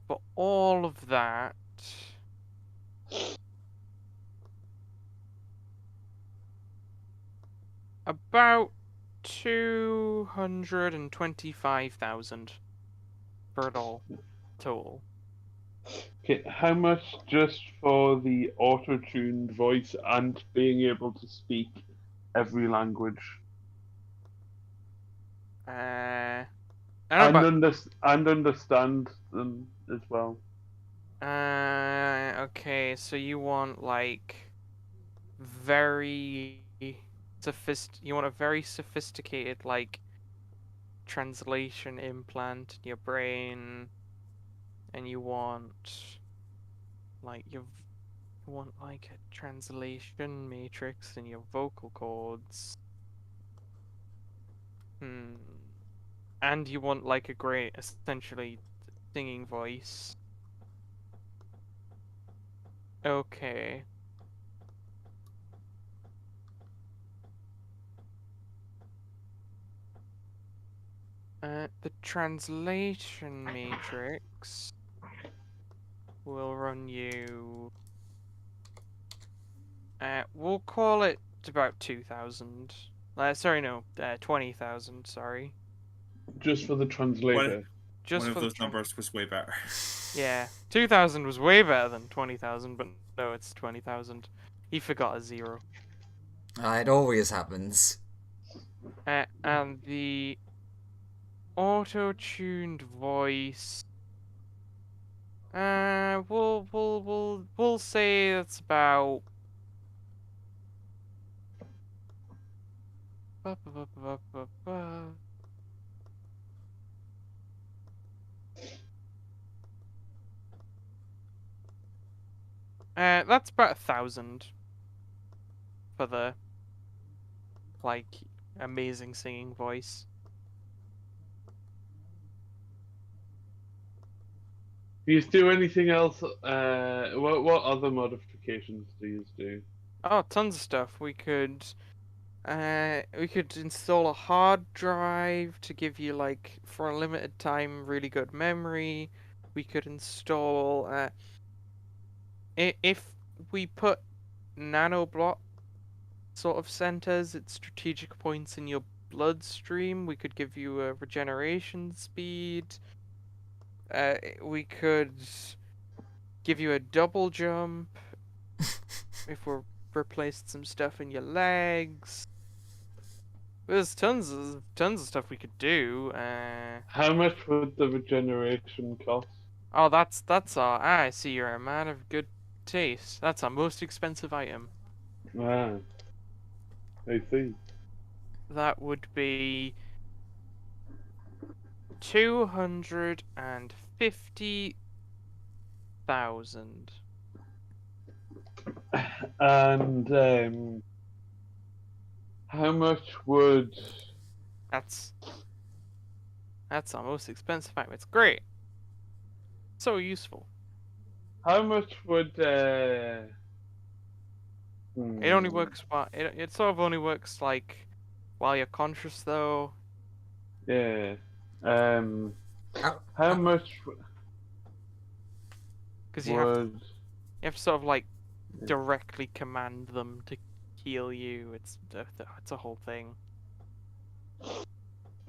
for all of that. About 225,000 for it all total. Okay, how much just for the auto-tuned voice and being able to speak every language? I don't know And understand them as well. okay, so you want like very you want a very sophisticated like translation implant in your brain, and you want like you want like a translation matrix in your vocal cords. And you want like a great essentially singing voice. Okay. The translation matrix will run you. We'll call it about 2,000. Sorry, no, 20,000. Sorry, Just for the translator. just One for of the those numbers was way better. Yeah, 2,000 was way better than 20,000, but no, it's 20,000. He forgot a zero. It always happens. And the auto-tuned voice. We'll say that's about. That's about 1,000 for the like amazing singing voice. Do you do anything else? What other modifications do you do? Oh, tons of stuff. We could install a hard drive to give you like for a limited time really good memory. We could install if we put nanoblock sort of centers at strategic points in your bloodstream, we could give you a regeneration speed. We could give you a double jump if we replaced some stuff in your legs. There's tons of stuff we could do. How much would the regeneration cost? Oh, that's our. I see you're a man of good taste. That's our most expensive item. Ah, I see. That would be 250,000. And how much would That's our most expensive item. It's great. So useful. how much would It only works while it sort of only works like while you're conscious though. yeah Uh, how much Because would you have to sort of like directly command them to heal you. It's a whole thing.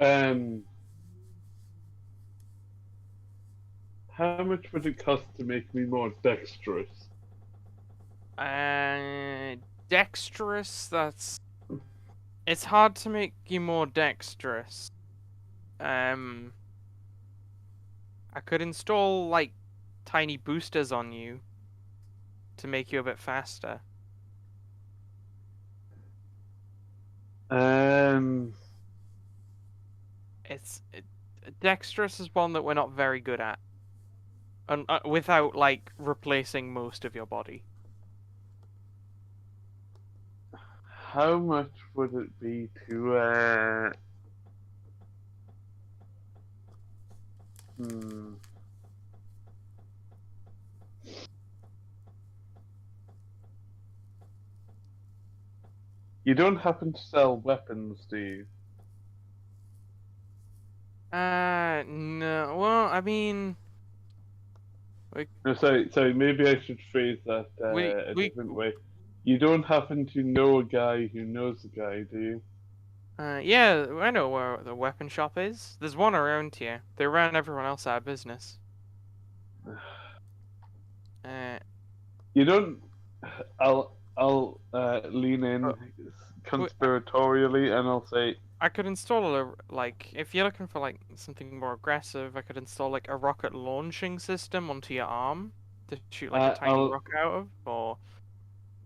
um how much would it cost to make me more dexterous? Dexterous. It's hard to make you more dexterous. I could install like tiny boosters on you. to make you a bit faster. Dexterous is one that we're not very good at, and without like replacing most of your body. How much would it be to You don't happen to sell weapons, do you? No. Well, I mean, No, sorry. Maybe I should phrase that a different way. You don't happen to know a guy who knows a guy, do you? Yeah, I know where the weapon shop is. There's one around here. They ran everyone else out of business. You don't. I'll lean in conspiratorially, and I'll say I could install if you're looking for like something more aggressive, I could install like a rocket launching system onto your arm to shoot like a tiny rocket out of, or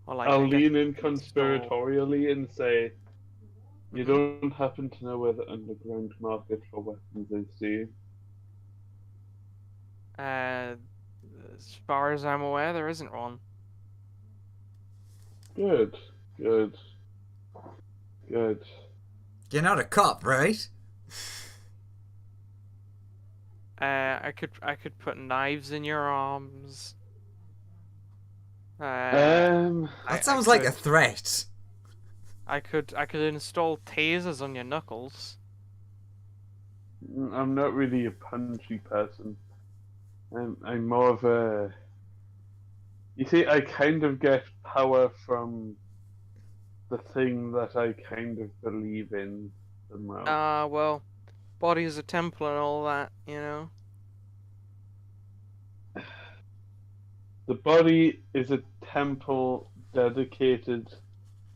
like. I'll lean in conspiratorially and say, you don't happen to know where the underground market for weapons is, do you? As far as I'm aware, there isn't one. Good. You're not a cop, right? I could put knives in your arms. That sounds like a threat. I could install tasers on your knuckles. I'm not really a punchy person. I'm more of a. You see, I kind of get power from the thing that I kind of believe in the most. Well, body is a temple and all that, you know. The body is a temple dedicated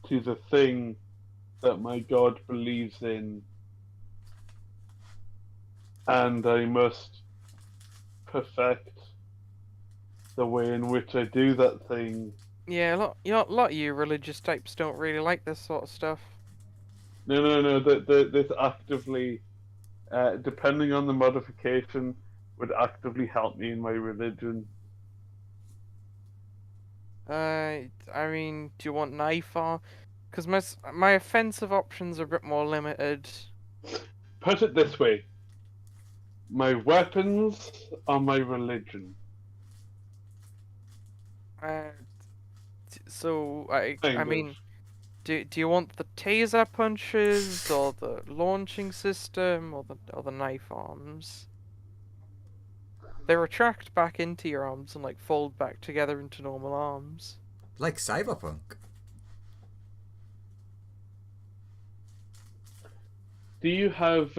to the thing that my god believes in, and I must perfect the way in which I do that thing. Yeah, a lot of you religious types don't really like this sort of stuff. No. This actively, depending on the modification, would actively help me in my religion. I mean, do you want knife or? Because my offensive options are a bit more limited. Put it this way: my weapons are my religion. So I mean, do you want the taser punches or the launching system or the knife arms? They retract back into your arms and like fold back together into normal arms. Like Cyberpunk. Do you have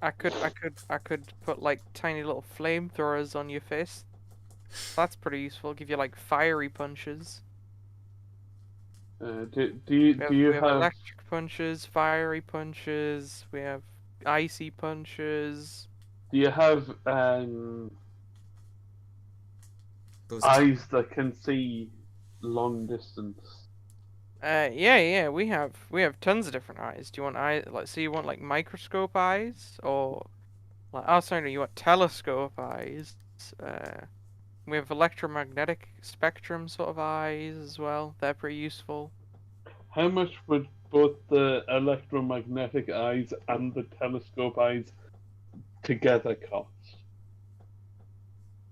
I could put like tiny little flamethrowers on your face. That's pretty useful. Give you like fiery punches. do you have electric punches, fiery punches? We have icy punches. Do you have eyes that can see long distance? Yeah, we have tons of different eyes. Do you want so you want like microscope eyes or like no, you want telescope eyes. We have electromagnetic spectrum sort of eyes as well. They're pretty useful. How much would both the electromagnetic eyes and the telescope eyes together cost?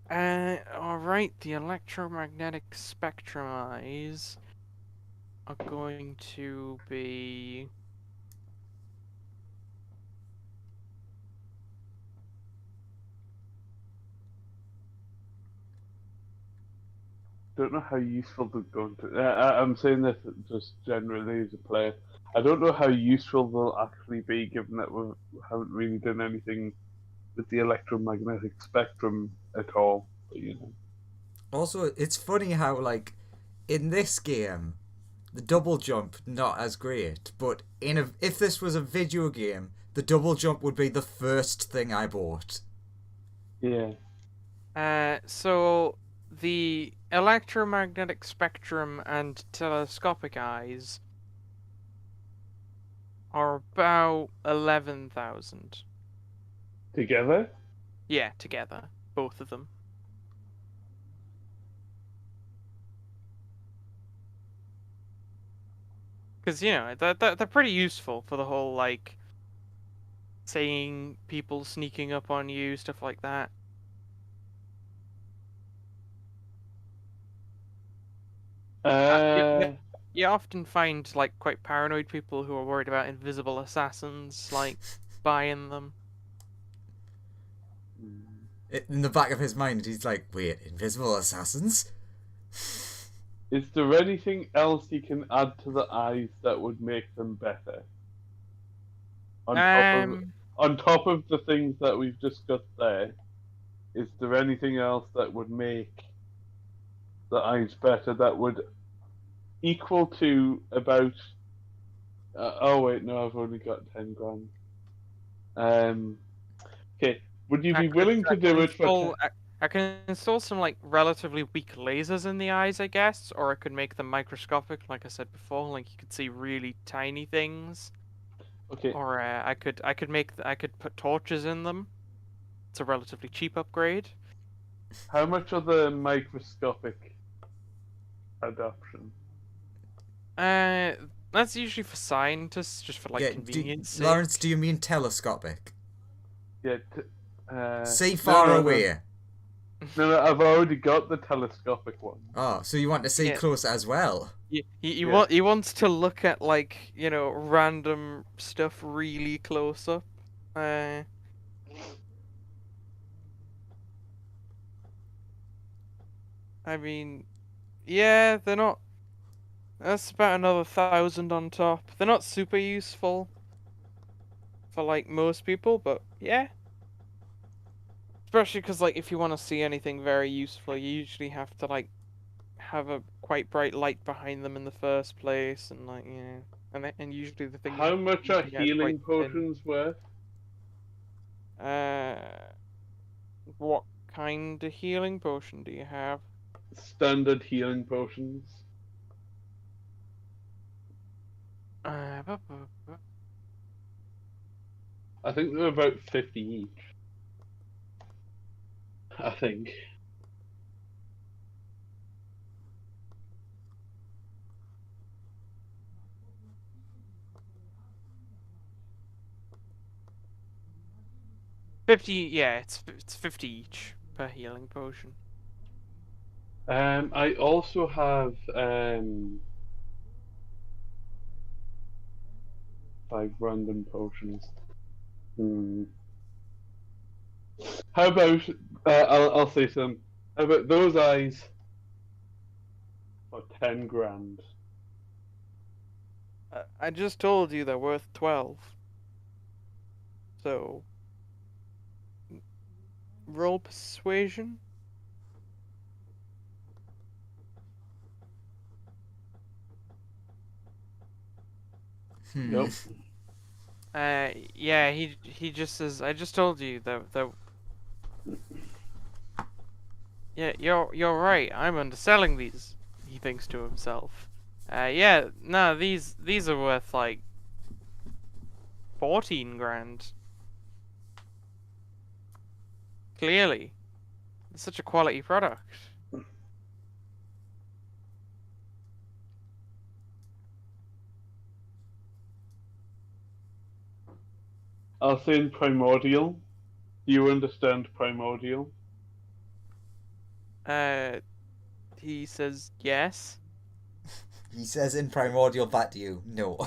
Alright, the electromagnetic spectrum eyes are going to be... Don't know how useful they're going to. I'm saying this just generally as a player. I don't know how useful they'll actually be, given that we haven't really done anything with the electromagnetic spectrum at all. But, you know. Also, it's funny how like in this game, the double jump not as great, but if this was a video game, the double jump would be the first thing I bought. Yeah. So the electromagnetic spectrum and telescopic eyes are about 11,000. Together? Yeah, together, both of them. Because they're pretty useful for the whole like seeing people sneaking up on you, stuff like that. Uh, You often find like quite paranoid people who are worried about invisible assassins like buying them. In the back of his mind, he's like, wait, invisible assassins? is there anything else you can add to the eyes that would make them better? Um, On top of the things that we've discussed there, is there anything else that would make the eyes better that would equal to about? Oh wait, no, I've only got 10 grand. Okay, would you be willing to do it for? I can install some like relatively weak lasers in the eyes, I guess, or I could make them microscopic, like I said before, like you could see really tiny things. Okay, Or I could I could put torches in them. It's a relatively cheap upgrade. how much are the microscopic adoption? Uh, that's usually for scientists, just for like Yeah, convenience sake. Lawrence, do you mean telescopic? Yeah. Say far away. No, I've already got the telescopic one. Oh, so you want to say Yeah. close as well? He wants to look at like random stuff really close up. I mean, yeah, they're not. That's about another 1,000 on top. They're not super useful for like most people, but yeah. Especially because like if you want to see anything very useful, you usually have to like have a quite bright light behind them in the first place, and like and usually the thing. How much are looking at is healing quite thin. potions worth? What kind of healing potion do you have? Standard healing potions. Uh, I think they're about 50 each. I think. Yeah, it's 50 each per healing potion. I also have 5 random potions. How about I'll say some. How about those eyes for 10 grand? I just told you they're worth 12. So roll persuasion. Nope. Yeah, he just says, I just told you that yeah, you're right. I'm underselling these. He thinks to himself. Yeah, no, these are worth like 14 grand. Clearly, it's such a quality product. I'll say in primordial. Do you understand primordial? He says yes. He says in primordial back to you, no.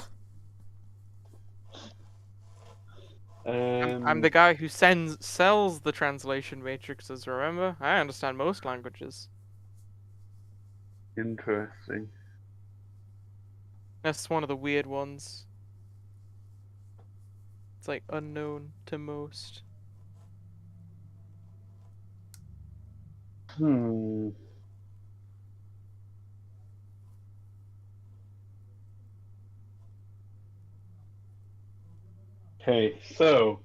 I'm the guy who sells the translation matrices. Remember, I understand most languages. Interesting. That's one of the weird ones. It's like unknown to most. Okay, so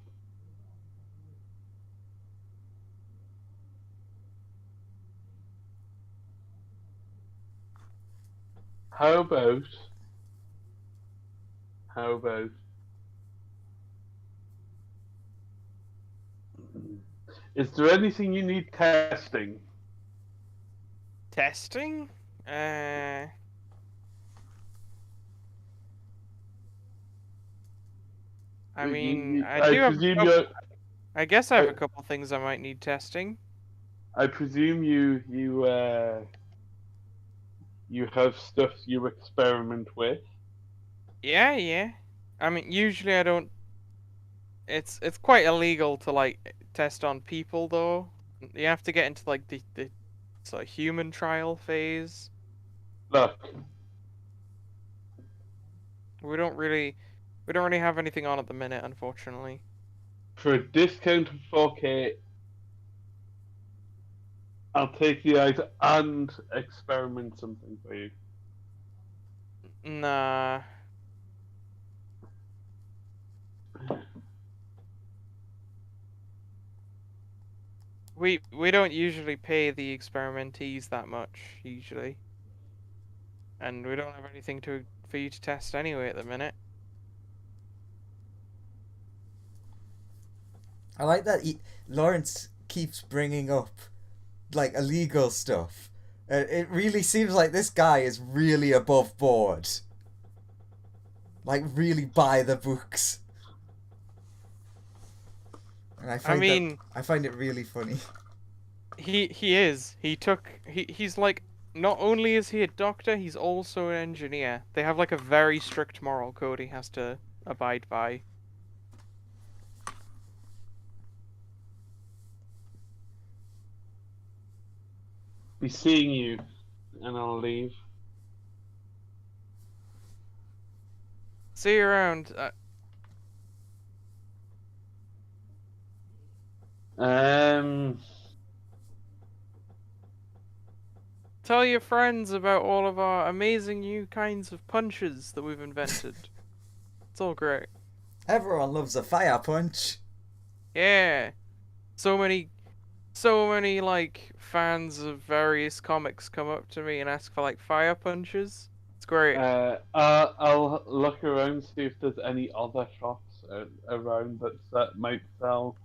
How about? How about? Is there anything you need testing? Testing? Uh, I mean, I I do have a presume couple. you. I guess I have a couple things I might need testing. I presume you have stuff you experiment with. Yeah, yeah. I mean, usually I don't. It's quite illegal to like test on people though. You have to get into like the sort of human trial phase. Look, We don't really have anything on at the minute, unfortunately. for a discount of 4K, I'll take the item and experiment something for you. Nah. We don't usually pay the experimentees that much usually, and we don't have anything for you to test anyway at the minute. I like that Lawrence keeps bringing up like illegal stuff. It really seems like this guy is really above board. Like really by the books. And I find it really funny. He is. He's like, not only is he a doctor, he's also an engineer. They have like a very strict moral code he has to abide by. Be seeing you, and I'll leave. See you around. Um, Tell your friends about all of our amazing new kinds of punches that we've invented. It's all great. Everyone loves a fire punch. Yeah. So many like fans of various comics come up to me and ask for like fire punches. It's great. I'll look around, see if there's any other shops around that might sell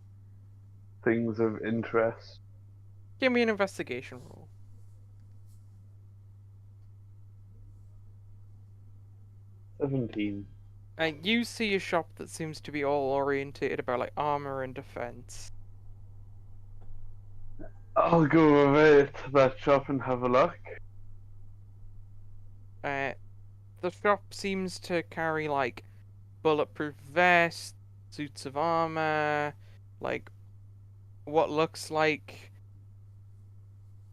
things of interest. Give me an investigation roll. 17. And you see a shop that seems to be all orientated about like armor and defense. I'll go over to that shop and have a look. The shop seems to carry like bulletproof vests, suits of armor, like what looks like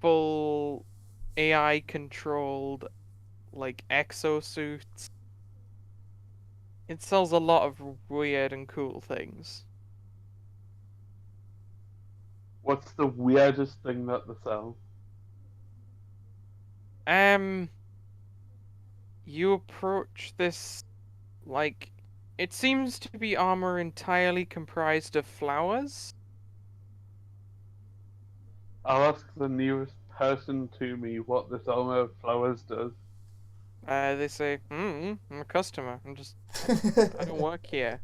full AI controlled like exosuits. It sells a lot of weird and cool things. What's the weirdest thing that they sell? You approach this like it seems to be armor entirely comprised of flowers. I'll ask the nearest person to me what this armor of flowers does. They say, I'm a customer. I don't work here.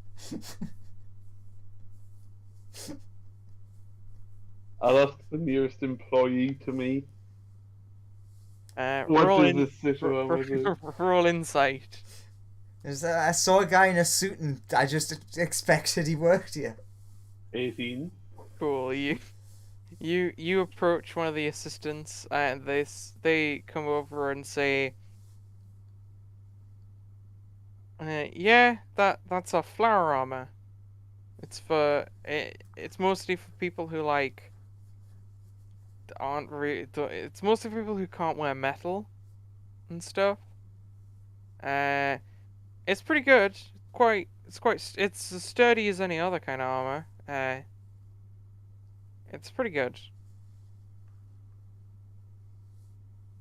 I'll ask the nearest employee to me. What Roll does in, this sitter armor do? roll insight. I saw a guy in a suit and I just expected he worked here. 18. Cool. You approach one of the assistants and they come over and say, yeah, that's a flower armor. It's mostly for people who like aren't really. It's mostly for people who can't wear metal and stuff. It's pretty good. It's as sturdy as any other kind of armor. It's pretty good.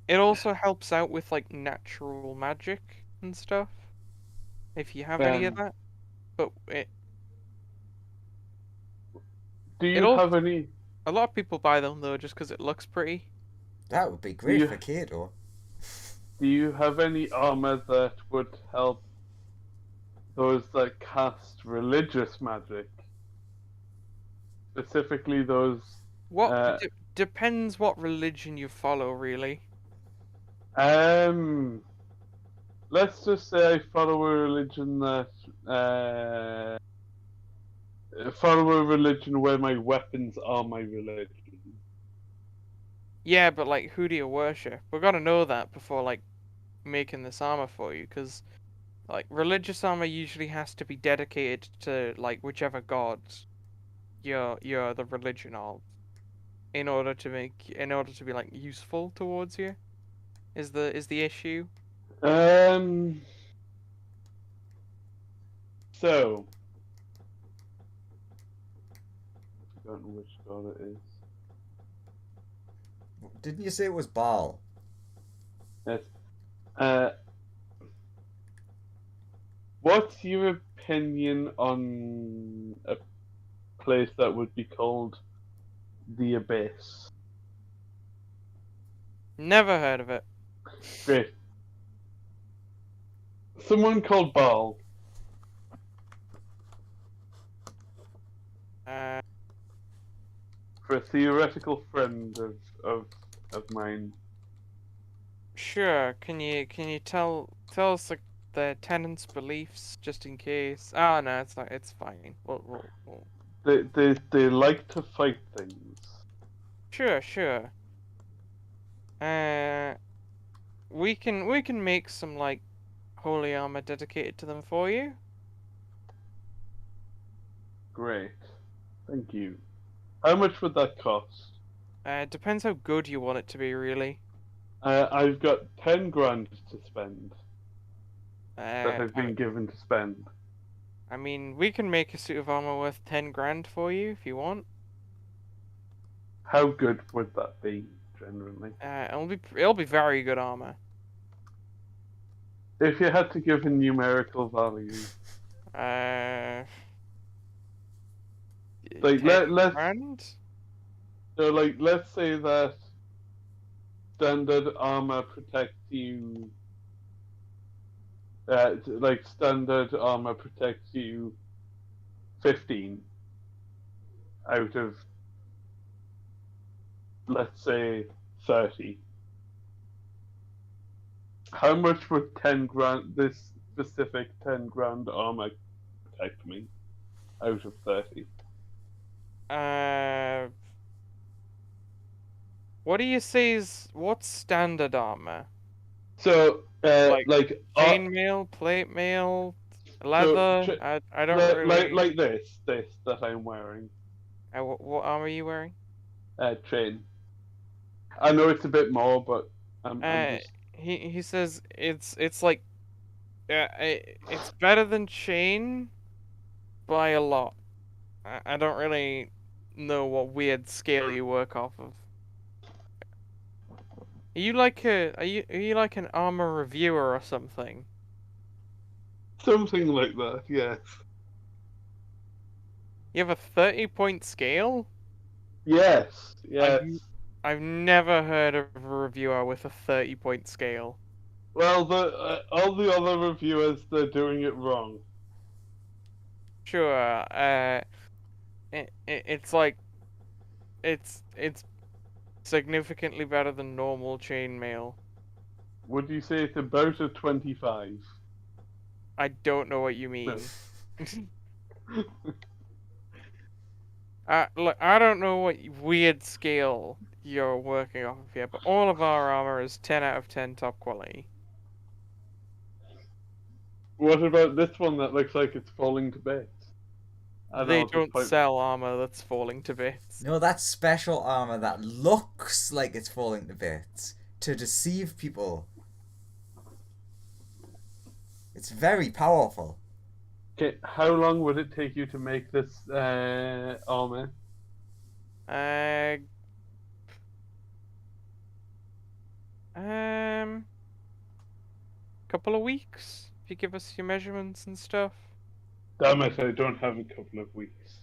It also helps out with like natural magic and stuff. If you have any of that, but Do you have any? a lot of people buy them though just because it looks pretty. That would be great for Kato. Do you have any armor that would help those that cast religious magic? Specifically those. What Uh, depends what religion you follow, really. um. Let's just say I follow a religion that. Follow a religion where my weapons are my religion. Yeah, but like, who do you worship? We gotta know that before like making this armor for you, because like religious armor usually has to be dedicated to like whichever god you're the religion of, in order to be like useful towards you. Is the issue? Um. So. I don't know which god it is. Didn't you say it was Baal? Yes. Uh. What's your opinion on a place that would be called the Abyss? Never heard of it. Great. Someone called Baal. Uh, For a theoretical friend of mine. sure. Can you tell us like the tenants' beliefs just in case? Oh no, it's not. It's fine. We'll... They like to fight things. Sure. Uh, we can make some like holy armor dedicated to them for you. Great. Thank you. How much would that cost? Depends how good you want it to be, really. I've got 10 grand to spend that Uh, I've I, been given to spend. I mean, we can make a suit of armor worth 10 grand for you if you want. How good would that be, generally? It'll be very good armor. If you had to give a numerical value, Uh, like 10 let's grand? so like let's say that standard armor protects you. Like standard armor protects you 15 out of, let's say, 30. How much would 10 grand, this specific 10 grand armor protect me out of 30? Uh, what do you say is what's standard armor? So, Like like, chainmail, plate mail, so leather? I don't really. like this that I'm wearing, What armor are you wearing? chain. I know it's a bit more, but I'm Uh, just. he says it's like it's better than chain by a lot. I don't really know what weird scale you work off of. Are you like an armor reviewer or something? Something like that, yes. You have a 30-point scale? Yes, I've yes. I've never heard of a reviewer with a 30-point scale. Well, all the other reviewers, they're doing it wrong. Sure, it's like it's significantly better than normal chainmail. Would you say it's about a 25? I don't know what you No. mean. Look, I don't know what weird scale you're working off of here, but all of our armor is 10 out of 10 top quality. What about this one that looks like it's falling to bits? I They know, just don't point. sell armor that's falling to bits. No, that's special armor that looks like it's falling to bits to deceive people. It's very powerful. Okay, how long would it take you to make this armor? Uh, couple of weeks if you give us your measurements and stuff. Damn it, I don't have a couple of weeks.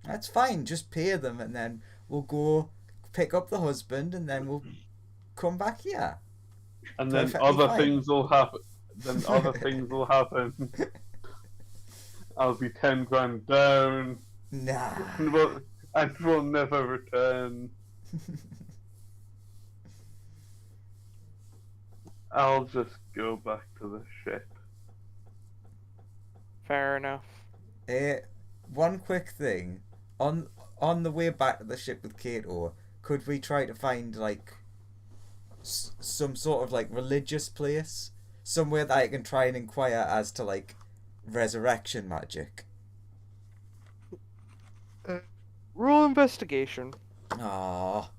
That's fine. Just pay them and then we'll go pick up the husband, and then we'll come back here. And then Perfectly other fine. things will happen. Then other things will happen. I'll be 10 grand down, Nah. and we'll never return. I'll just go back to the ship. Fair enough. One quick thing. On the way back to the ship with Kato, could we try to find like some sort of like religious place, somewhere that I can try and inquire as to like resurrection magic? Roll investigation. Ah,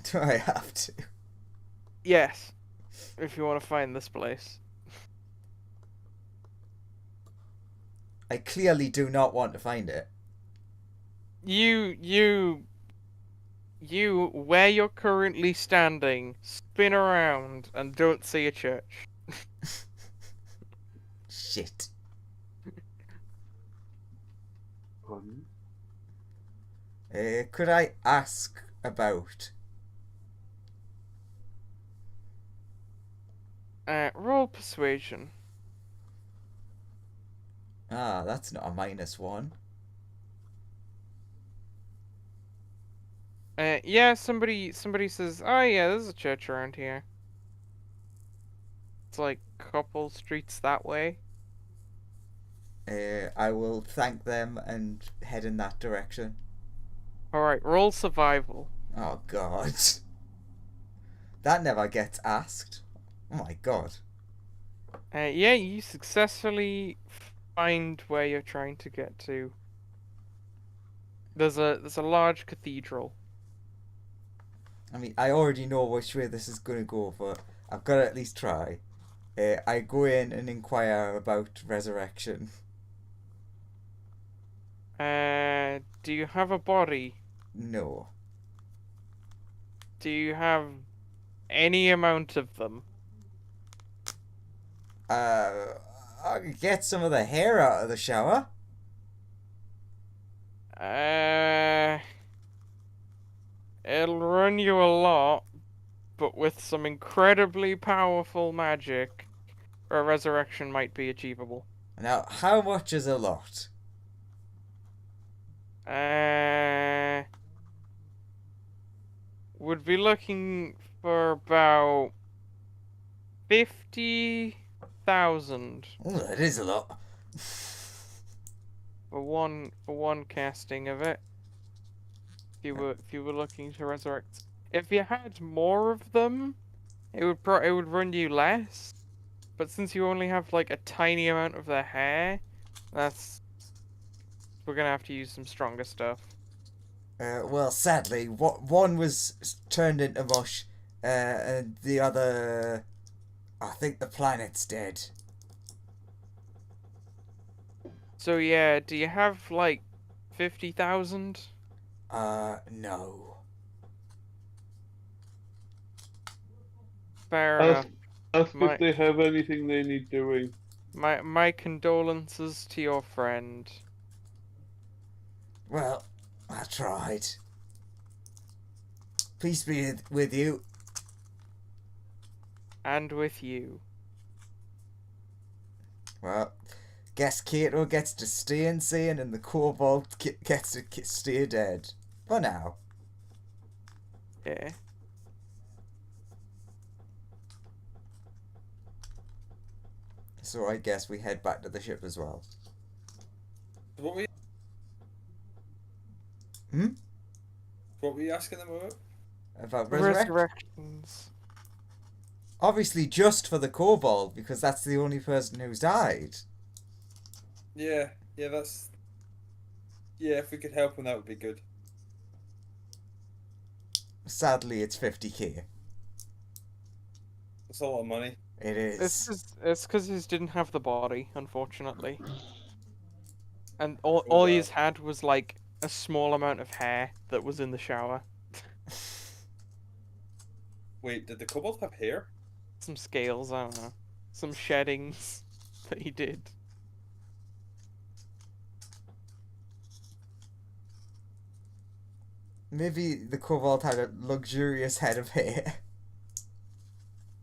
do I have to? Yes. If you want to find this place. I clearly do not want to find it. You, where you're currently standing, spin around and don't see a church. Shit. Could I ask about? Roll persuasion. Ah, that's not a -1. Yeah, somebody says, oh yeah, there's a church around here. It's like a couple streets that way. I will thank them and head in that direction. Alright, roll survival. Oh god. That never gets asked. Oh my god. Yeah, you successfully find where you're trying to get to. There's a large cathedral. I mean, I already know which way this is going to go, but I've got to at least try. I go in and inquire about resurrection. Do you have a body? No. Do you have any amount of them? I could get some of the hair out of the shower. It'll run you a lot, but with some incredibly powerful magic, a resurrection might be achievable. Now, how much is a lot? Would be looking for about 50,000 Oh, that is a lot. for one casting of it. If you were looking to resurrect, if you had more of them, it would run you less. But since you only have like a tiny amount of their hair, we're gonna have to use some stronger stuff. Well, sadly, one was turned into mush, and the other, I think the planet's dead. So yeah, do you have like 50,000? No. Fair enough. Ask if they have anything they need doing. My condolences to your friend. Well, I tried. Peace be with you. And with you. Well, guess Kato gets to stay insane and the Kobold gets to stay dead. For now. Yeah. So I guess we head back to the ship as well. What were you, Hmm? what were you asking them about? About resurrection? Resurrections. Obviously just for the Kobold, because that's the only person who's died. Yeah, that's... Yeah, if we could help them, that would be good. Sadly, it's 50k. That's a lot of money. It is. It's because he didn't have the body, unfortunately. And all well. he's had was like a small amount of hair that was in the shower. Wait, did the kobold have hair? Some scales, I don't know. Some sheddings that he did. Maybe the kobold had a luxurious head of hair.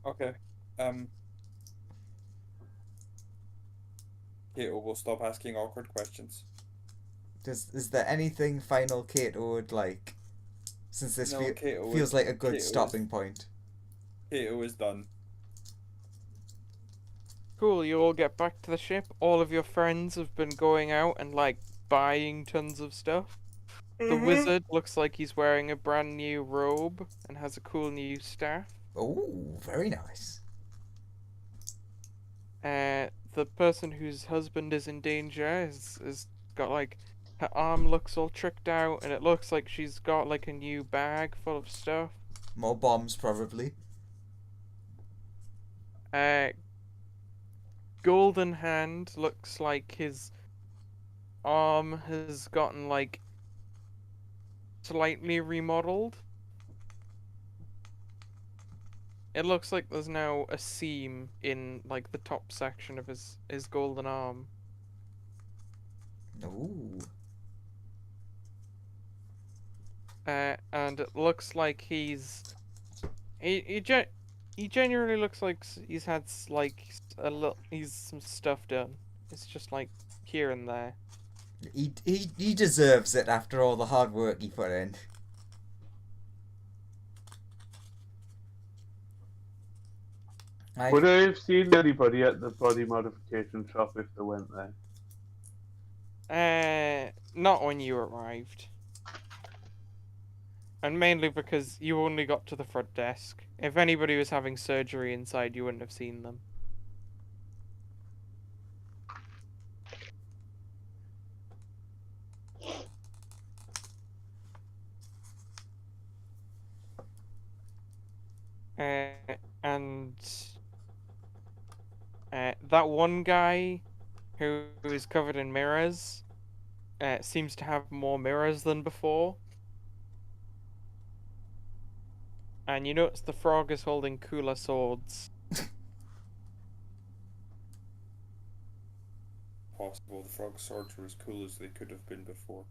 Okay. Kato will stop asking awkward questions. Is there anything final Kato would like? Since this No, Kato feels is like a good Kato stopping point. Kato is done. Cool, you all get back to the ship. All of your friends have been going out and like buying tons of stuff. The wizard looks like he's wearing a brand new robe and has a cool new staff. Oh, very nice. The person whose husband is in danger is got like her arm looks all tricked out, and it looks like she's got like a new bag full of stuff. More bombs, probably. Golden Hand looks like his arm has gotten like slightly remodeled. It looks like there's now a seam in like the top section of his golden arm. Ooh. And it looks like he genuinely looks like he's had he's some stuff done. It's just like here and there. He deserves it after all the hard work he put in. Would I have seen anybody at the body modification shop if they went there? Not when you arrived. And mainly because you only got to the front desk. If anybody was having surgery inside, you wouldn't have seen them. And that one guy who is covered in mirrors seems to have more mirrors than before. And you notice the frog is holding cooler swords. Possible the frog swords were as cool as they could have been before.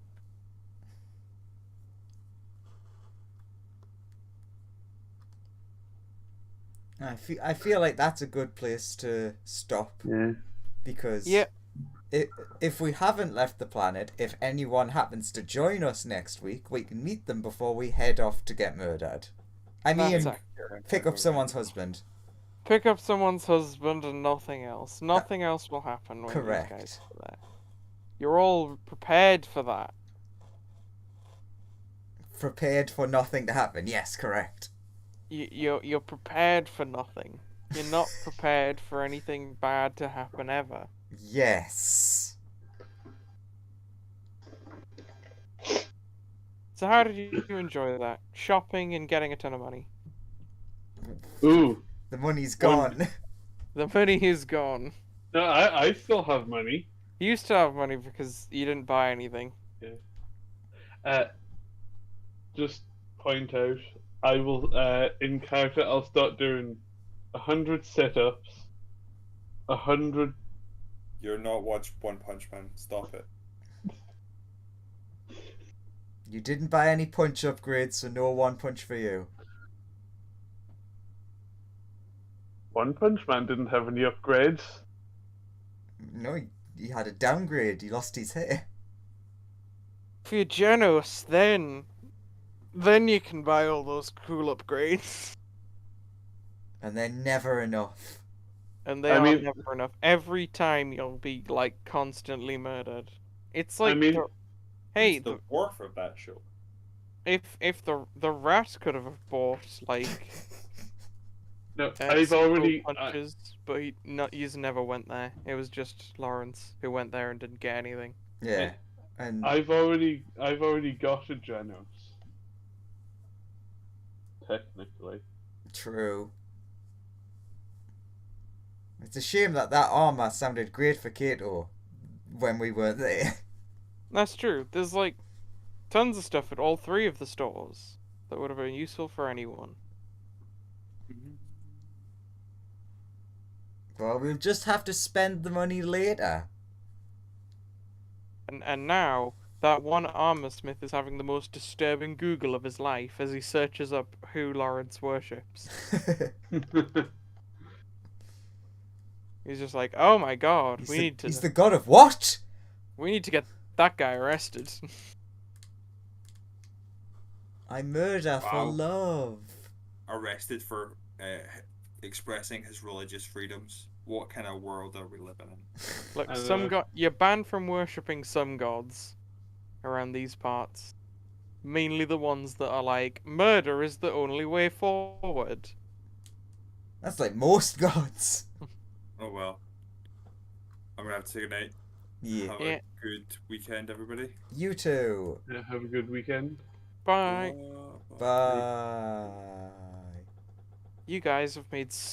I feel like that's a good place to stop. Yeah. Because Yeah. if we haven't left the planet, if anyone happens to join us next week, we can meet them before we head off to get murdered. I mean, pick up someone's husband. Pick up someone's husband and nothing else. Nothing else will happen when Correct. you guys are there. You're all prepared for that. Prepared for nothing to happen. Yes, correct. You're prepared for nothing. You're not prepared for anything bad to happen ever. Yes. So how did you enjoy that? Shopping and getting a ton of money. Ooh. The money's gone. The money is gone. No, I still have money. You used to have money because you didn't buy anything. Just point out, I will in character I'll start doing 100 sit-ups, 100. You're not watch One Punch Man. Stop it. You didn't buy any punch upgrades, so no one punch for you. One Punch Man didn't have any upgrades. No, he had a downgrade. He lost his hair. If you're generous, then you can buy all those cool upgrades. And they're never enough. And they are never enough. Every time you'll be like constantly murdered. It's like hey, the dwarf of that show. If the rat could have bought like No, I've already punches, but he's never went there. It was just Lawrence who went there and didn't get anything. Yeah, and I've already got a Genos. Technically. True. It's a shame that armor sounded great for Kato when we weren't there. That's true. There's like tons of stuff at all three of the stores that would have been useful for anyone. Well, we'll just have to spend the money later. And now That one armor smith is having the most disturbing Google of his life as he searches up who Lawrence worships. He's just like, oh my god, He's the god of what? we need to get that guy arrested. I murder for Wow. love. Arrested for expressing his religious freedoms. What kind of world are we living in? Look, I don't some know. god you're banned from worshipping some gods around these parts. Mainly the ones that are like, murder is the only way forward. That's like most gods. Oh well. I'm gonna have to say goodnight. Yeah. Have Yeah. a good weekend, everybody. You too. Yeah, have a good weekend. Bye. Bye. You guys have made so